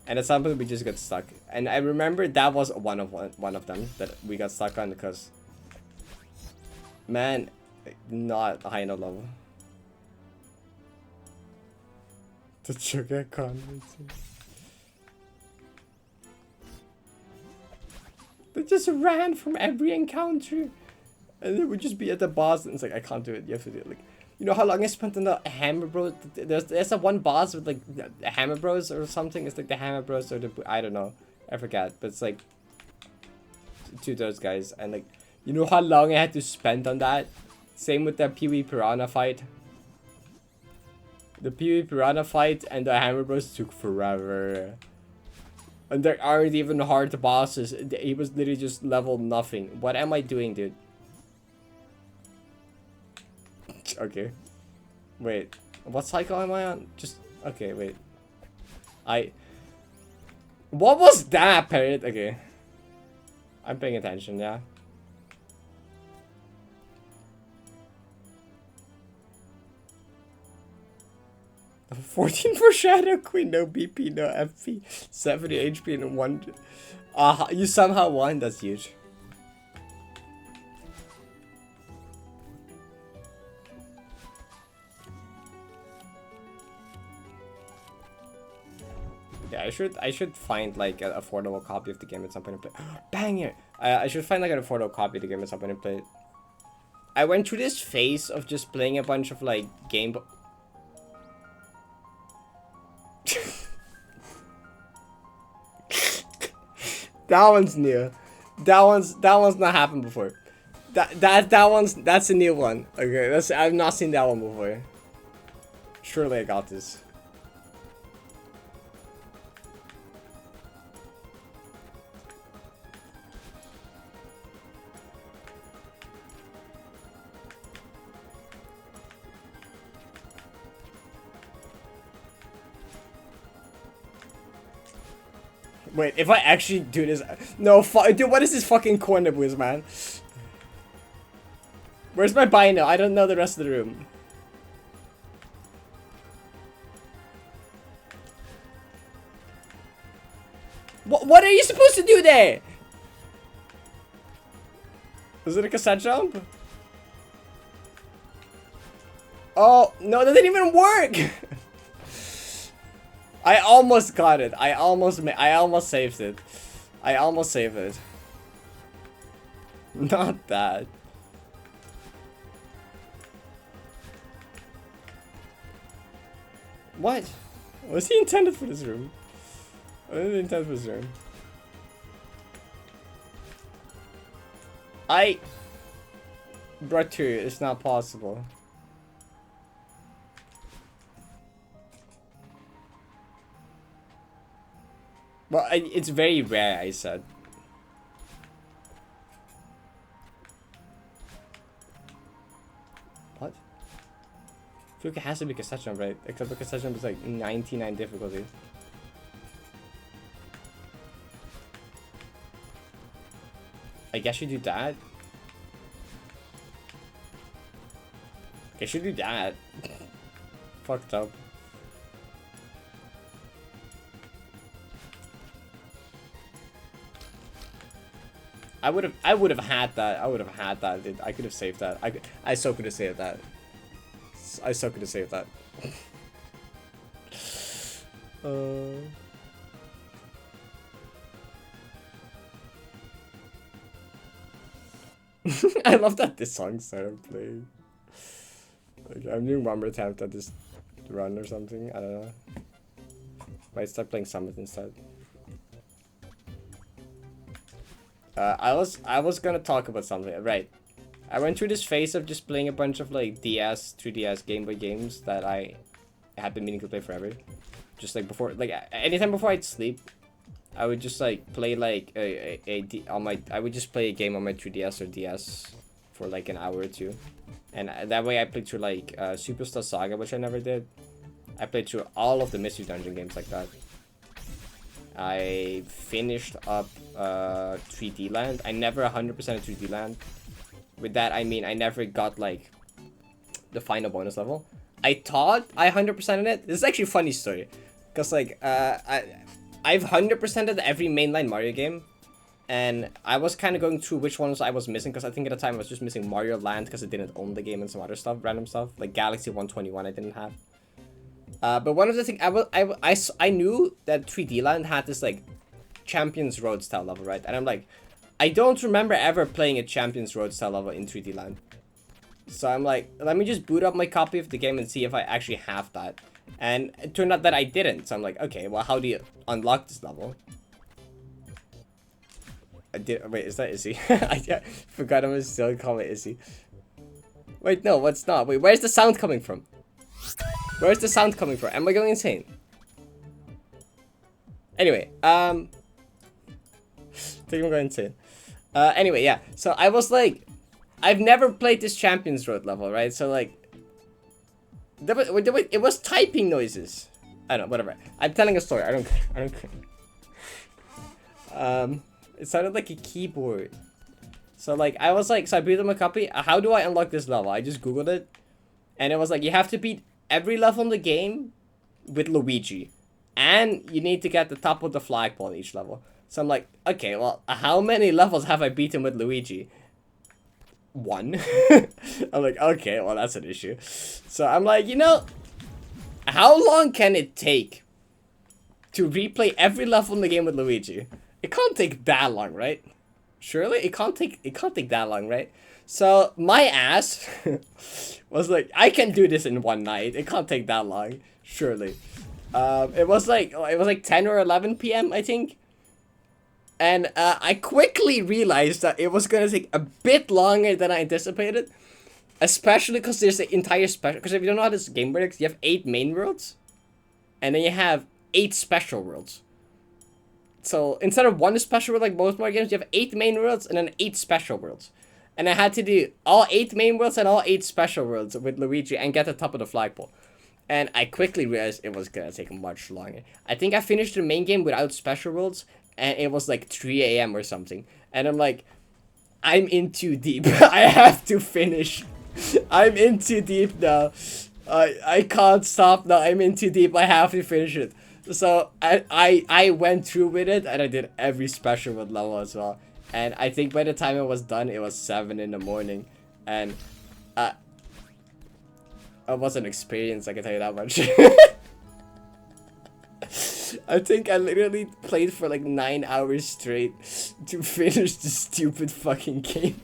And at some point we just got stuck. And I remember that was one of them that we got stuck on because, man, not high enough level. The sugar convents. They just ran from every encounter. And they would just be at the boss and it's like, I can't do it, you have to do it. Like, you know how long I spent on the Hammer Bros? There's a one boss with like the Hammer Bros or something. It's like the Hammer Bros or the, I don't know. I forgot. But it's like two of those guys. And like, you know how long I had to spend on that? Same with the Pee-wee Piranha fight. The Pee-wee Piranha fight and the Hammer Bros took forever. And there aren't even hard bosses. He was literally just level nothing. What am I doing, dude? Okay. Wait. What cycle am I on? Just... Okay, wait. What was that, Parrot? Okay. I'm paying attention, yeah. 14 for Shadow Queen, no BP, no FP, 70 HP and 1... you somehow won, that's huge. Yeah, I should find like an affordable copy of the game at some point and play. Bang it! I should find like an affordable copy of the game at some point and play it. I went through this phase of just playing a bunch of like Game Boy. That one's new. That one's not happened before. That's a new one. Okay, I've not seen that one before. Surely I got this. Wait, if I actually do this... No, dude, what is this fucking corner boost, man? Where's my bino? I don't know the rest of the room. What are you supposed to do there? Is it a cassette jump? Oh, no, that didn't even work! I almost got it. I almost saved it. I almost saved it. Not that. What? Was he intended for this room? What is he intended for this room? Brought two. It's not possible. Well, it's very rare, I said. What? I feel like it has to be cassette jump, right? Except the cassette jump is like 99 difficulty. I guess you do that. Guess you do that. Fucked up. I would have had that. I would have had that. I could have saved that. I so could have saved that. I so could have saved that. I love that this song started playing. Like, I'm doing one more attempt at this run or something. I don't know. Might start playing Summit instead. I was gonna talk about something, right? I went through this phase of just playing a bunch of like DS, 3DS, Game Boy games that I had been meaning to play forever. Just like before, like anytime before I'd sleep, I would just like play like I would just play a game on my 3DS or DS for like an hour or two, and that way I played through like Superstar Saga, which I never did. I played through all of the Mystery Dungeon games like that. I finished up 3D Land. I never 100% of 3D Land. With that, I mean I never got like the final bonus level. I thought I 100%ed it. This is actually a funny story, cause like I've 100%ed every mainline Mario game, and I was kind of going through which ones I was missing, cause I think at the time I was just missing Mario Land because it didn't own the game and some other stuff, random stuff like Galaxy 121 I didn't have. But one of the things I knew that 3D Land had this like Champions Road style level, right? And I'm like, I don't remember ever playing a Champions Road style level in 3D Land. So I'm like, let me just boot up my copy of the game and see if I actually have that. And it turned out that I didn't. So I'm like, okay, well, how do you unlock this level? Wait, is that Izzy? I forgot I'm still calling it Izzy. Wait, no, what's not? Wait, where's the sound coming from? Where's the sound coming from? Am I going insane? Anyway, I think I'm going insane. Anyway, yeah. So I was like, I've never played this Champions Road level, right? So like, it was typing noises. I don't know, whatever. I'm telling a story. I don't care. It sounded like a keyboard. So like, I was like, so I beat them a copy. How do I unlock this level? I just Googled it, and it was like, you have to beat every level in the game with Luigi, and you need to get the top of the flagpole in each level. So I'm like, okay, well, how many levels have I beaten with Luigi? 1. I'm like, okay, well, that's an issue. So I'm like, you know, how long can it take to replay every level in the game with Luigi? It can't take that long, right? Surely it can't take that long, right? So my ass was like, I can do this in one night. It can't take that long, surely. It was like 10 or 11 p.m. I think. And I quickly realized that it was gonna take a bit longer than I anticipated, especially because there's the entire special. Because if you don't know how this game works, you have 8 main worlds, and then you have 8 special worlds. So instead of 1 special world like most Mario games, you have 8 main worlds and then 8 special worlds. And I had to do all 8 main worlds and all 8 special worlds with Luigi and get the top of the flagpole. And I quickly realized it was gonna take much longer. I think I finished the main game without special worlds, and it was like 3 a.m. or something. And I'm like, I'm in too deep. I have to finish. I'm in too deep now. I can't stop now. I'm in too deep. I have to finish it. So I went through with it, and I did every special world level as well. And I think by the time it was done, it was 7 in the morning. And it was an experience, I can tell you that much. I think I literally played for like 9 hours straight to finish this stupid fucking game.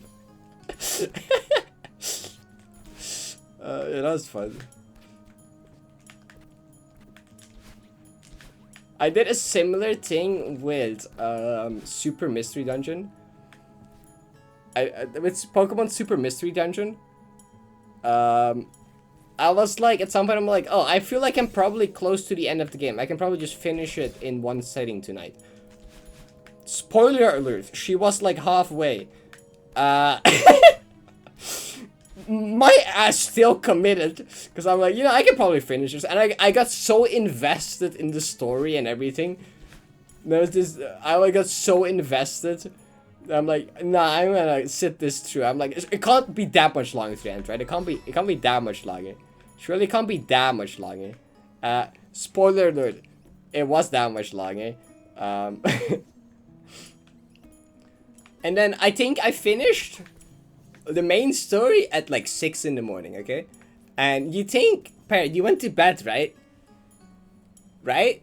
Yeah, that was fun. I did a similar thing with Super Mystery Dungeon. With Pokemon Super Mystery Dungeon. I was like, at some point I'm like, oh, I feel like I'm probably close to the end of the game. I can probably just finish it in one setting tonight. Spoiler alert, she was like halfway. my ass still committed because I'm like, you know, I can probably finish this, and I got so invested in the story and everything. There's this, I got so invested. I'm like, nah, I'm gonna sit this through. I'm like, it can't be that much longer to the end, right? It can't be that much longer. Surely it can't be that much longer. Spoiler alert, it was that much longer. And then I think I finished the main story at like 6 in the morning, okay? And you think, Parrot, you went to bed, right? Right?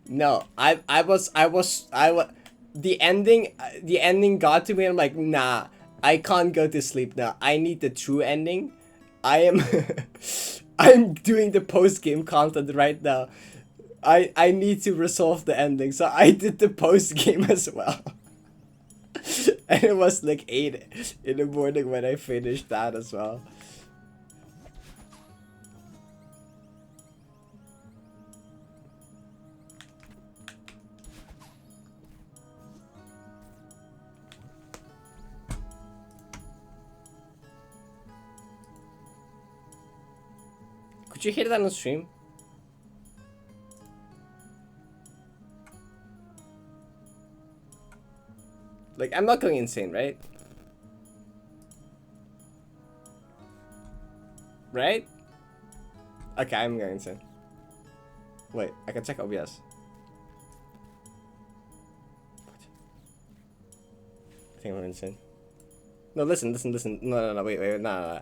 No, I was, the ending got to me, and I'm like, nah, I can't go to sleep now. I need the true ending. I am, I'm doing the post-game content right now. I need to resolve the ending, so I did the post-game as well. And it was like 8 in the morning when I finished that as well. Could you hear that on stream? Like, I'm not going insane, right? Right? Okay, I'm going insane. Wait, I can check OBS. What? I think I'm insane. No, listen. No, wait, no.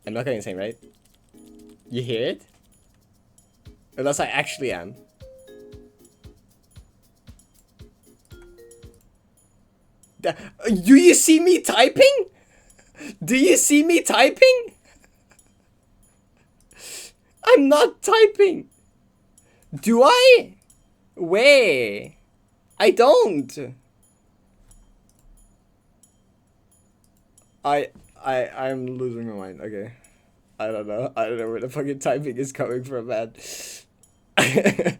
I'm not going insane, right? You hear it? Unless I actually am. Do you see me typing? Do you see me typing? I'm not typing. Do I? Where? I don't. I'm losing my mind. Okay. I don't know where the fucking typing is coming from, man. I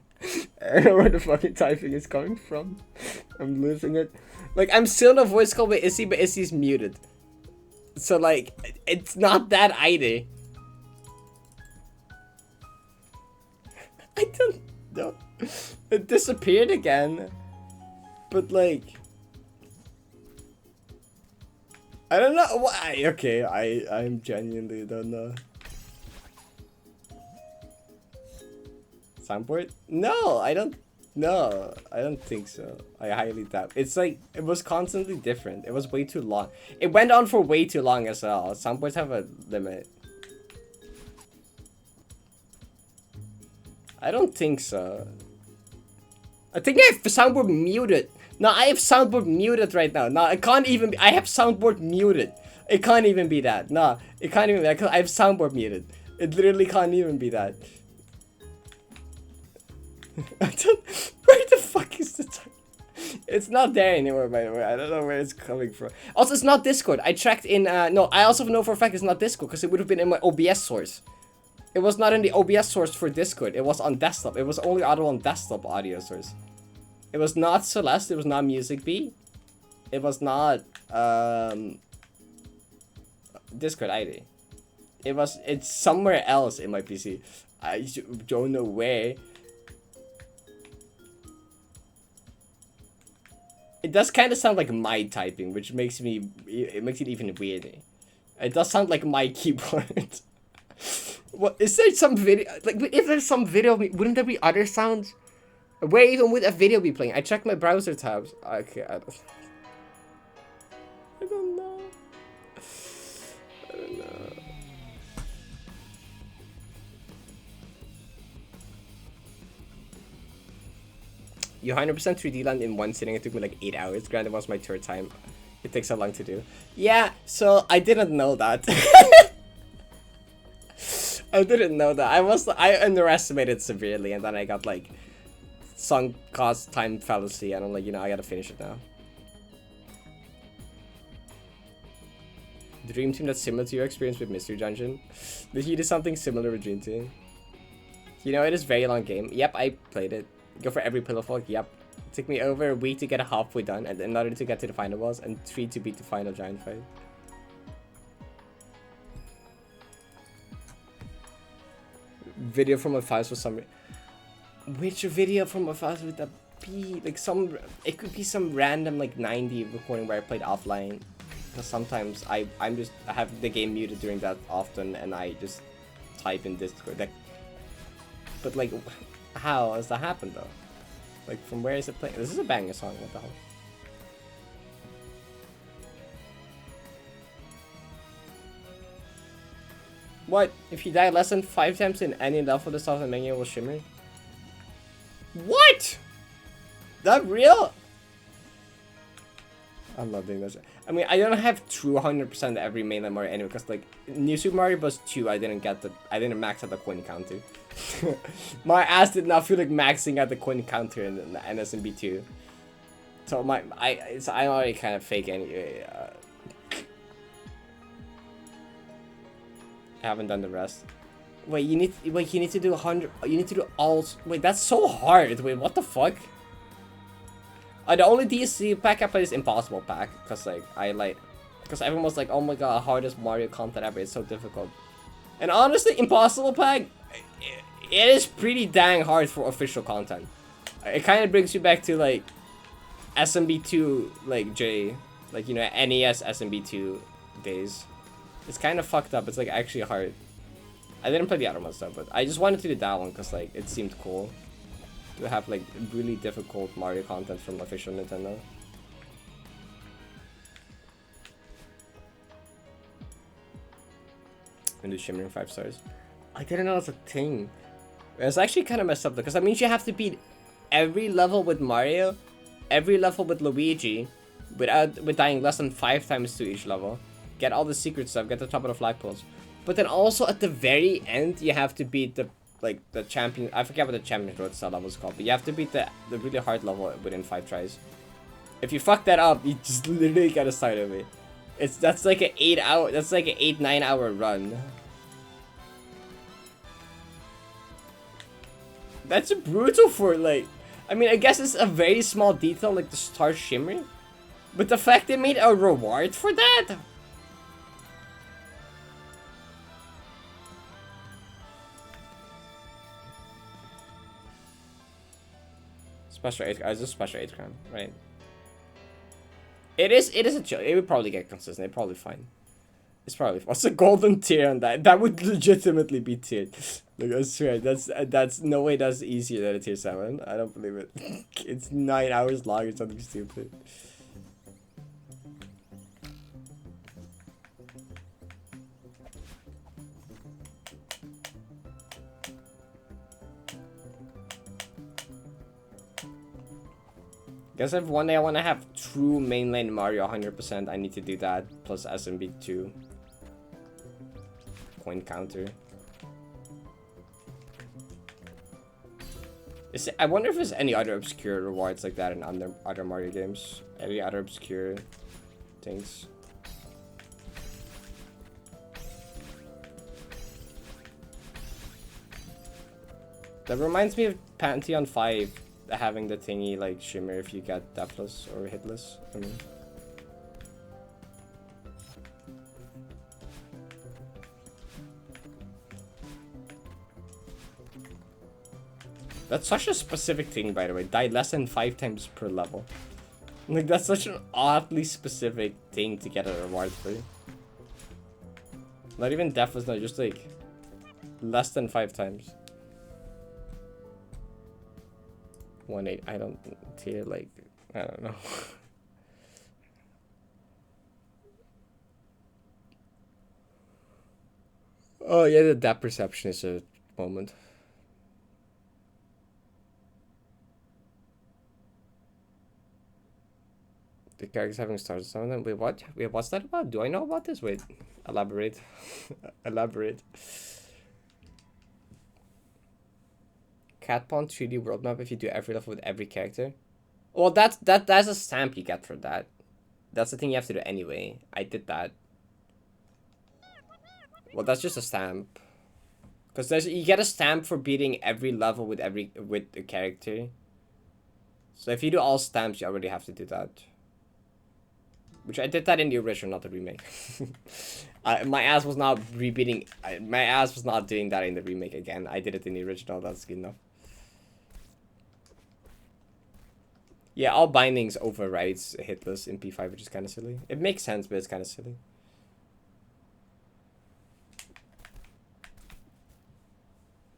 don't know where the fucking typing is coming from. I'm losing it. Like, I'm still in a voice call with Issy, but Issy's muted. So, like, it's not that either. I don't know. It disappeared again. But, like... I don't know why. Okay, I'm genuinely don't know. Soundboard? No, I don't. No, I don't think so. I highly doubt. It's like it was constantly different. It was way too long. It went on for way too long as well. Soundboards have a limit. I don't think so. I think I have soundboard muted. No, I have soundboard muted right now. No, it can't even be. I have soundboard muted. It can't even be that. No, it can't even be that. I have soundboard muted. It literally can't even be that. Where the fuck is the time? It's not there anymore, by the way. I don't know where it's coming from. Also, it's not Discord. I checked in. No, I also know for a fact it's not Discord because it would have been in my OBS source. It was not in the OBS source for Discord. It was on desktop. It was only audible on desktop audio source. It was not Celeste, it was not Music Bee. It was not Discord either. It's somewhere else in my PC. I don't know where. It does kind of sound like my typing, which makes it even weirder. It does sound like my keyboard. What is there some video? Like, if there's some video, wouldn't there be other sounds? Where even would a video be playing? I checked my browser tabs. Okay, I don't know. You 100% 3D land in one sitting. It took me like 8 hours. Granted, it was my third time. It takes so long to do. Yeah, so I didn't know that. I didn't know that. I underestimated severely, and then I got like sunk cost time fallacy, and I'm like, you know, I gotta finish it now. Dream Team that's similar to your experience with Mystery Dungeon. Did you do something similar with Dream Team? You know, it is a very long game. Yep, I played it. Go for every pillow folk. Yep. It took me over a week to get halfway done, and another to get to the final boss, and 3 to beat the final giant fight. Video from a files for some. Which video from a files with a P? Like some. It could be some random like 90 recording where I played offline. Because sometimes I have the game muted during that often, and I just type in Discord. Like, but like, how has that happened though? Like, from where is it playing? This is a banger song. What the hell? What? If you die less than 5 times in any level, the southern menu will shimmer? What? That real? I'm not doing this. I mean, I don't have true 100% every mainline Mario anyway, because like New Super Mario Bros. 2, I didn't max out the coin counter. My ass did not feel like maxing out the coin counter in SMB 2. So I'm already kind of fake anyway. I haven't done the rest. Wait, you need to do 100. You need to do all. Wait, that's so hard. Wait, what the fuck? The only DLC pack I play is Impossible Pack, because because everyone was like, oh my god, hardest Mario content ever, it's so difficult. And honestly, Impossible Pack, it is pretty dang hard for official content. It kind of brings you back to like SMB2, like like, you know, NES SMB2 days. It's kind of fucked up. It's like actually hard. I didn't play the other ones though, but I just wanted to do that one because like it seemed cool to have like really difficult Mario content from official Nintendo. And do shimmering 5 stars. I didn't know that's a thing. It's actually kind of messed up though, because that means you have to beat every level with Mario, every level with Luigi, with dying less than 5 times to each level. Get all the secret stuff, get the top of the flagpoles. But then also at the very end, you have to beat the champion. I forget what the champion road style level is called, but you have to beat the really hard level within 5 tries. If you fuck that up, you just literally gotta start over. That's like an 8-9 hour run. That's brutal for like, I mean, I guess it's a very small detail like the star shimmering, but the fact they made a reward for that. Special 8, it's just special 8 crown, right? It is a chill. It would probably get consistent. It's probably fine. It's probably. What's a golden tier on that? That would legitimately be tiered. Like, I swear, that's no way that's easier than a tier 7. I don't believe it. It's 9 hours long or something stupid. Guess if one day I want to have true mainline Mario 100%, I need to do that, plus SMB2. Coin counter. I wonder if there's any other obscure rewards like that in other Mario games. Any other obscure things. That reminds me of Pantheon 5. Having the thingy like shimmer if you get Deathless or Hitless. I mean. That's such a specific thing, by the way. Die less than 5 times per level. Like, that's such an oddly specific thing to get a reward for. Not even Deathless, no, just like less than 5 times. 1-8, I don't tier like, I don't know. Oh yeah, the depth perception is a moment. The characters having started some of them. Wait, what? Wait, what's that about? Do I know about this? Wait, elaborate. Elaborate. Cat Pond 3D world map if you do every level with every character. Well, that's a stamp you get for that. That's the thing you have to do anyway. I did that. Well, that's just a stamp. Because you get a stamp for beating every level with a character. So if you do all stamps, you already have to do that. Which I did that in the original, not the remake. My ass was not repeating. My ass was not doing that in the remake again. I did it in the original. That's good enough. Yeah, all bindings overrides hitless in P5, which is kind of silly. It makes sense, but it's kind of silly.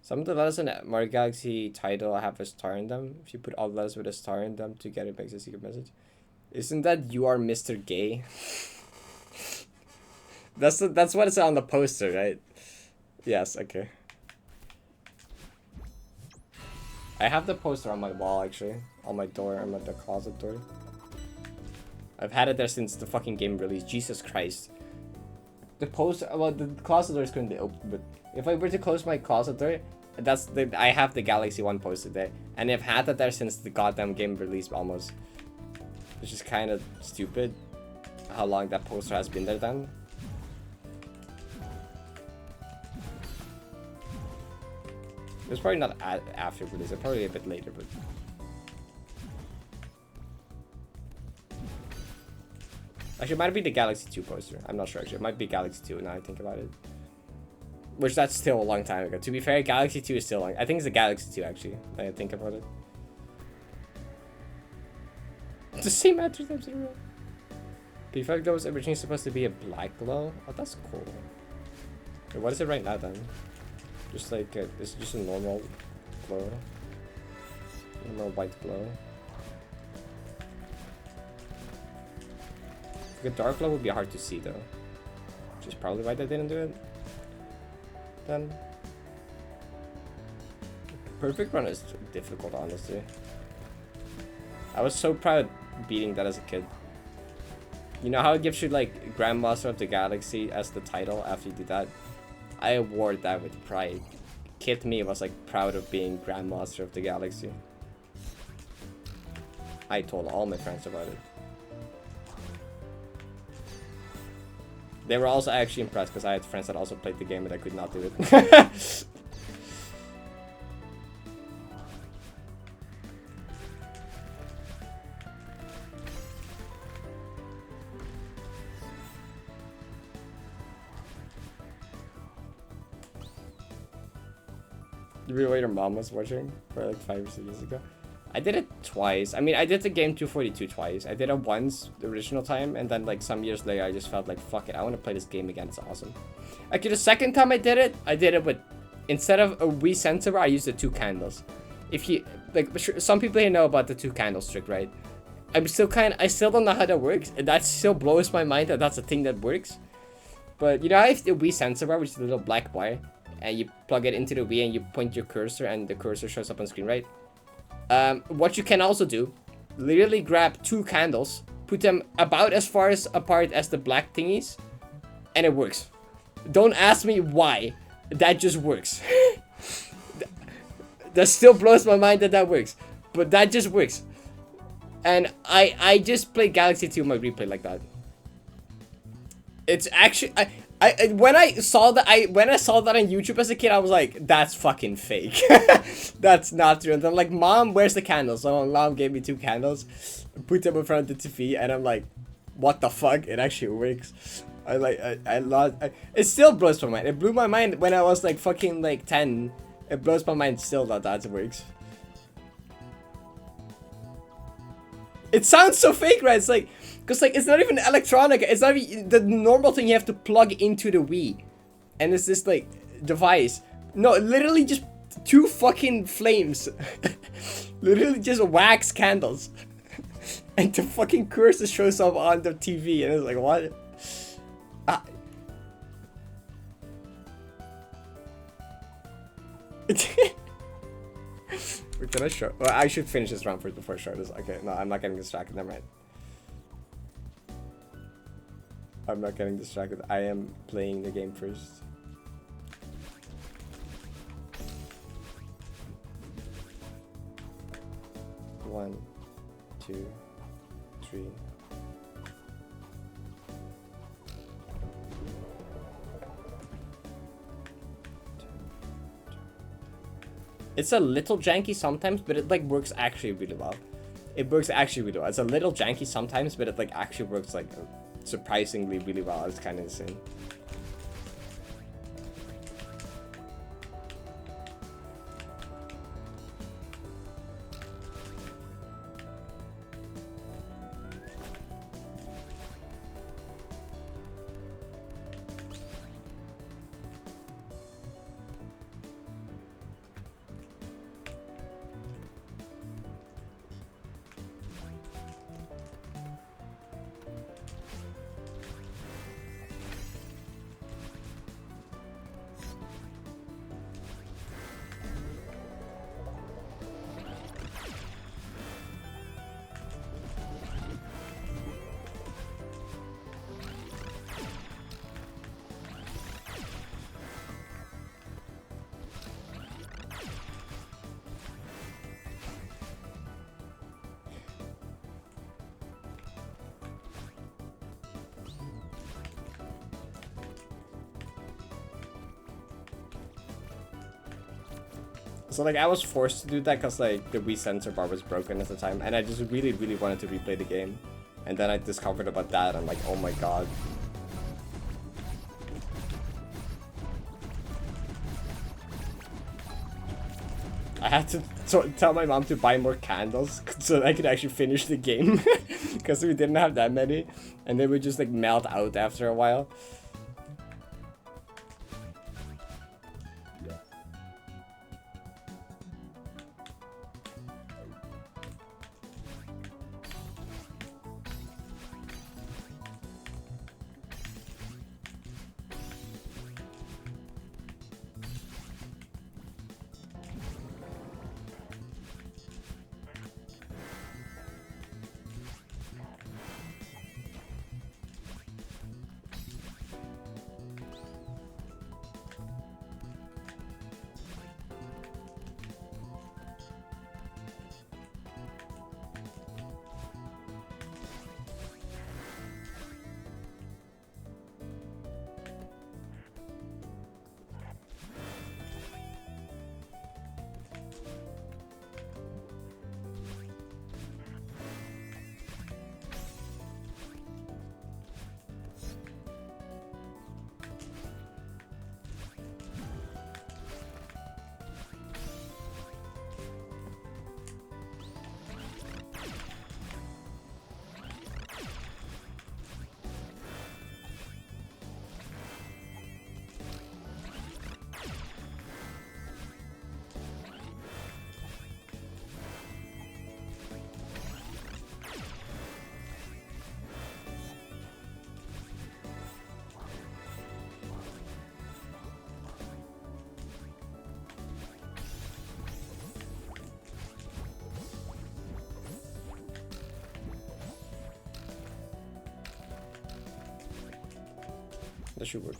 Some of the letters in Mario Galaxy title have a star in them. If you put all the letters with a star in them together, it makes a secret message. Isn't that "You are Mr. Gay"? That's what it's on the poster, right? Yes, okay. I have the poster on my wall, actually. On my door, on the closet door. I've had it there since the fucking game release. Jesus Christ. The poster, well, the closet door is currently open, but if I were to close my closet door, I have the Galaxy 1 poster there. And I've had it there since the goddamn game release almost. Which is kind of stupid. How long that poster has been there then. It's probably not after release, it's probably a bit later, but... Actually, it might be the Galaxy 2 poster. I'm not sure, actually. It might be Galaxy 2 now I think about it. Which, that's still a long time ago. To be fair, Galaxy 2 is still long. I think it's the Galaxy 2, actually, now I think about it. The same answer times in a row. P5 glow was originally supposed to be a black glow? Oh, that's cool. Wait, what is it right now, then? Just like, it's just a normal glow. Normal white glow. Like a dark glow would be hard to see, though. Which is probably why they didn't do it. Then. Perfect run is difficult, honestly. I was so proud beating that as a kid. You know how it gives you, like, Grandmaster of the Galaxy as the title after you do that? I award that with pride. Kid me was, like, proud of being Grandmaster of the Galaxy. I told all my friends about it. They were also actually impressed because I had friends that also played the game and I could not do it. You remember your mom was watching for like 5 or 6 years ago? I did it twice. I mean, I did the game 242 twice. I did it once, the original time, and then like some years later, I just felt like, fuck it, I want to play this game again. It's awesome. Actually, the second time I did it with, instead of a Wii sensor, I used the 2 candles. If you, like, some people here know about the 2 candles trick, right? I still don't know how that works, and that still blows my mind that that's a thing that works. But you know how if the Wii sensor bar, which is a little black bar, and you plug it into the Wii and you point your cursor and the cursor shows up on screen, right? What you can also do, literally grab 2 candles, put them about as far apart as the black thingies, and it works. Don't ask me why. That just works. That still blows my mind that works. But that just works. And I just played Galaxy 2 on my replay like that. It's actually... when I saw that on YouTube as a kid, I was like, that's fucking fake. That's not true. And I'm like, Mom, where's the candles? So my mom gave me 2 candles, put them in front of the TV, and I'm like, what the fuck? It actually works. It still blows my mind. It blew my mind when I was like fucking like 10. It blows my mind still that works. It sounds so fake, right? It's like, because like it's not even electronic. It's not even the normal thing you have to plug into the Wii, and it's this like device. No, literally just 2 fucking flames, literally just wax candles, and the fucking cursor shows up on the TV, and it's like what? Wait, can I show? Well, I should finish this round first before I show this. Okay, no, I'm not getting distracted. Never mind. I'm not getting distracted. I am playing the game first. One, 2, 3. It's a little janky sometimes, but it like works actually really well. It works actually really well. It's a little janky sometimes, but it like actually works like surprisingly really well. It's kind of insane. So like I was forced to do that because like the Wii sensor bar was broken at the time, and I just really wanted to replay the game, and then I discovered about that. I'm like, oh my god. I had to tell my mom to buy more candles so that I could actually finish the game because we didn't have that many, and they would just like melt out after a while. That should work.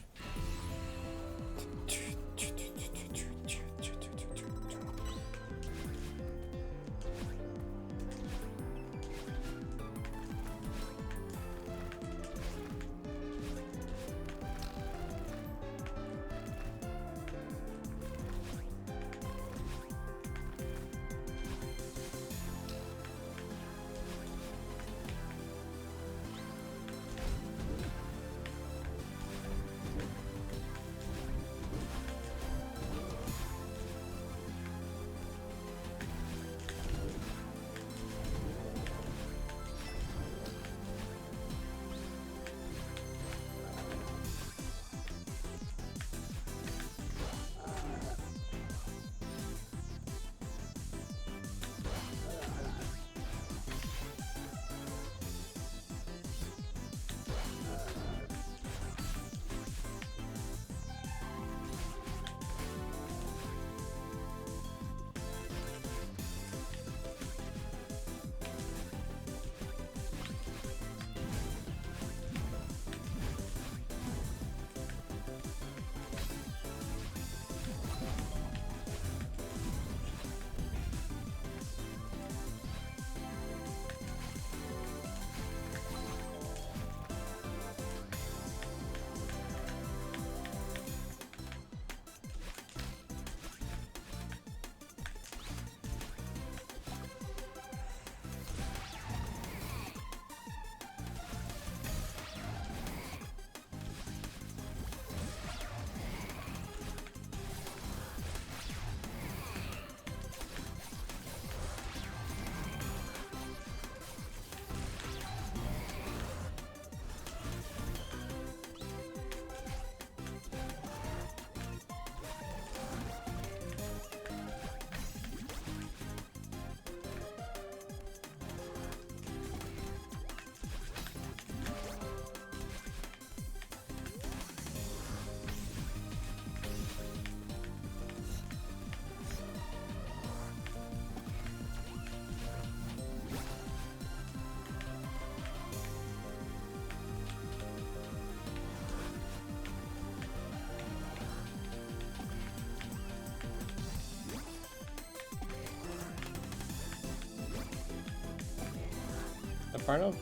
far enough?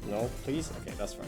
No, please? Okay, that's fine.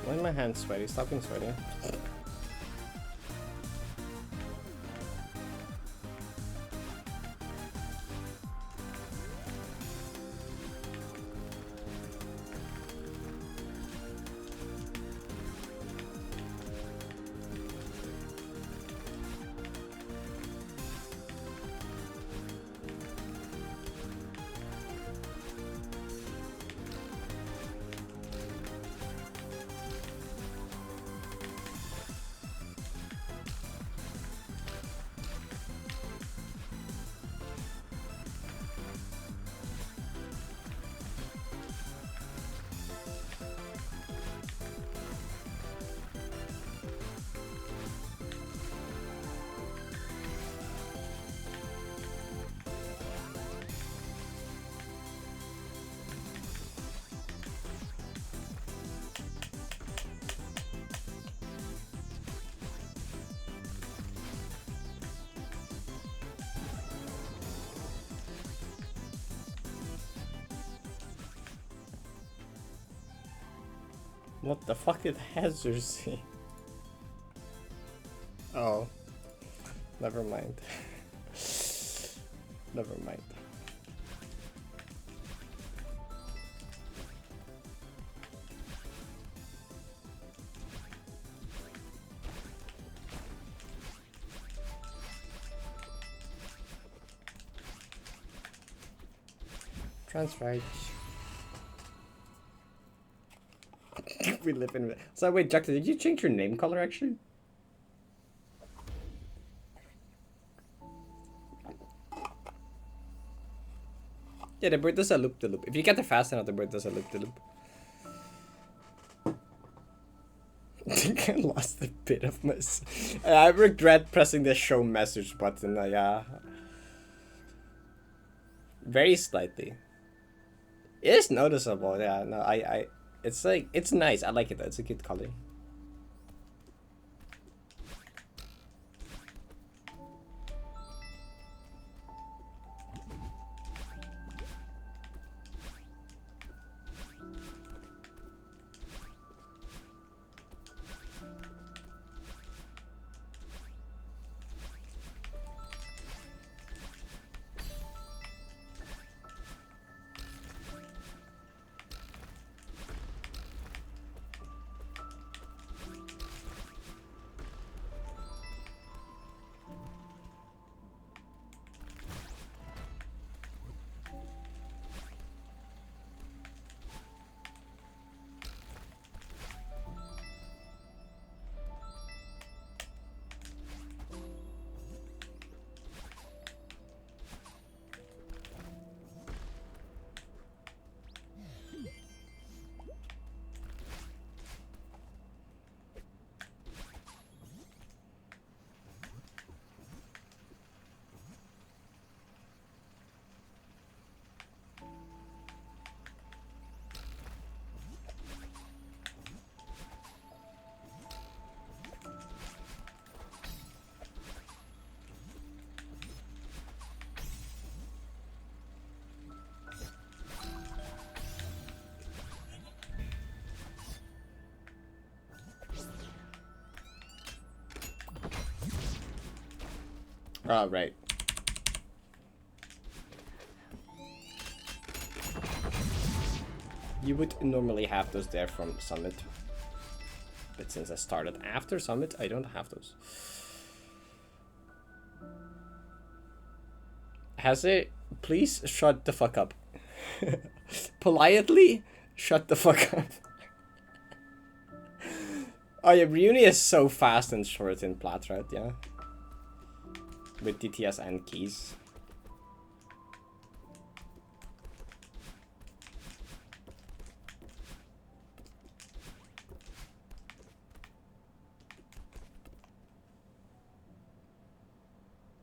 Why are my hands sweaty? Stop being sweaty. What the fuck did Hazard see? Oh. Never mind. Never mind. Transfer. We live in. So wait, Jack, did you change your name color actually? Yeah, the bird does a loop the loop. If you get there fast enough, the bird does a loop the loop. I think I lost a bit of my. I regret pressing the show message button. Yeah, very slightly. It is noticeable. Yeah, no, it's like it's nice. I like it. It's a good color. Oh, right. You would normally have those there from Summit. But since I started after Summit, I don't have those. Has it? Please shut the fuck up. Politely, shut the fuck up. Oh yeah, Reuni is so fast and short in Plat, right? Yeah. With DTS and keys.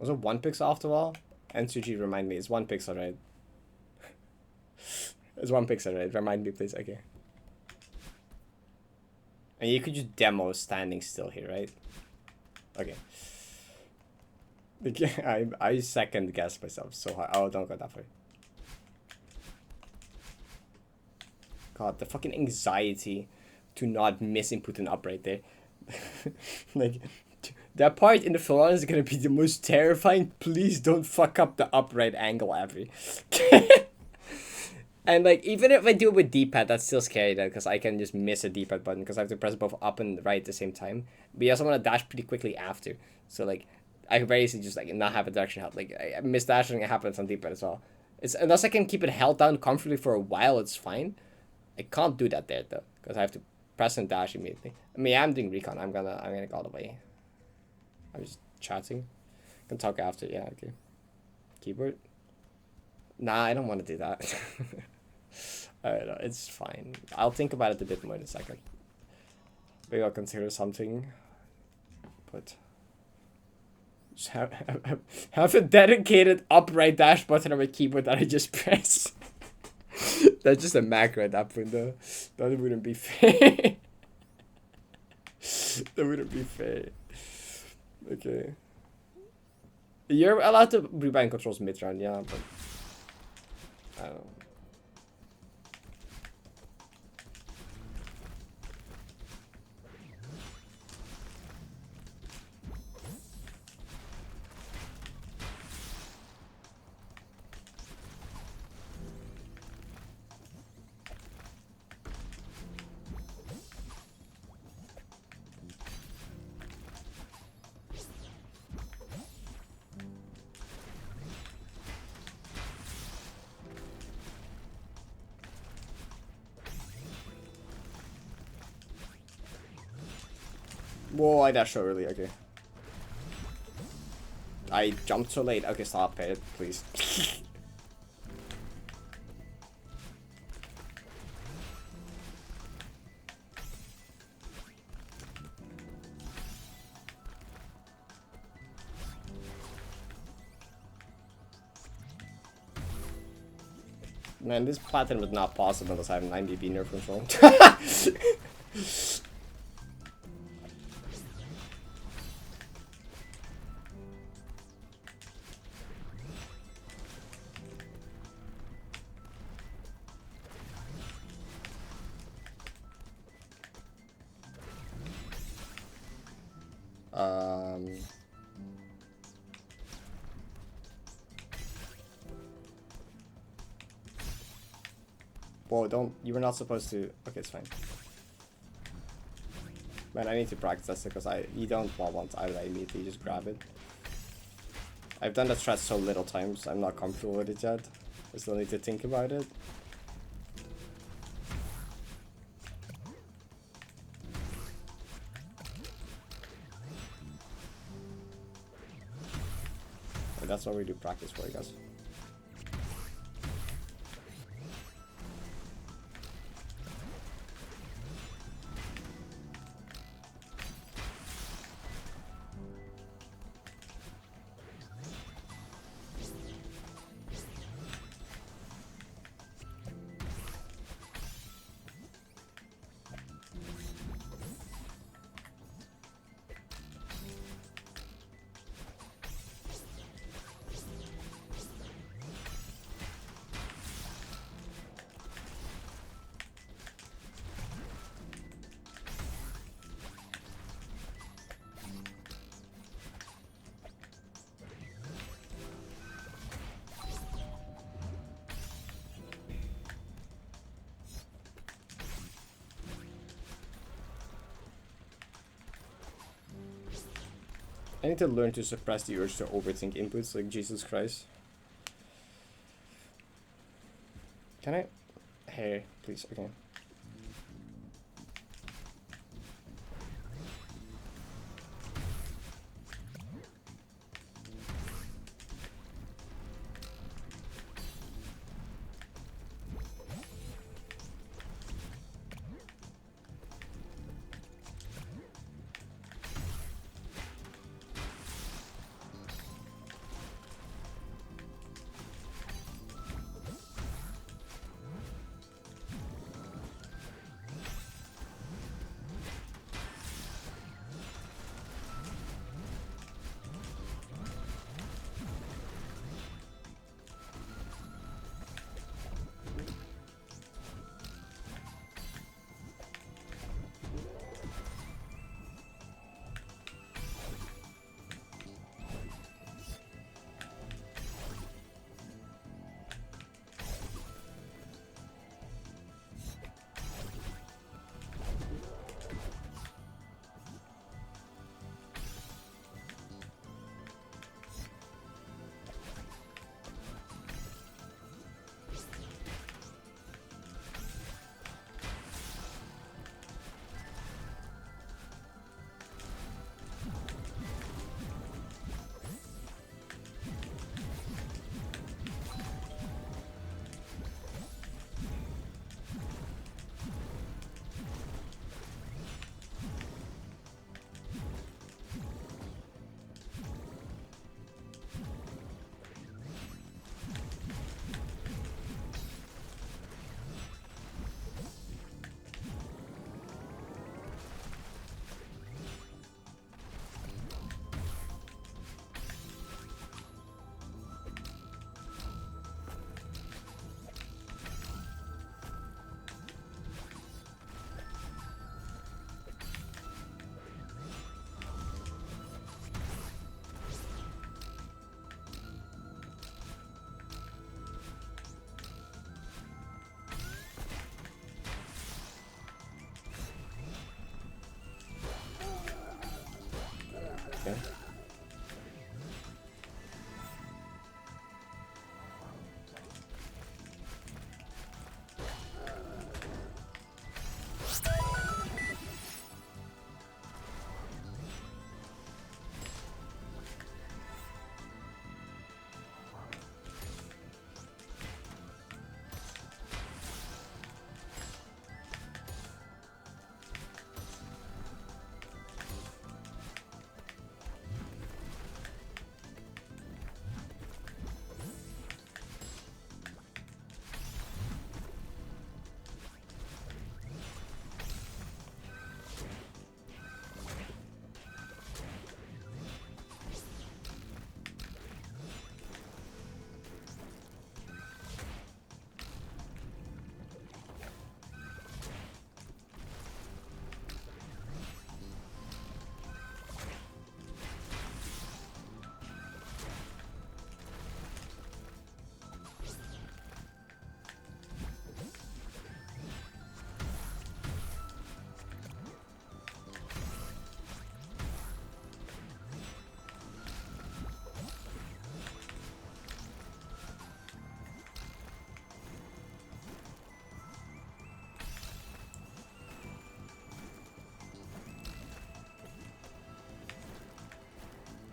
Was it 1 pixel off the wall? N2G, remind me. It's 1 pixel, right? It's 1 pixel, right? Remind me, please. Okay. And you could just demo standing still here, right? Okay. I second guess myself so hard. Oh, don't go that way. God, the fucking anxiety to not miss input and up right there. Like, that part in the full-on is gonna be the most terrifying. Please don't fuck up the upright angle ever. And like, even if I do it with D-pad, that's still scary though, because I can just miss a D-pad button because I have to press both up and right at the same time. But you also want to dash pretty quickly after. So like, I could very easily just like not have a direction held. Like, I miss dashing, it happens on D-pad as well. It's, unless I can keep it held down comfortably for a while, it's fine. I can't do that there though, because I have to press and dash immediately. I mean, I'm doing recon. I'm gonna go all the way. I'm just chatting. Can talk after. Yeah, okay. Keyboard. Nah, I don't want to do that. I don't know, it's fine. I'll think about it a bit more in a second. Maybe I'll consider something. But just have a dedicated upright dash button on my keyboard that I just press. That's just a macro at that point though. That wouldn't be fair. That wouldn't be fair. Okay. You're allowed to rebind controls mid-round, yeah, but I don't know. Whoa, I dashed so early, okay. I jumped so late. Okay, stop it, please. Man, this platinum is not possible unless I have 9 dB nerf control. Whoa, don't, you were not supposed to, okay, it's fine. Man, I need to practice this because you don't want I immediately just grab it. I've done that strat so little times, I'm not comfortable with it yet. I still need to think about it. And that's what we do practice for, I guess. I need to learn to suppress the urge to overthink inputs, like Jesus Christ. Can I? Hey, please, okay.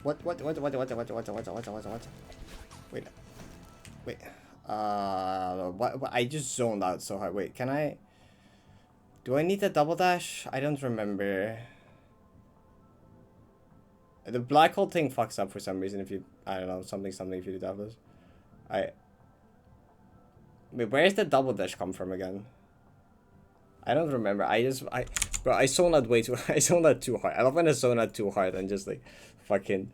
What? Wait. Wait. What? I just zoned out so hard. Wait, can I? Do I need a double dash? I don't remember. The black hole thing fucks up for some reason if you, I don't know, something if you do Deathless. Wait, where does the double dash come from again? I don't remember. Bro, I zoned out way too, I zoned out too hard. I love when I zone out too hard and just like, fucking,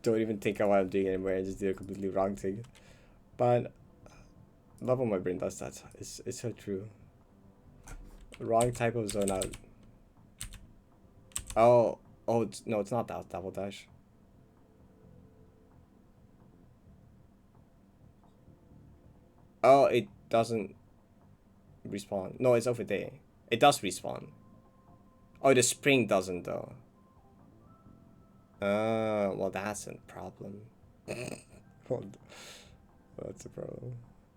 don't even think of what I'm doing anymore and just do a completely wrong thing. But, I love when my brain does that. It's so true. Wrong type of zone out. Oh, no, it's not that double dash. Oh, it doesn't respawn. No, it's over there. It does respawn. Oh, the spring doesn't though. Well, that's a problem. That's a problem.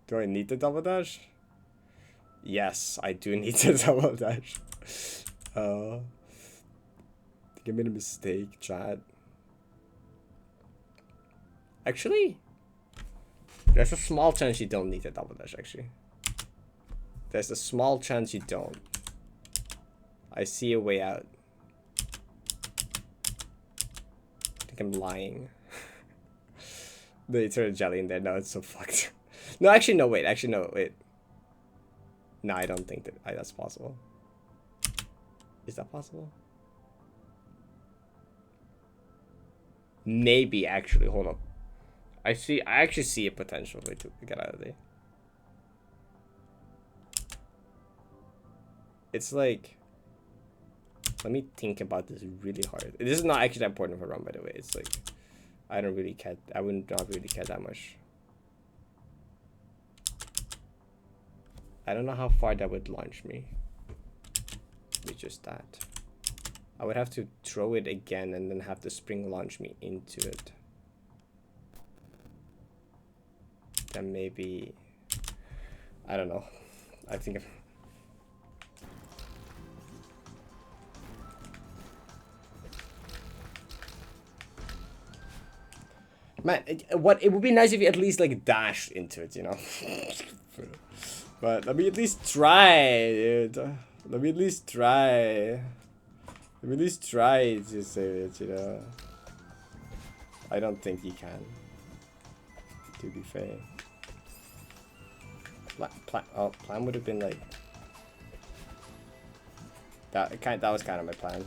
Do I need the double dash? Yes, I do need the double dash. I think I made a mistake, chat. Actually, there's a small chance you don't need a double dash, actually. There's a small chance you don't. I see a way out. I think I'm lying. They threw a jelly in there. No, it's so fucked. No, actually, no, wait. Actually, no, wait. No, I don't think that's possible. Is that possible? Maybe, actually. Hold up. I actually see a potential way to get out of there. It's like, let me think about this really hard. This is not actually that important of a run, by the way. It's like, I don't really care. I would not really care that much. I don't know how far that would launch me. With just that. I would have to throw it again and then have the spring launch me into it. Then maybe, I don't know. I think if man, it would be nice if you at least like dashed into it, you know. But let me at least try, dude. Let me at least try. Let me at least try to save it, you know. I don't think you can. To be fair. Plan would have been like that. That was kind of my plan.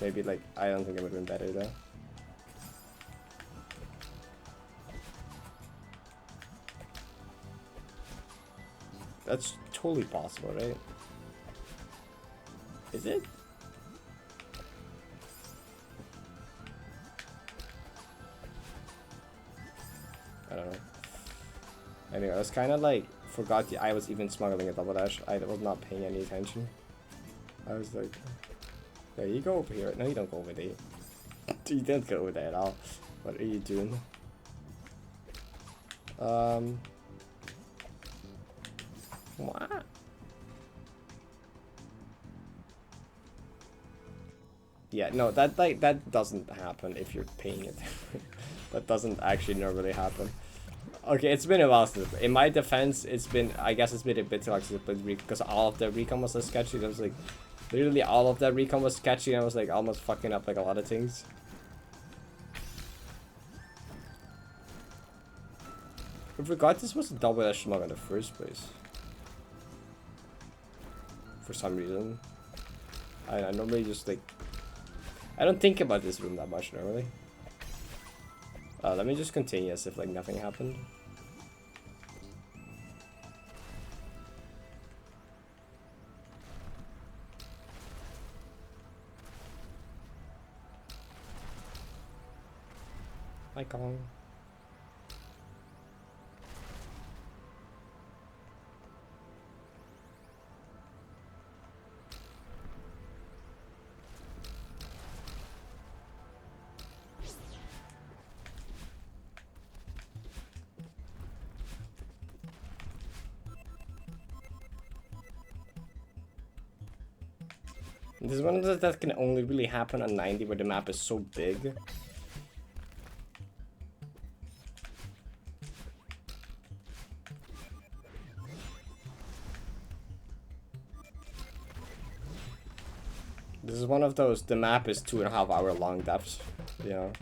Maybe like I don't think it would have been better though. That's totally possible, right? Is it? I don't know. Anyway, I was kind of like forgot I was even smuggling a double dash. I was not paying any attention. I was like, yeah, you go over here. No, you don't go over there. You don't go over there at all. What are you doing? What? Yeah, no, that doesn't happen if you're paying it. That doesn't actually normally happen. Okay, it's been a while since. In my defense, I guess it's been a bit too long since I played recon because all of the recon was so sketchy. That was like, literally all of that recon was sketchy, and I was like almost fucking up like a lot of things. I forgot this was a double dash smug in the first place. For some reason. I normally just like, I don't think about this room that much normally. Let me just continue as if like nothing happened. Hi, Kong. This is one of those that can only really happen on 90 where the map is so big. This is one of those, the map is 2.5 hour long depths, you know.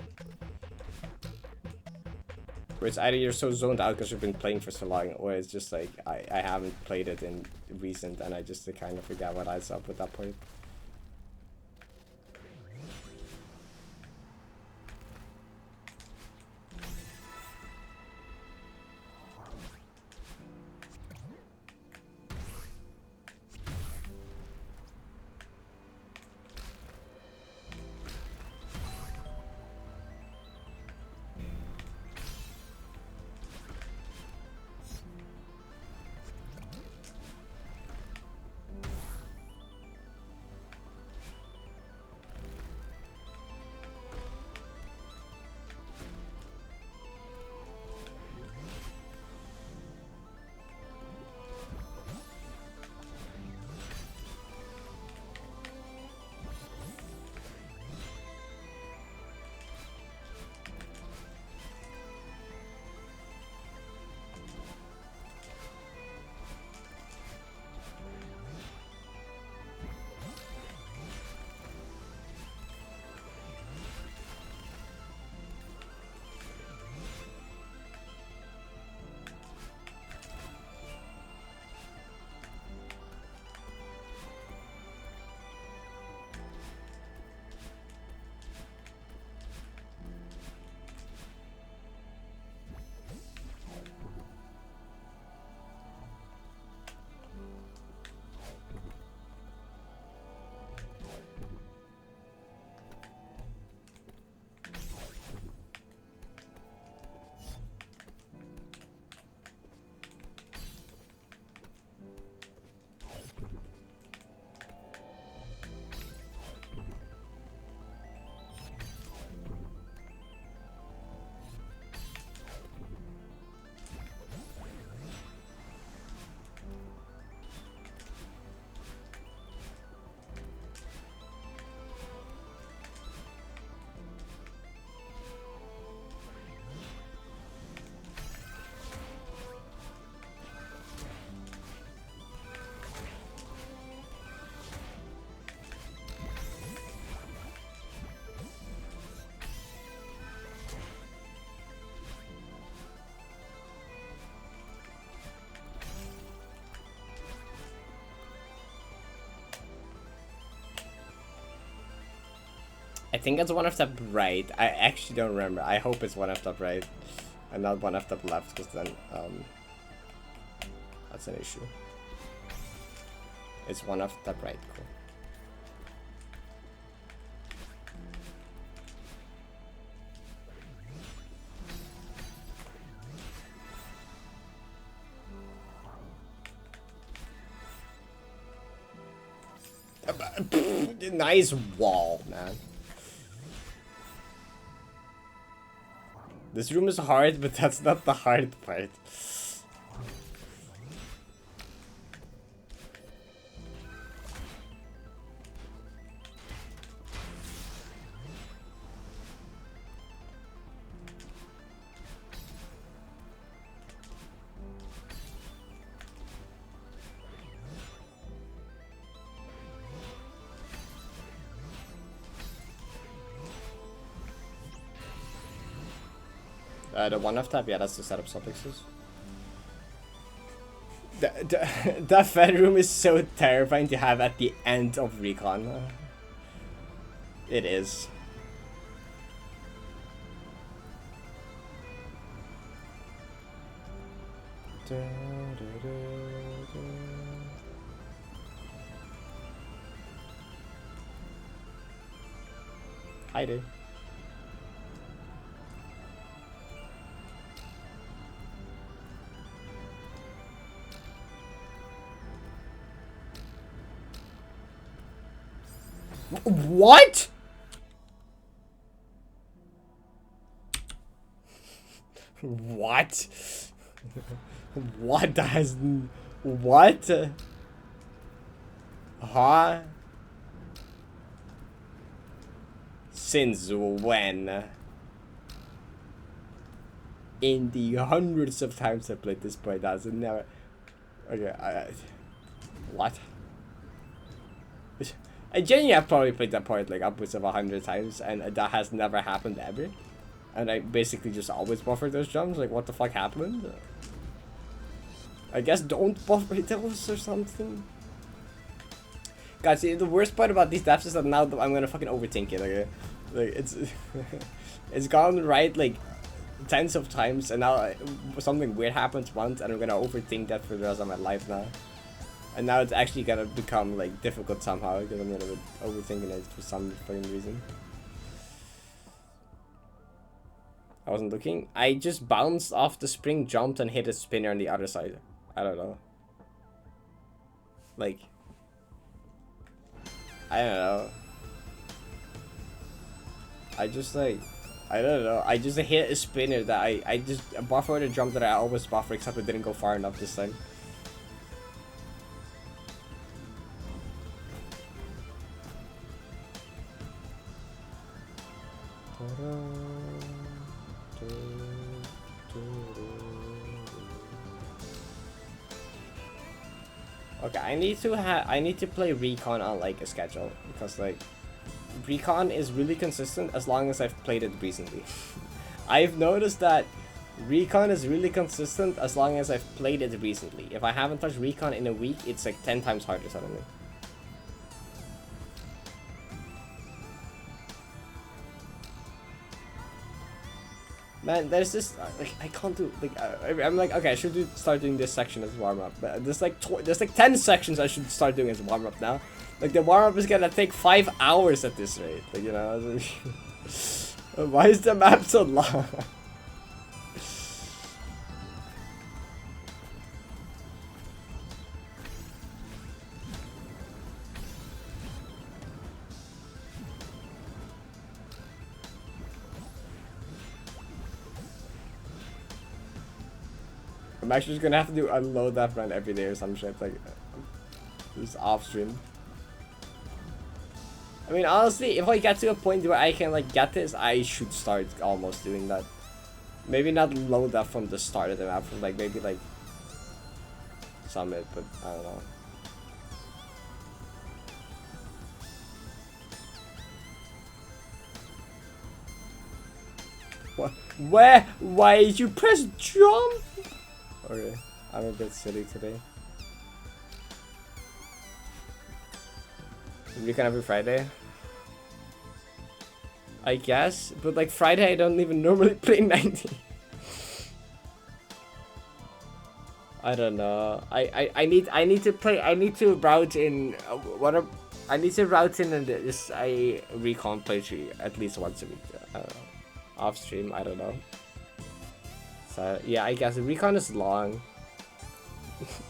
Where it's either you're so zoned out because you've been playing for so long, or it's just like, I haven't played it in recent and I just kind of forget what I was up at that point. I think it's one of top right. I actually don't remember. I hope it's one of top right and not one of top left, because then that's an issue. It's one of top right. Cool. Nice wall, man. This room is hard, but that's not the hard part. The one off tap, yeah, that's to set up suffixes. That Fed room is so terrifying to have at the end of Recon. It is. Hi, dude. What? What? What has... What? Huh? Since when? In the hundreds of times I played this point, that's never... Okay, what? I genuinely have probably played that part like upwards of 100 times, and that has never happened ever. And I basically just always buffer those jumps. Like, what the fuck happened? I guess don't buffer those or something. Guys, see, the worst part about these deaths is that now I'm gonna fucking overthink it. Okay, like it's it's gone right like tens of times, and now something weird happens once, and I'm gonna overthink that for the rest of my life now. And now it's actually gonna become like difficult somehow because I'm gonna be overthinking it for some fucking reason. I wasn't looking. I just bounced off the spring, jumped, and hit a spinner on the other side. I don't know. Like, I don't know. I just like, I don't know. I just hit a spinner that I just buffered a jump that I always buffer, except it didn't go far enough this time. Okay, I need to play Recon on like a schedule, because like Recon is really consistent as long as I've played it recently. I've noticed that Recon is really consistent as long as I've played it recently. If I haven't touched Recon in a week, it's like 10 times harder suddenly. Man, there's this like I can't do like I'm like, okay, I should start doing this section as warm up. But there's like 10 sections I should start doing as warm up now. Like the warm up is gonna take 5 hours at this rate. Like, you know, why is the map so long? I'm actually just gonna have to do unload that run every day or some shit, like just off stream. I mean, honestly, if I get to a point where I can like get this, I should start almost doing that. Maybe not load that from the start of the map, from like maybe like summit, but I don't know. What? Where? Why did you press jump? Okay, I'm a bit silly today. Recon every Friday? I guess, but like Friday I don't even normally play 90. I don't know. I need to play. I need to route in I need to route in and just I Recon playthrough at least once a week. I don't know. Off stream, I don't know. So yeah, I guess the Recon is long.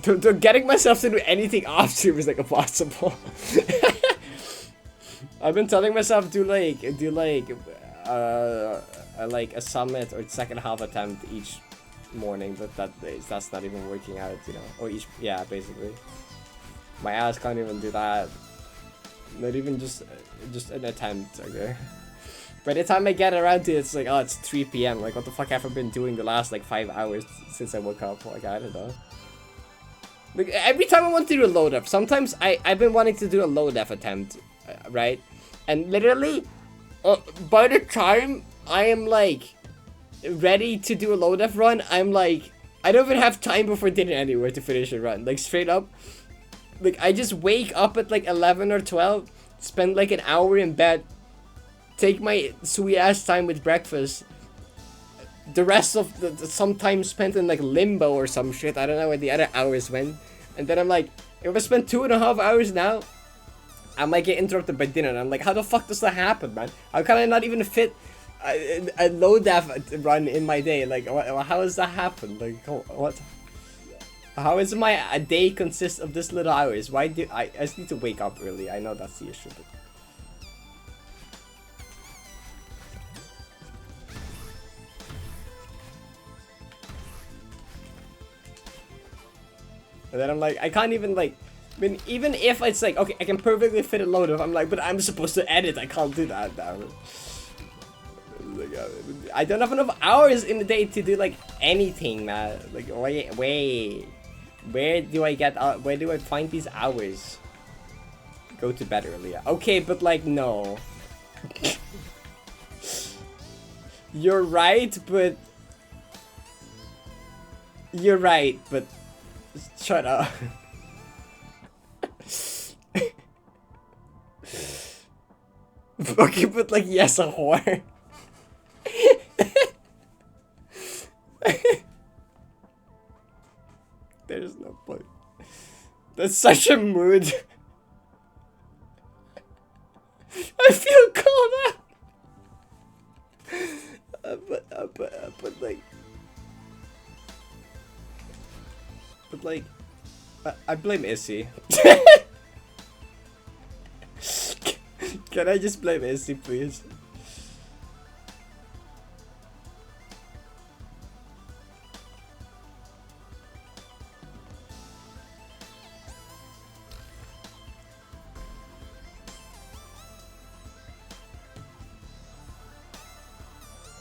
Getting myself to do anything off stream is like impossible. I've been telling myself do like a summit or second half attempt each morning, but that's not even working out, you know. Or each, yeah, basically. My ass can't even do that. Not even just an attempt, okay. By the time I get around to it, it's like, oh, it's 3 PM. Like, what the fuck have I been doing the last like 5 hours since I woke up? Like, I don't know. Like, every time I want to do a load up, sometimes I've been wanting to do a load up attempt, right? And literally, by the time I am like ready to do a load up run, I'm like, I don't even have time before dinner anywhere to finish a run. Like, straight up, like I just wake up at like 11 or 12, spend like an hour in bed, take my sweet ass time with breakfast. The rest of the some time spent in like limbo or some shit. I don't know where the other hours went. And then I'm like, if I spend 2.5 hours now, I might get interrupted by dinner. And I'm like, how the fuck does that happen, man? How can I not even fit a low def run in my day? Like, how does that happen? Like, what? How is a day consist of this little hours? Why do I just need to wake up early? I know that's the issue, but and then I'm like, I can't even like, I mean, even if it's like, okay, I can perfectly fit a load of, I'm like, but I'm supposed to edit, I can't do that now. Like, I don't have enough hours in the day to do like anything, man. Like, wait, where do I get, where do I find these hours? go to bed earlier. Okay, but like, no. You're right, but... You're right, but... Shut up. Okay, but like, yes, a whore. There's no point. That's such a mood. I feel called out. But like, I blame Issy. Can I just blame Issy, please?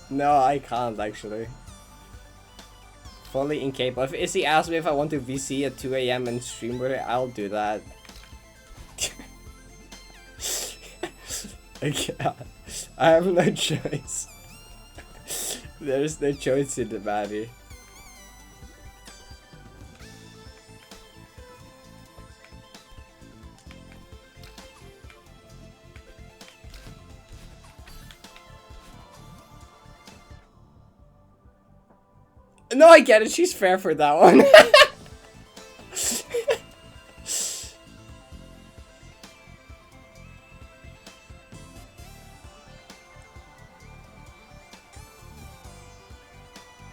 No, I can't actually. Fully incapable. If Issy asks me if I want to VC at 2 AM and stream with her, I'll do that. I have no choice. There's no choice in the matter. No, I get it. She's fair for that one.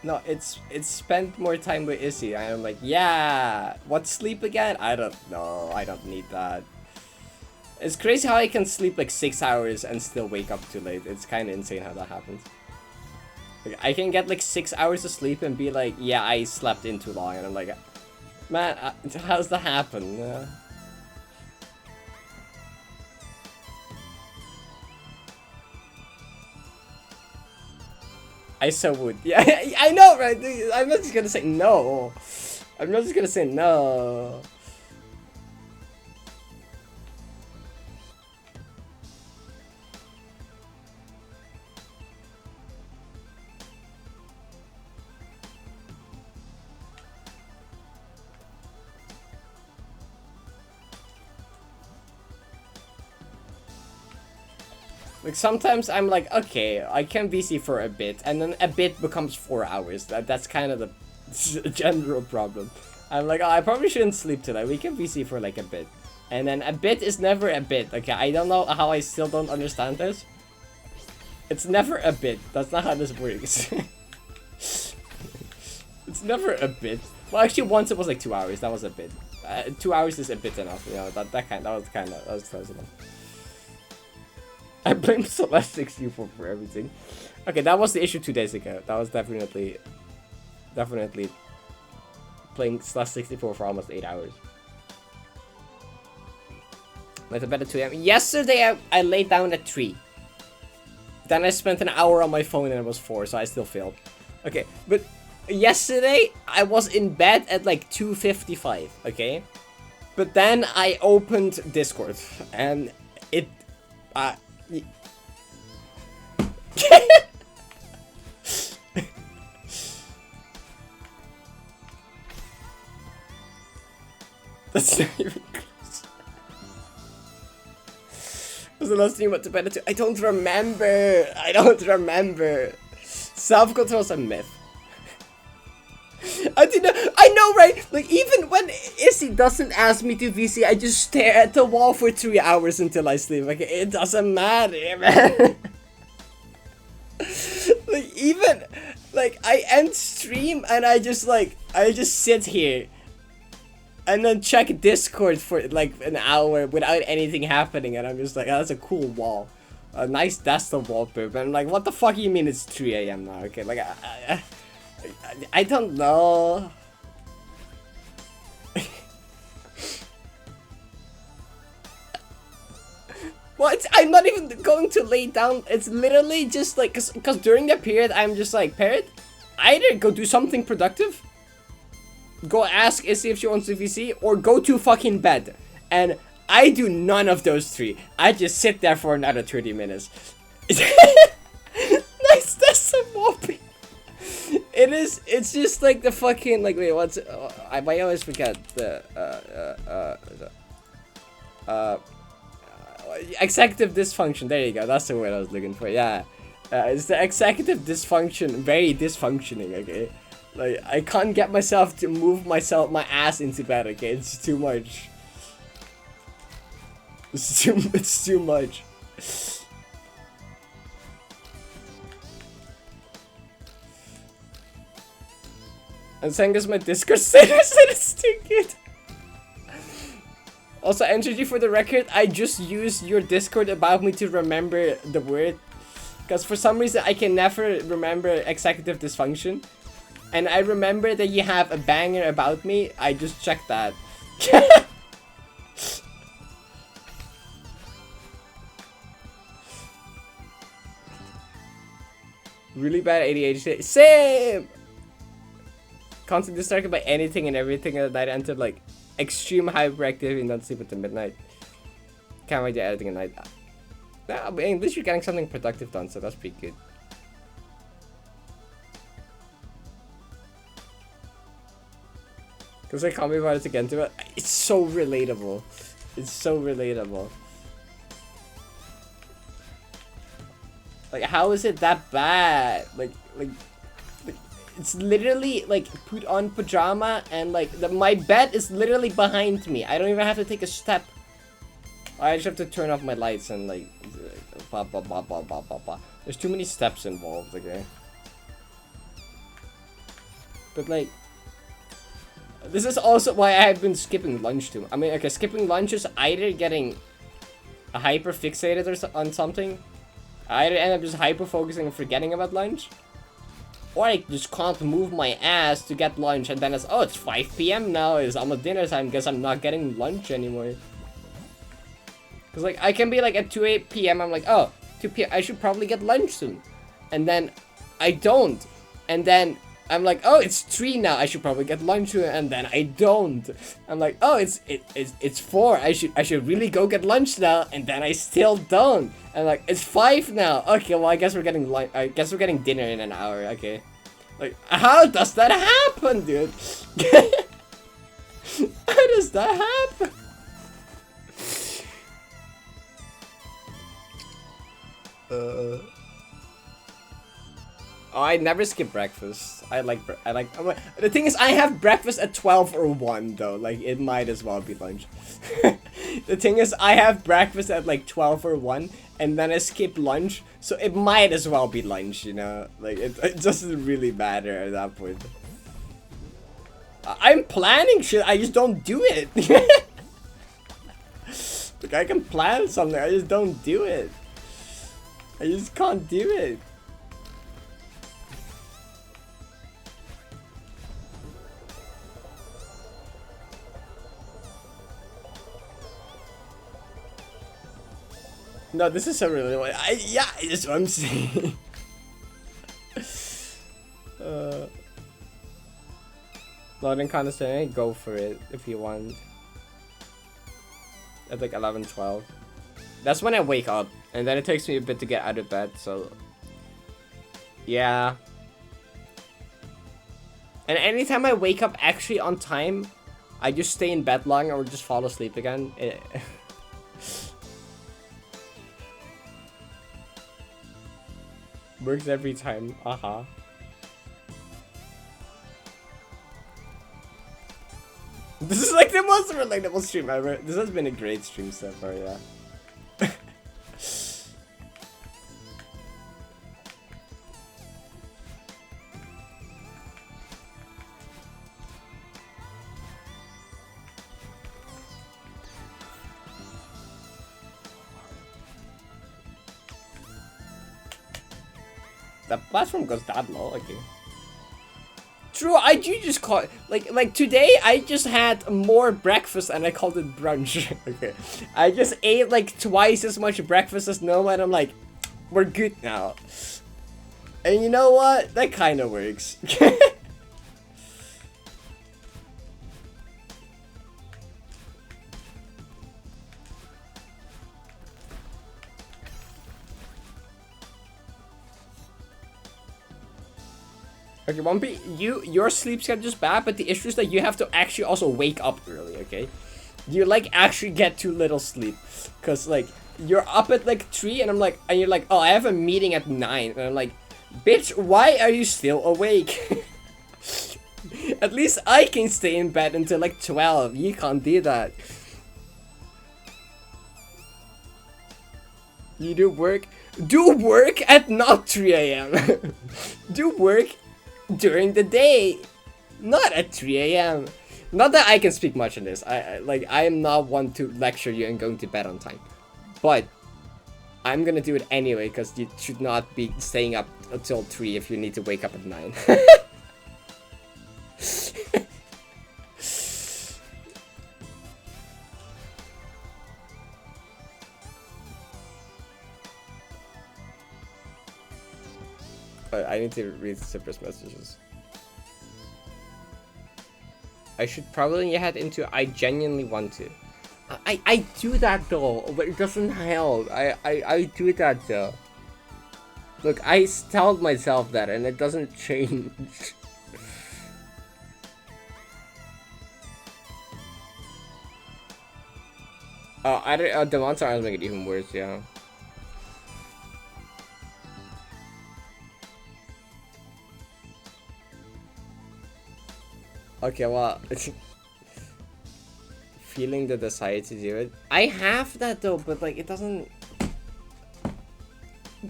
No, it's spent more time with Issy. I'm like, yeah. What, sleep again? I don't know. I don't need that. It's crazy how I can sleep like 6 hours and still wake up too late. It's kind of insane how that happens. Like, I can get like 6 hours of sleep and be like, yeah, I slept in too long. And I'm like, man, how's that happen? I so would. Yeah, I know, right? I'm not just gonna say no. I'm not just gonna say no. Like, sometimes I'm like, okay, I can VC for a bit, and then a bit becomes 4 hours. That's kind of the general problem. I'm like, oh, I probably shouldn't sleep tonight. We can VC for like a bit. And then a bit is never a bit. Okay, I don't know how I still don't understand this. It's never a bit. That's not how this works. It's never a bit. Well, actually, once it was like 2 hours. That was a bit. 2 hours is a bit enough. You know, that was close enough. I blame Celeste 64 for everything. Okay, that was the issue 2 days ago. That was definitely playing Celeste 64 for almost 8 hours. Went to bed at 2 AM. Yesterday, I laid down at 3. Then I spent an hour on my phone and it was 4, so I still failed. Okay, but yesterday, I was in bed at like 2:55, okay? But then I opened Discord, and it... That's not even close. Was the last thing you went to bed at 2? I don't remember. Self-control's a myth. I know, right? Like, even when Issy doesn't ask me to VC, I just stare at the wall for 3 hours until I sleep. Like, it doesn't matter, man. Like, even, like, I end stream and I just sit here and then check Discord for like an hour without anything happening, and I'm just like, oh, that's a cool wall. A nice desktop wallpaper. And I'm like, what the fuck you mean it's 3 AM now? Okay, like, I don't know. Well, I'm not even going to lay down. It's literally just like, cause during the period, I'm just like, Parrot, either go do something productive, go ask Issy if she wants to VC, or go to fucking bed. And I do none of those 3. I just sit there for another 30 minutes. Nice, that's some mopping. It's just like the fucking, like, wait, what's, I always forget the, executive dysfunction. There you go, that's the word I was looking for, yeah. It's the executive dysfunction, very dysfunctioning, okay? Like, I can't get myself to move my ass into bed, okay? It's too much. It's too much. And saying this, my Discord status is too good. Also, energy for the record, I just used your Discord about me to remember the word. Because for some reason, I can never remember executive dysfunction. And I remember that you have a banger about me. I just checked that. Really bad ADHD. Same! Constantly distracted by anything and everything at night until like extreme hyperactivity and not sleep until midnight. Can't wait to editing at night. Nah, but at least you're getting something productive done, so that's pretty good. Because I can't be about it again to it. It's so relatable. It's so relatable. Like, how is it that bad? Like it's literally like put on pajama and like my bed is literally behind me. I don't even have to take a step. I just have to turn off my lights and like blah, blah, blah, blah, blah, blah, blah. There's too many steps involved, okay? But like, this is also why I've been skipping lunch too. I mean, okay, skipping lunch is either getting hyper fixated on something. I either end up just hyper focusing and forgetting about lunch, or I just can't move my ass to get lunch, and then it's, oh, it's 5 p.m. now, it's almost dinner time, guess I'm not getting lunch anymore. Cause like, I can be like at 2 p.m. I'm like, oh, 2 p.m. I should probably get lunch soon. And then I don't. And then I'm like, oh, it's 3 now, I should probably get lunch soon. And then I don't. I'm like, oh, it's 4. I should really go get lunch now. And then I still don't. And like, it's 5 now. Okay, well, I guess we're getting dinner in an hour. Okay, like, how does that happen, dude? How does that happen? Oh, I never skip breakfast. The thing is, I have breakfast at 12 or 1 though. Like, it might as well be lunch. The thing is, I have breakfast at like 12 or 1, and then I skip lunch, so it might as well be lunch, you know? Like, it doesn't really matter at that point. I'm planning shit, I just don't do it. Like, I can plan something, I just don't do it. I just can't do it. No, this is so really. Yeah, that's what I'm saying. Loading condescending, go for it if you want. At like 11, 12. That's when I wake up, and then it takes me a bit to get out of bed, so. Yeah. And anytime I wake up actually on time, I just stay in bed long or just fall asleep again. Works every time. Aha. This is like the most relatable stream ever. This has been a great stream so far, yeah. The platform goes that low, okay. True, I do just call it, like today I just had more breakfast and I called it brunch. Okay, I just ate like twice as much breakfast as normal and I'm like, we're good now. And you know what? That kind of works. Okay, 1P, your sleep schedule is bad, but the issue is that you have to actually also wake up early, okay? You like actually get too little sleep. Cause like you're up at like 3 and you're like, oh, I have a meeting at 9, and I'm like, bitch, why are you still awake? At least I can stay in bed until like 12. You can't do that. You do work at not 3 a.m. Do work during the day, not at 3 a.m. Not that I can speak much on this. I am not one to lecture you and going to bed on time, but I'm gonna do it anyway because you should not be staying up until 3 if you need to wake up at 9. I need to read Cypress messages. I should probably head into I genuinely want to. I do that though, but it doesn't help. I do that though. Look, I told myself that and it doesn't change. Oh, the monster arms make it even worse, yeah. Okay, well, feeling the desire to do it. I have that though, but like it doesn't.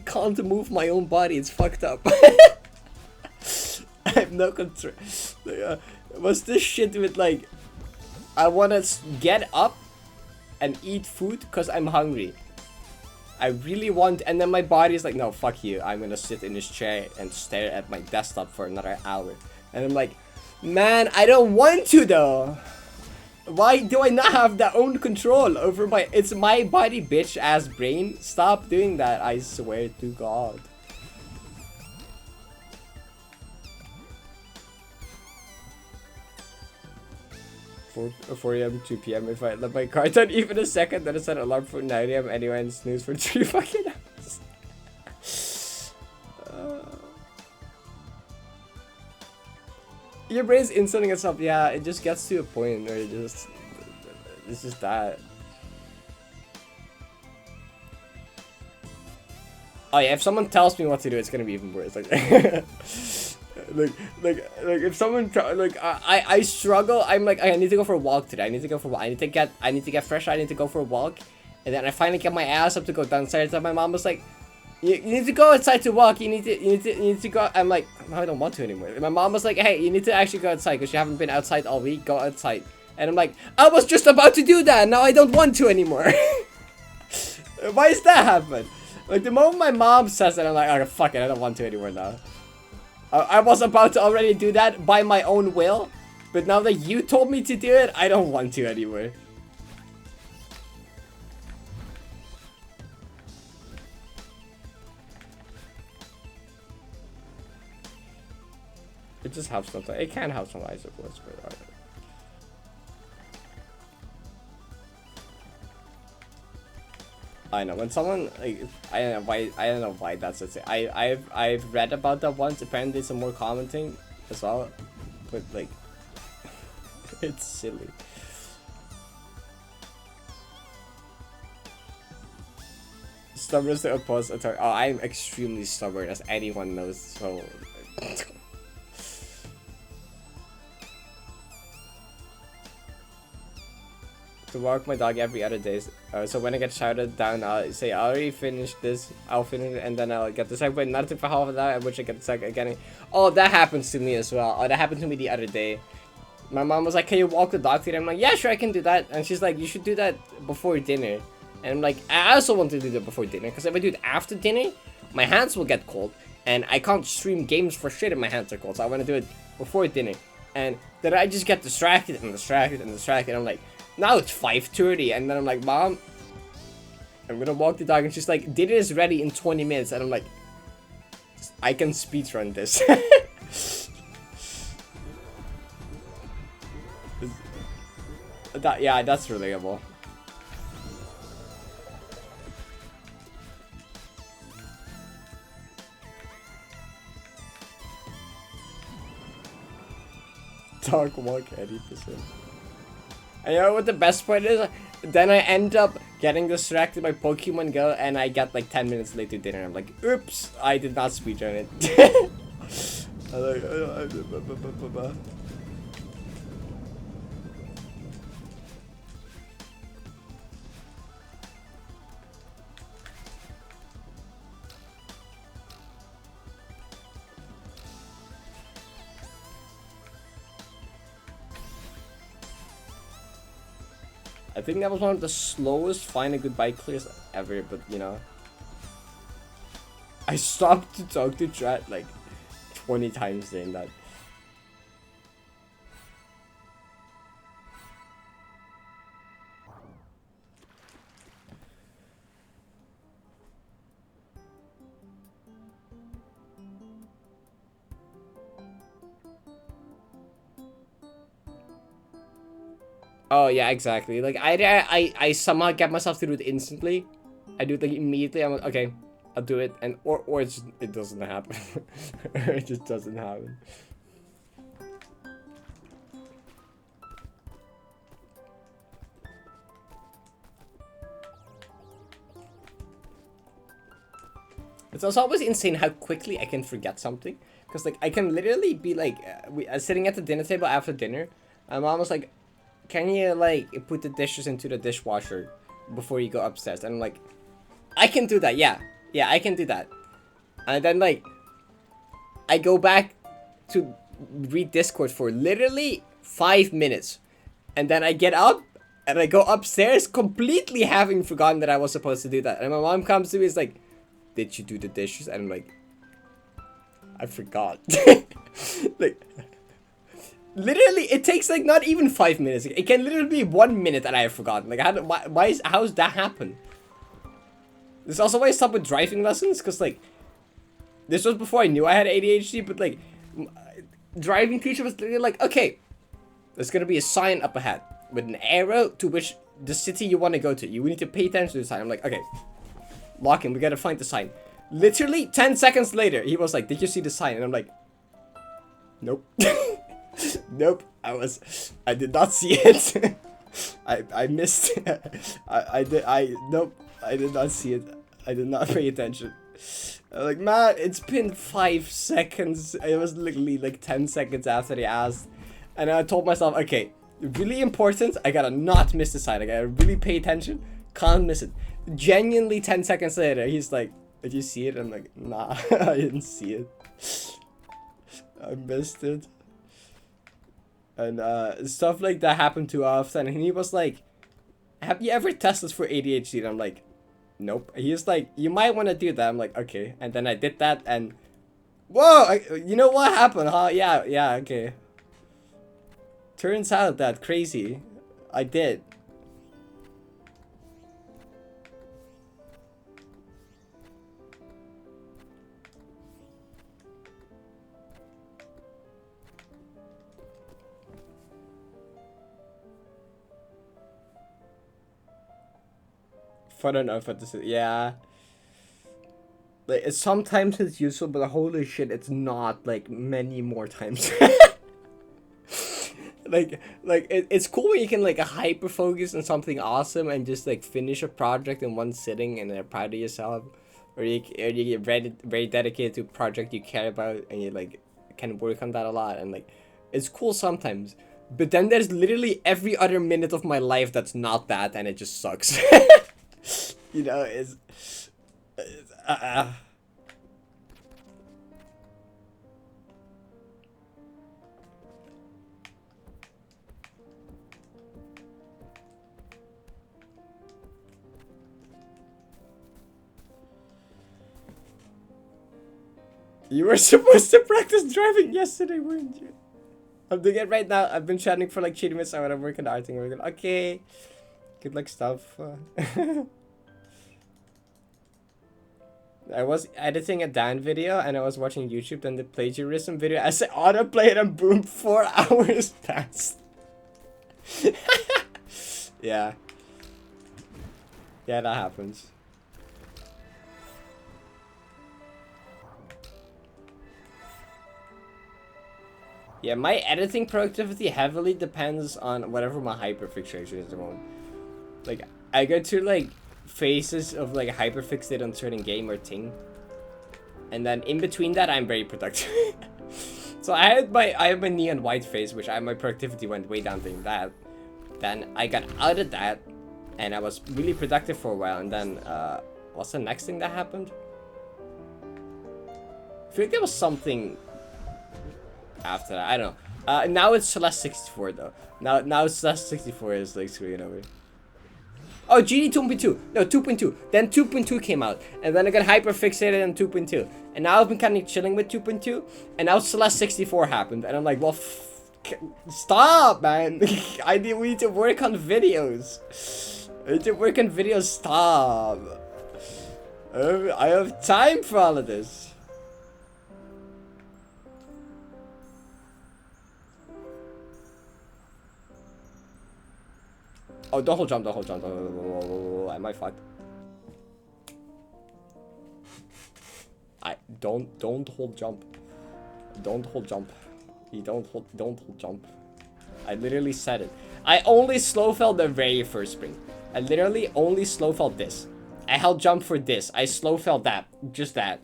Can't move my own body. It's fucked up. I have no control. What's this shit with like? I wanna get up and eat food because I'm hungry. I really want, and then my body is like, no, fuck you. I'm gonna sit in this chair and stare at my desktop for another hour, and I'm like. Man, I don't want to though. Why do I not have that own control over my... It's my body, bitch ass brain. Stop doing that, I swear to God. Four a.m. 2 p.m. If I let my car down even a second, then I set an alarm for 9 a.m. anyway and snooze for 3 fucking hours. Your brain's insulting itself, yeah, it just gets to a point where it's just that. Oh yeah, if someone tells me what to do, it's gonna be even worse. Like, like if someone I struggle. I'm like, I need to go for a walk today. I need to go for a walk. I need to get fresh. I need to go for a walk, and then I finally get my ass up to go downstairs. And my mom was like, You need to go outside to walk. You need to go. I'm like, no, I don't want to anymore. My mom was like, hey, you need to actually go outside because you haven't been outside all week. Go outside. And I'm like, I was just about to do that. Now I don't want to anymore. Why does that happen? Like the moment my mom says that, I'm like, oh fuck it, I don't want to anymore now. I was about to already do that by my own will, but now that you told me to do it, I don't want to anymore. It just helps sometimes. It can help sometimes, of course, but I know when someone like I don't know why that's it. I've read about that once. Apparently, it's a more common thing as well, but like it's silly. Stubbornness to oppose authority. Oh, I'm extremely stubborn, as anyone knows. So. To walk my dog every other day. So when I get shouted down, I'll say, I already finished this, I'll finish it, and then I'll get the second, but nothing for half of that, at which I get the second again. Oh, that happens to me as well. Oh, that happened to me the other day. My mom was like, can you walk the dog today? I'm like, yeah, sure, I can do that. And she's like, you should do that before dinner. And I'm like, I also want to do that before dinner, because if I do it after dinner, my hands will get cold, and I can't stream games for shit if my hands are cold, so I want to do it before dinner. And then I just get distracted and distracted and distracted, and I'm like, now it's 5:30, and then I'm like, Mom, I'm gonna walk the dog, and she's like, dinner is ready in 20 minutes, and I'm like, I can speedrun this. Yeah, that's relatable. Dog walk 80%. And you know what the best part is? Then I end up getting distracted by Pokemon Go and I get like 10 minutes late to dinner. I'm like, oops, I did not speedrun it. I'm like, I think that was one of the slowest find a good bike clears ever, but you know. I stopped to talk to Trat like 20 times during that. Oh yeah, exactly. Like I somehow get myself to do it instantly. I do it like immediately. I'm like, okay, I'll do it, and or it's just, it doesn't happen. It just doesn't happen. It's also always insane how quickly I can forget something. Because like I can literally be like sitting at the dinner table after dinner. I'm almost like, can you like put the dishes into the dishwasher before you go upstairs? And I'm like, I can do that. Yeah, I can do that. And then like I go back to read Discord for literally 5 minutes, and then I get up and I go upstairs completely having forgotten that I was supposed to do that. And my mom comes to me, is like, did you do the dishes? And I'm like, I forgot. Like, literally, it takes like not even 5 minutes. It can literally be 1 minute and I have forgotten. Like, how's that happen? This is also why I stopped with driving lessons, because like, this was before I knew I had ADHD, but like, driving teacher was literally like, okay, there's gonna be a sign up ahead with an arrow to which the city you want to go to. You need to pay attention to the sign. I'm like, okay, lock in, we gotta find the sign. Literally 10 seconds later, he was like, did you see the sign? And I'm like, nope. Nope, I did not see it. I missed it. Nope, I did not see it. I did not pay attention. I'm like, man, it's been 5 seconds. It was literally like 10 seconds after he asked. And I told myself, okay, really important, I gotta not miss the sign. I gotta really pay attention, can't miss it. Genuinely 10 seconds later, he's like, did you see it? I'm like, nah, I didn't see it. I missed it. And stuff like that happened too often. And he was like, have you ever tested for ADHD? And I'm like, nope. He was like, you might want to do that. I'm like, okay. And then I did that and whoa, you know what happened, huh? Yeah, okay. Turns out that crazy. I did. Fun enough at this, yeah. Like, sometimes it's useful, but holy shit, it's not like many more times. like it's cool when you can like hyper focus on something awesome and just like finish a project in one sitting and are proud of yourself, or you get very dedicated to a project you care about and you like can work on that a lot, and like it's cool sometimes. But then there's literally every other minute of my life that's not that, and it just sucks. You know, it's You were supposed to practice driving yesterday, weren't you? I'm doing it right now. I've been chatting for like 30 minutes. I want to work on the art thing. Okay. Good luck stuff. I was editing a Dan video and I was watching YouTube, then the plagiarism video. I said autoplay and boom, 4 hours passed. Yeah. Yeah, that happens. Yeah, my editing productivity heavily depends on whatever my hyperfixation is at the moment. Like, I go through, like, phases of, like, hyperfixate on certain game or thing. And then in between that, I'm very productive. So I had my neon white phase, which my productivity went way down during that. Then I got out of that, and I was really productive for a while. And then, what's the next thing that happened? I feel like there was something after that. I don't know. Now it's Celeste 64 though. Now Celeste 64 is like screwing over. Oh, GD 2.2. No, 2.2. Then 2.2 came out. And then I got hyper fixated on 2.2. And now I've been kind of chilling with 2.2. And now Celeste 64 happened. And I'm like, well, stop, man. We need to work on videos. I need to work on videos. Stop. I have time for all of this. Oh, don't hold jump, don't hold jump. Am I fucked? Don't hold jump. Don't hold jump. You don't hold jump. I literally said it. I only slow fell the very first spring. I literally only slow fell this. I held jump for this. I slow fell that. Just that.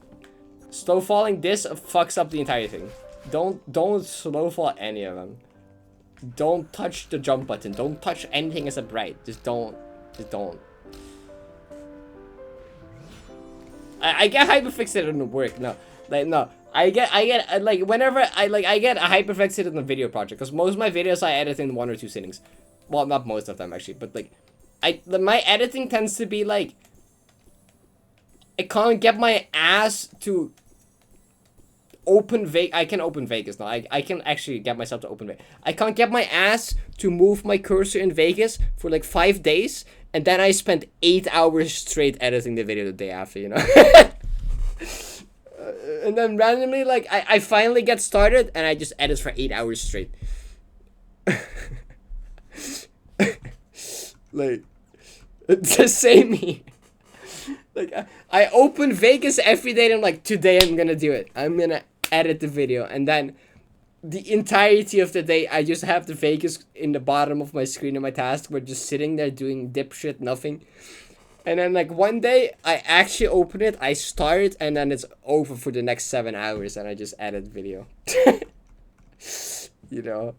Slow falling this fucks up the entire thing. Don't slow fall any of them. Don't touch the jump button. Don't touch anything as a bright. Just don't. Just don't. I get hyperfixated on the work. No. Like, no. I get like, whenever I get hyperfixated on the video project. Because most of my videos I edit in 1 or 2 sittings. Well, not most of them, actually. But, like, my editing tends to be, like, I can't get my ass to open Vegas. I can open Vegas now. I can actually get myself to open Vegas. I can't get my ass to move my cursor in Vegas for like 5 days, and then I spent 8 hours straight editing the video the day after, you know. And then randomly, like, I finally get started, and I just edit for 8 hours straight. Like, it's the same here. Like, I open Vegas every day, and I'm like, today I'm gonna do it. I'm gonna edit the video, and then the entirety of the day I just have the Vegas in the bottom of my screen in my taskbar, just sitting there doing dipshit nothing. And then like one day I actually open it, I start, and then it's over for the next 7 hours, and I just edit video. You know.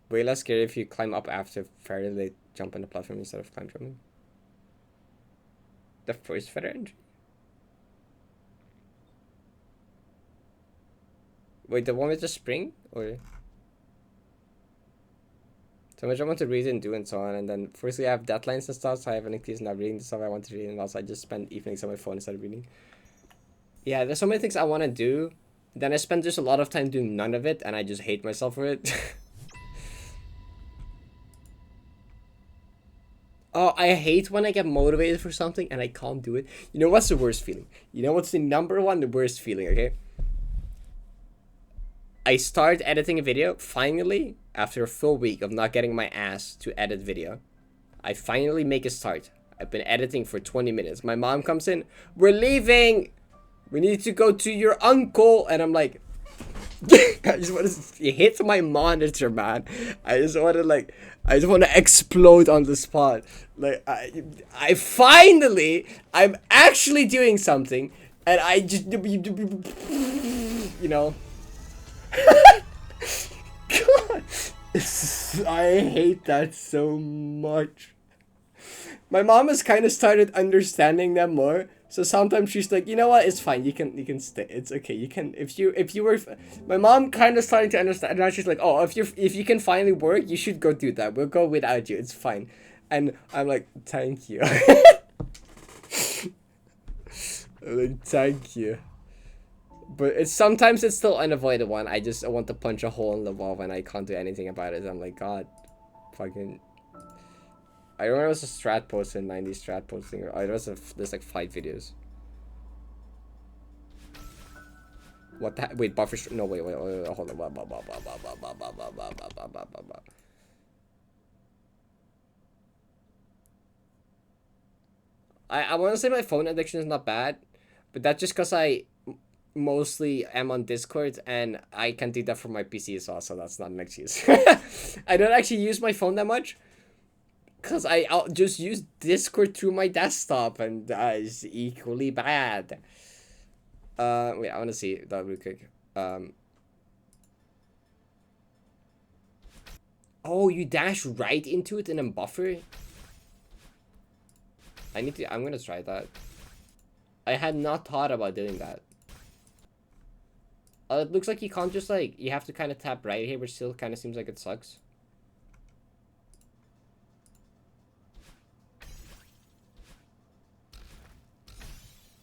Way less scary if you climb up after fairly late jump on the platform instead of climb jumping. The first feather entry? Wait, the one with the spring? Or... So much I want to read and do and so on, and then firstly I have deadlines and stuff, so I have an increase in not reading the stuff I want to read, and also I just spend evenings on my phone instead of reading. Yeah, there's so many things I want to do, then I spend just a lot of time doing none of it, and I just hate myself for it. Oh, I hate when I get motivated for something and I can't do it. You know what's the worst feeling? You know what's the the worst feeling, okay? I start editing a video, finally, after a full week of not getting my ass to edit video. I finally make a start. I've been editing for 20 minutes. My mom comes in, we're leaving! We need to go to your uncle! And I'm like... I just want to hit my monitor, man. I just want to explode on the spot. Like, I finally, I'm actually doing something, and I just, you know. God, I hate that so much. My mom has kind of started understanding them more. So sometimes she's like, you know what, it's fine, you can stay, it's okay, you can, if you were, my mom kind of starting to understand, now she's like, oh, if you can finally work, you should go do that, we'll go without you, it's fine. And I'm like, thank you. I'm like, thank you. But sometimes it's still unavoidable, and I want to punch a hole in the wall when I can't do anything about it. I'm like, God, fucking... I remember it was a strat post in 90s strat posting. There's like 5 videos. What the wait, buffer no wait, hold on. I want to say my phone addiction is not bad, but that's just because I mostly am on Discord and I can do that from my PC as well, so that's not an excuse. I don't actually use my phone that much because I'll just use Discord through my desktop, and that is equally bad. Wait, I want to see that real quick. Oh, you dash right into it and then buffer? I'm gonna try that. I had not thought about doing that. It looks like you can't just like, you have to kind of tap right here, which still kind of seems like it sucks.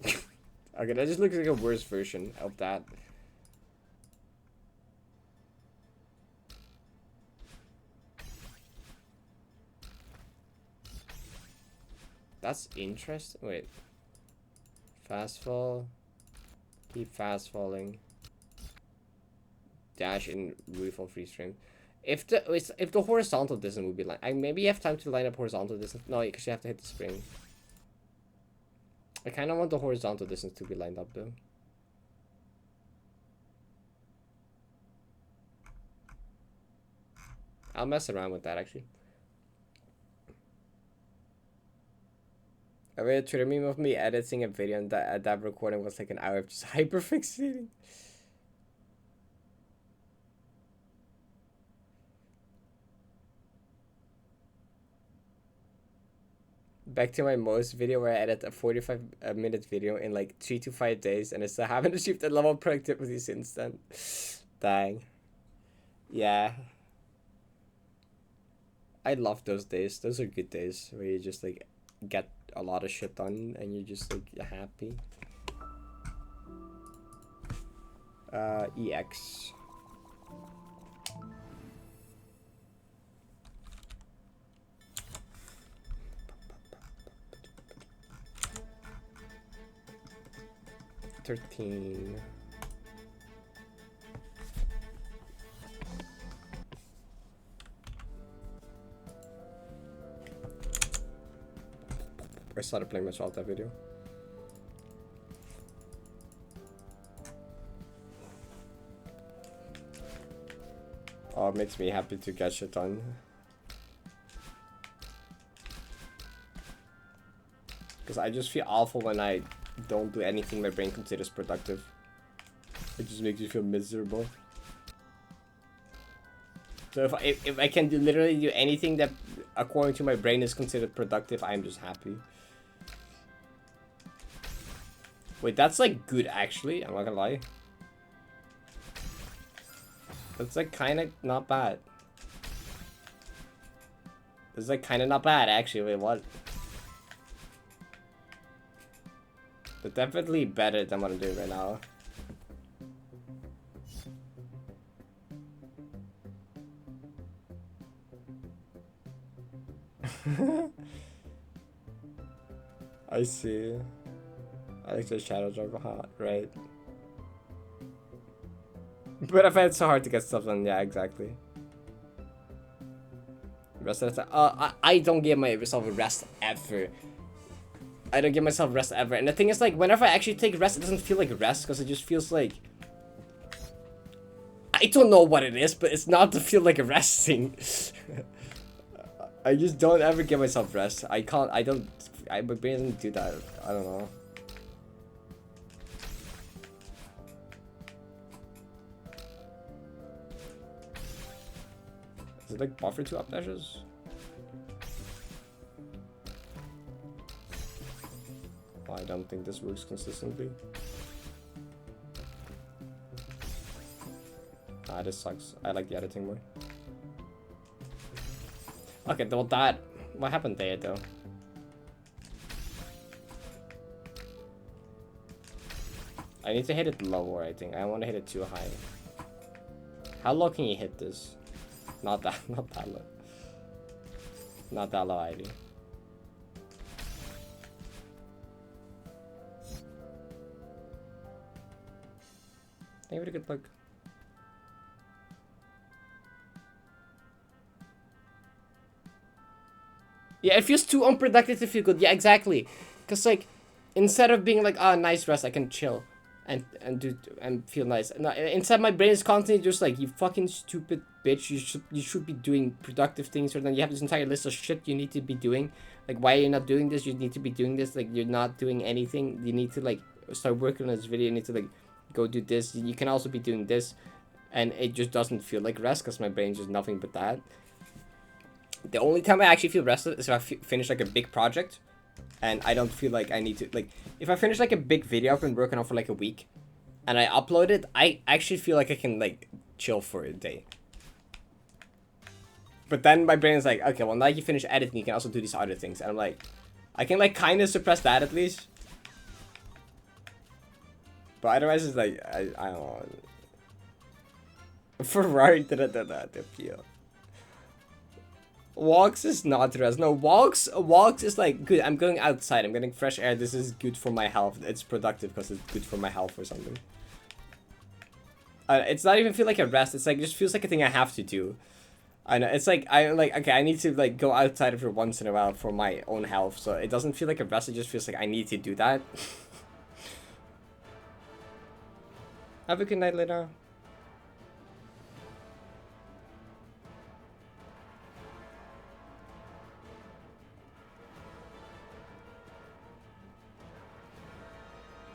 Okay, that just looks like a worse version of that. That's interesting. Wait. Fast fall. Keep fast falling. Dash in refall freeze frame. If the horizontal distance would be like, maybe you have time to line up horizontal distance. No, because you have to hit the spring. I kind of want the horizontal distance to be lined up though. I'll mess around with that actually. I read a Twitter meme of me editing a video and that recording was like an hour of just hyperfixating. Back to my most video where I edit a 45-minute video in like 3 to 5 days and I still haven't achieved that level of productivity since then. Dang. Yeah. I love those days. Those are good days where you just like get a lot of shit done and you're just like happy. EX. $13. I started playing myself that video. Oh, it makes me happy to get shit done. Because I just feel awful when I don't do anything my brain considers productive. It just makes me feel miserable. So if I can literally do anything that according to my brain is considered productive, I'm just happy. Wait, that's like good actually, I'm not gonna lie. That's like kinda not bad. It's like kinda not bad actually, wait, what? But definitely better than what I'm doing right now. I see. I like the shadow drop hot, right? But I find it so hard to get stuff done, yeah, exactly. Rest of the time. I don't give myself a rest ever. I don't give myself rest ever. And the thing is, like, whenever I actually take rest, it doesn't feel like rest, because it just feels like... I don't know what it is, but it's not to feel like resting. I just don't ever give myself rest. My brain doesn't do that. I don't know. Is it like buffer 2 up dashes? I don't think this works consistently. Ah, this sucks. I like the editing more. Okay, well that... What happened there though? I need to hit it lower, I think. I don't want to hit it too high. How low can you hit this? Not that low. Not that low, Ivy. Give it a good look. Yeah, it feels too unproductive to feel good. Yeah, exactly. Cause like, instead of being like, ah, nice rest, I can chill, and feel nice. No, inside my brain is constantly just like, you fucking stupid bitch. You should be doing productive things, or then you have this entire list of shit you need to be doing. Like, why are you not doing this? You need to be doing this. Like, you're not doing anything. You need to like start working on this video. You need to like go do this. You can also be doing this, and it just doesn't feel like rest because my brain's just nothing but that. The only time I actually feel rested is if I finish like a big project, and I don't feel like I need to, like, if I finish like a big video I've been working on for like a week, and I upload it, I actually feel like I can like chill for a day. But then my brain is like, okay, well now you finish editing, you can also do these other things, and I'm like, I can like kind of suppress that at least. But otherwise it's like, I don't know. Ferrari didn't appeal. Walks is not rest. No, walks is like, good, I'm going outside, I'm getting fresh air, this is good for my health. It's productive because it's good for my health or something. It's not even feel like a rest, it's like, it just feels like a thing I have to do. I know, it's like, okay, I need to like go outside every once in a while for my own health, so it doesn't feel like a rest, it just feels like I need to do that. Have a good night later.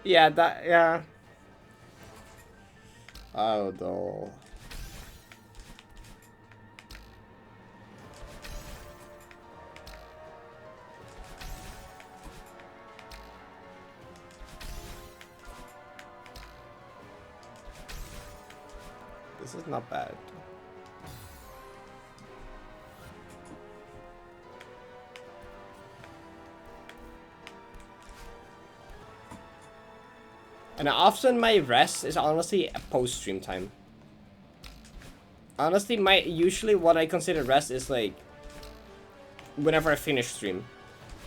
Yeah, yeah. Oh no. This is not bad. And often my rest is honestly a post-stream time. Honestly, usually what I consider rest is like whenever I finish stream.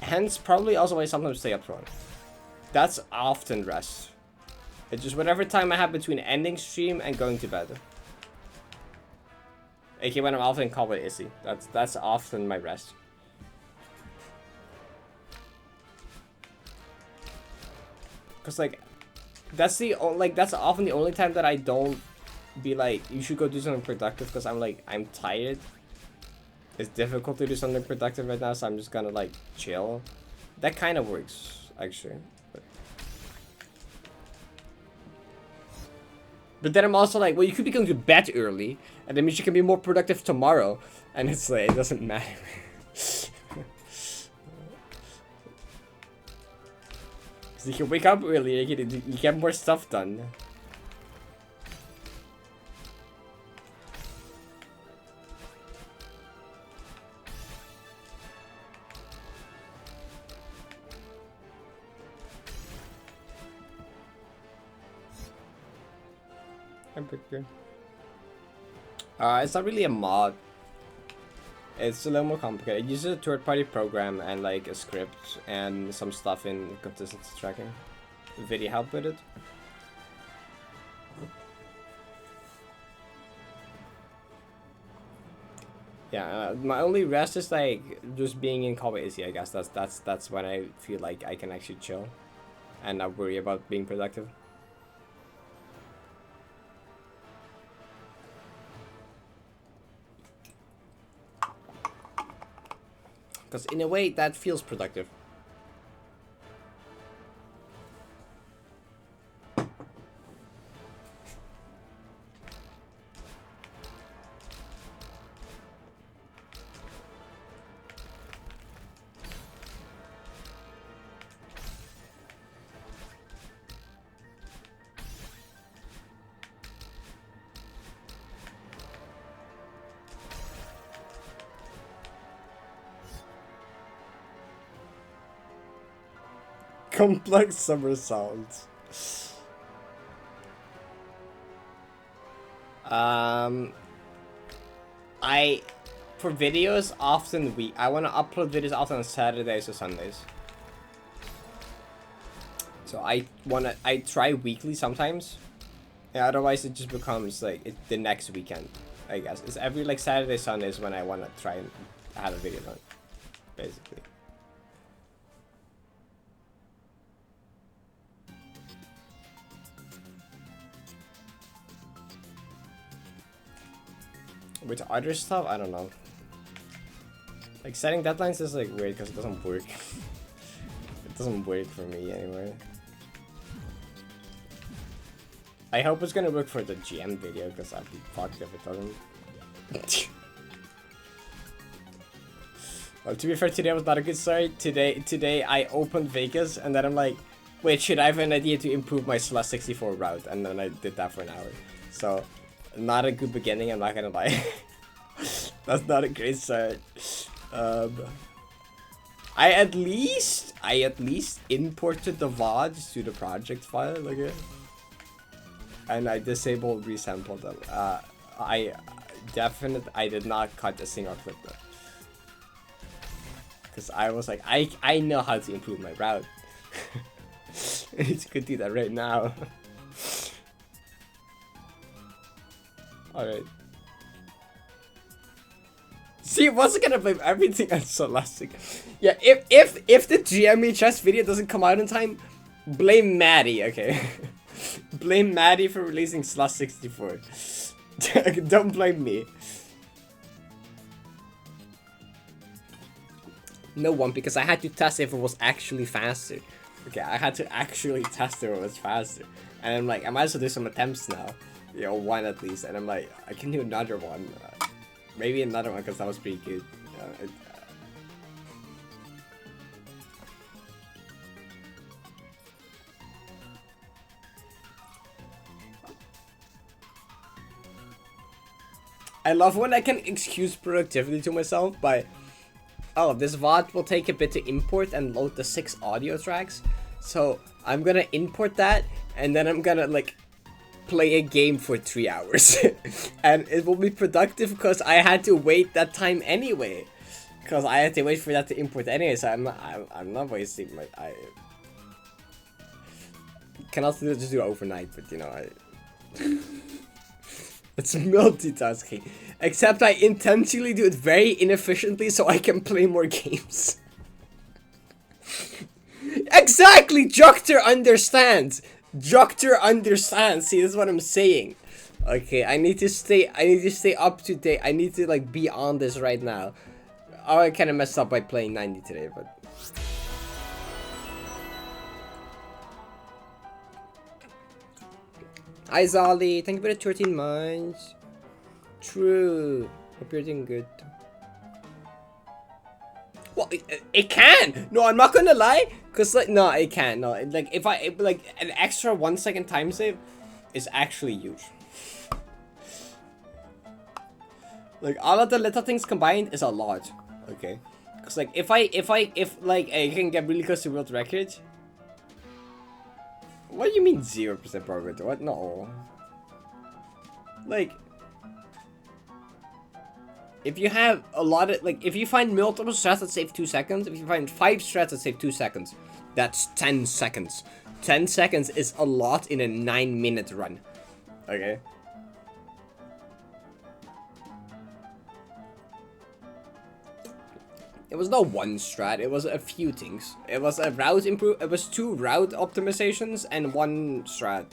Hence, probably also why I sometimes stay up front. That's often rest. It's just whatever time I have between ending stream and going to bed. AK when I'm often called with Issy. That's often my rest. Cause like, that's often the only time that I don't be like, you should go do something productive, because I'm like, I'm tired. It's difficult to do something productive right now, so I'm just gonna like chill. That kind of works actually. But then I'm also like, well, you could be going to bed early, and that means you can be more productive tomorrow. And it's like, it doesn't matter. So you can wake up earlier, you get more stuff done. It's not really a mod. It's a little more complicated. It uses a third-party program and like a script and some stuff in consistency tracking. Video help with it. Yeah, my only rest is like just being in call with Izzy, I guess. That's when I feel like I can actually chill and not worry about being productive. Because in a way, that feels productive. Complex somersaults. For videos often I want to upload videos often on Saturdays or Sundays. So I try weekly sometimes. Yeah, otherwise it just becomes like the next weekend, I guess. It's every like Saturday, Sundays when I want to try and have a video done, basically. With other stuff, I don't know. Like setting deadlines is like weird because it doesn't work. It doesn't work for me anyway. I hope it's gonna work for the GM video because I'd be fucked if it doesn't. Well, to be fair, today was not a good start. Today I opened Vegas and then I'm like, wait, should I have an idea to improve my Slash 64 route? And then I did that for an hour. So, not a good beginning, I'm not gonna lie. That's not a great start. I at least imported the Vods to the project file again. And I disabled resample them. I did not cut a single clip though. Because I was like, I know how to improve my route. I need to go do that right now. Alright. See, it wasn't gonna blame everything on Scholastic. Yeah, if the GMHS video doesn't come out in time, blame Maddie, okay? Blame Maddie for releasing Slash 64. Don't blame me. No one, because I had to test if it was actually faster. Okay, I had to actually test if it was faster. And I'm like, I might as well do some attempts now. You know, one at least. And I'm like, I can do another one. Maybe another one, because that was pretty good. I love when I can excuse productivity to myself by, oh, this VOD will take a bit to import and load the 6 audio tracks. So I'm gonna import that and then I'm gonna like play a game for 3 hours. And it will be productive because I had to wait that time anyway. Because I had to wait for that to import anyway, so I'm not wasting my, I can also just do it overnight, but you know, it's multitasking. Except I intentionally do it very inefficiently so I can play more games. Exactly! Jokter understands! Jokter understands! See, this is what I'm saying. Okay, I need to stay up to date. I need to like be on this right now. Oh, I kinda messed up by playing 90 today, but hi Zolly, thank you for the 13 months. True. Hope you're doing good. Well, it can. No, I'm not gonna lie. Cause like, no, it can. No, like if like an extra 1 second time save is actually huge. Like all of the little things combined is a lot. Okay. Cause like if like I can get really close to world record. What do you mean 0% probability? What? No. Like, if you have a lot of, like, if you find multiple strats that save 2 seconds, if you find 5 strats that save 2 seconds, that's 10 seconds. 10 seconds is a lot in a 9-minute run. Okay? It was not one strat, it was a few things. It was a route it was 2 route optimizations and 1 strat.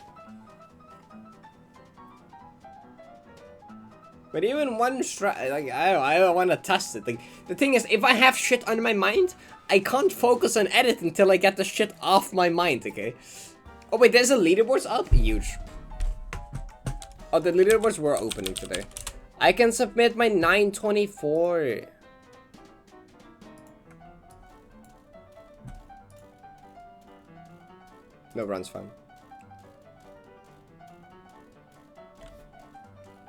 But even 1 strat, like, I don't want to test it. Like, the thing is, if I have shit on my mind, I can't focus on edit until I get the shit off my mind, okay? Oh wait, there's a leaderboards up? Huge. Oh, the leaderboards were opening today. I can submit my 924. No runs fun.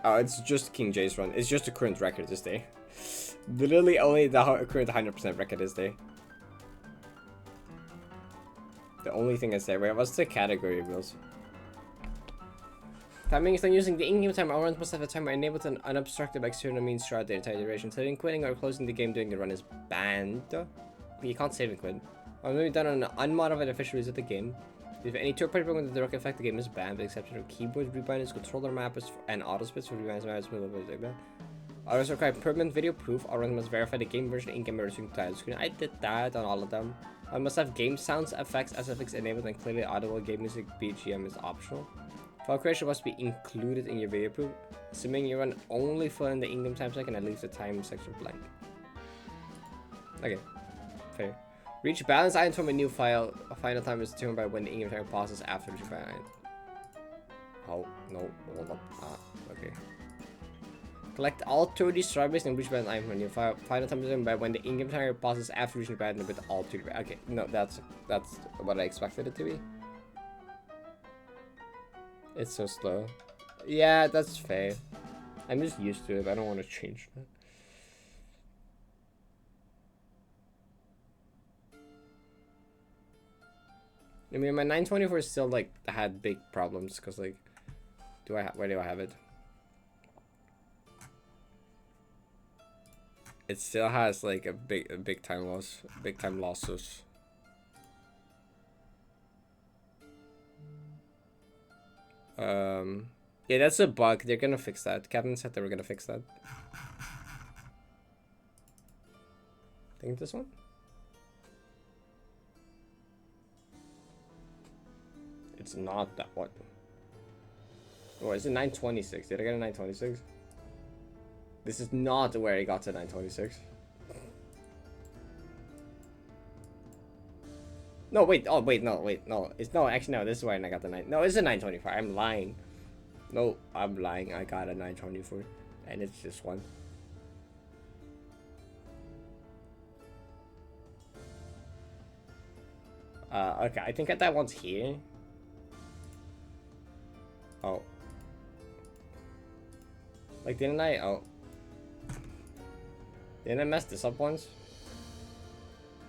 Oh, it's just King J's run. It's just the current record this day. Literally only the current 100% record is there. The only thing is there. Wait, what's the category rules? Timing is not using the in-game time. Our runs must have a timer enabled an unobstructed external means throughout the entire duration. Saving, quitting, or closing the game during the run is banned. You can't save and quit. I'm going to be done on an unmodified official release of the game. If any third-party program with the direct effect, the game is banned, with the exception of keyboard rebinders, controller mappers, and auto-splits for rebinders, mappers, like that. Autos require permanent video proof. All runs must verify the game version in-game version title screen. I did that on all of them. I must have game sounds, effects, SFX enabled, and clearly audible game music BGM is optional. File creation must be included in your video proof, assuming you run only for in the in-game time second and leave the time section blank. Okay, fair. Reach balance item from a new file. A final time is determined by when the in-game time passes after reaching balance item. Oh, no, hold up. Okay. Collect all 30 strawberries and reach balance item from a new file. Final time is determined by when the in-game timer passes after reaching balance with all 30. Okay, no, that's what I expected it to be. It's so slow. Yeah, that's fair. I'm just used to it. I don't want to change that. I mean, my 924 still like had big problems because like, where do I have it? It still has like a big time losses. Yeah, that's a bug. They're gonna fix that. Captain said they were gonna fix that. I think this one? It's not that one. Oh, is it 926? Did I get a 926? This is not where I got to 926. No, wait. Oh, wait. No, wait. No. It's no. Actually, no. This is where I got the 9. No, it's a 925. I'm lying. No, I'm lying. I got a 924, and it's just one. Okay. I think that one's here. Oh. Like, didn't I? Oh. Didn't I mess this up once?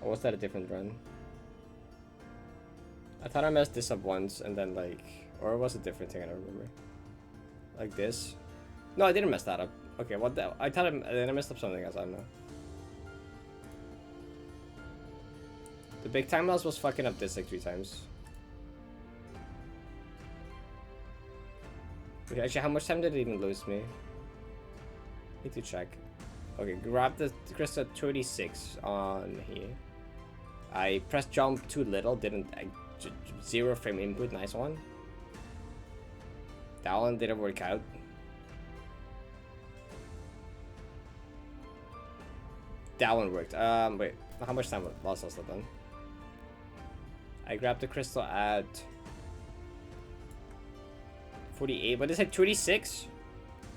Or was that a different run? I thought I messed this up once and then like, or it was a different thing, I don't remember. Like this? No, I didn't mess that up. Okay, what the? I thought I messed up something else, I don't know. The big time loss was fucking up this like 3 times. Okay, actually, how much time did it even lose me? Need to check. Okay, grab the crystal 36 on here. I pressed jump too little, didn't. 0 frame input, nice one. That one didn't work out. That one worked. Wait, how much time lost was that then? I grabbed the crystal at 48. What is it? 26? Is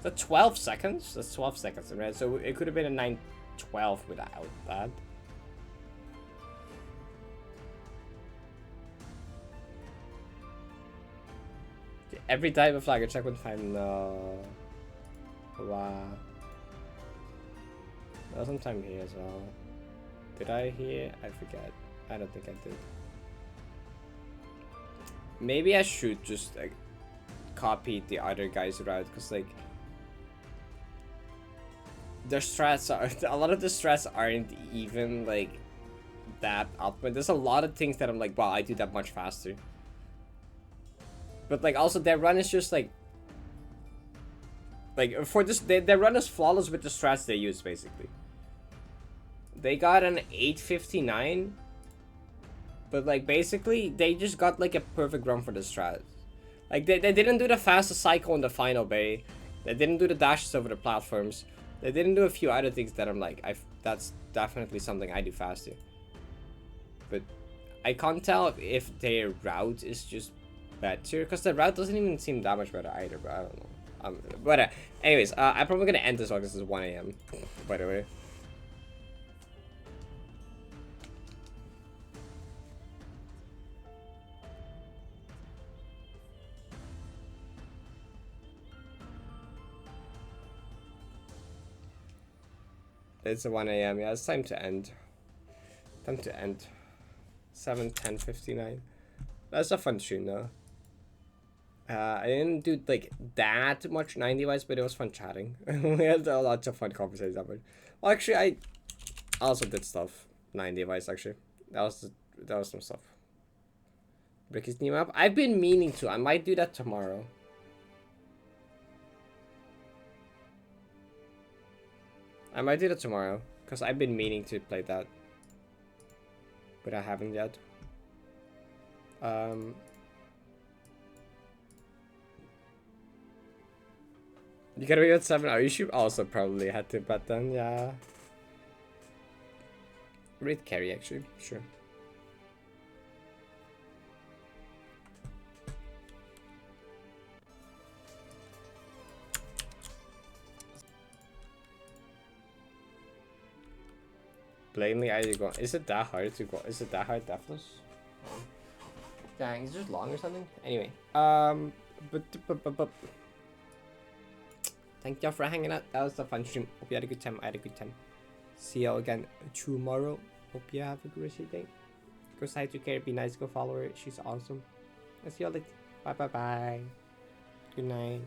that 12 seconds? That's 12 seconds, right? So it could have been a 912 without that. Every type of flag, I check one time. No. Wow. There was some time here as well. Did I here? I forget. I don't think I did. Maybe I should just like copy the other guy's route, because like their strats are a lot of the strats aren't even like that up, but there's a lot of things that I'm like, wow, I do that much faster. But like also their run is just like for this their run is flawless with the strats they use basically. They got an 859, but like basically they just got like a perfect run for the strats. Like they didn't do the fastest cycle in the final bay. They didn't do the dashes over the platforms. They didn't do a few other things that I'm like, that's definitely something I do faster. But I can't tell if their route is just better, because the route doesn't even seem that much better either, but I don't know. But anyways, I'm probably gonna end this one because it's 1 AM, by the way. It's 1 AM, yeah, it's time to end. Time to end. 7:10:59. That's a fun stream though. I didn't do like that much 90 wise, but it was fun chatting. We had lots of fun conversations that much. Well, actually, I also did stuff 90 wise. Actually, that was some stuff. Break his new map. I've been meaning to. I might do that tomorrow. I might do that tomorrow because I've been meaning to play that, but I haven't yet. You gotta be at 7. Oh, you should also probably had to bet then, yeah. Great carry, actually, sure. Plainly, I go. Is it that hard to go? Is it that hard, Deathless? Dang, is it just long or something? Anyway, but thank y'all for hanging out. That was a fun stream. Hope you had a good time. I had a good time. See y'all again tomorrow. Hope you have a great day. Go side to care. Be nice. Go follow her. She's awesome. I'll see y'all later. Bye bye bye. Good night.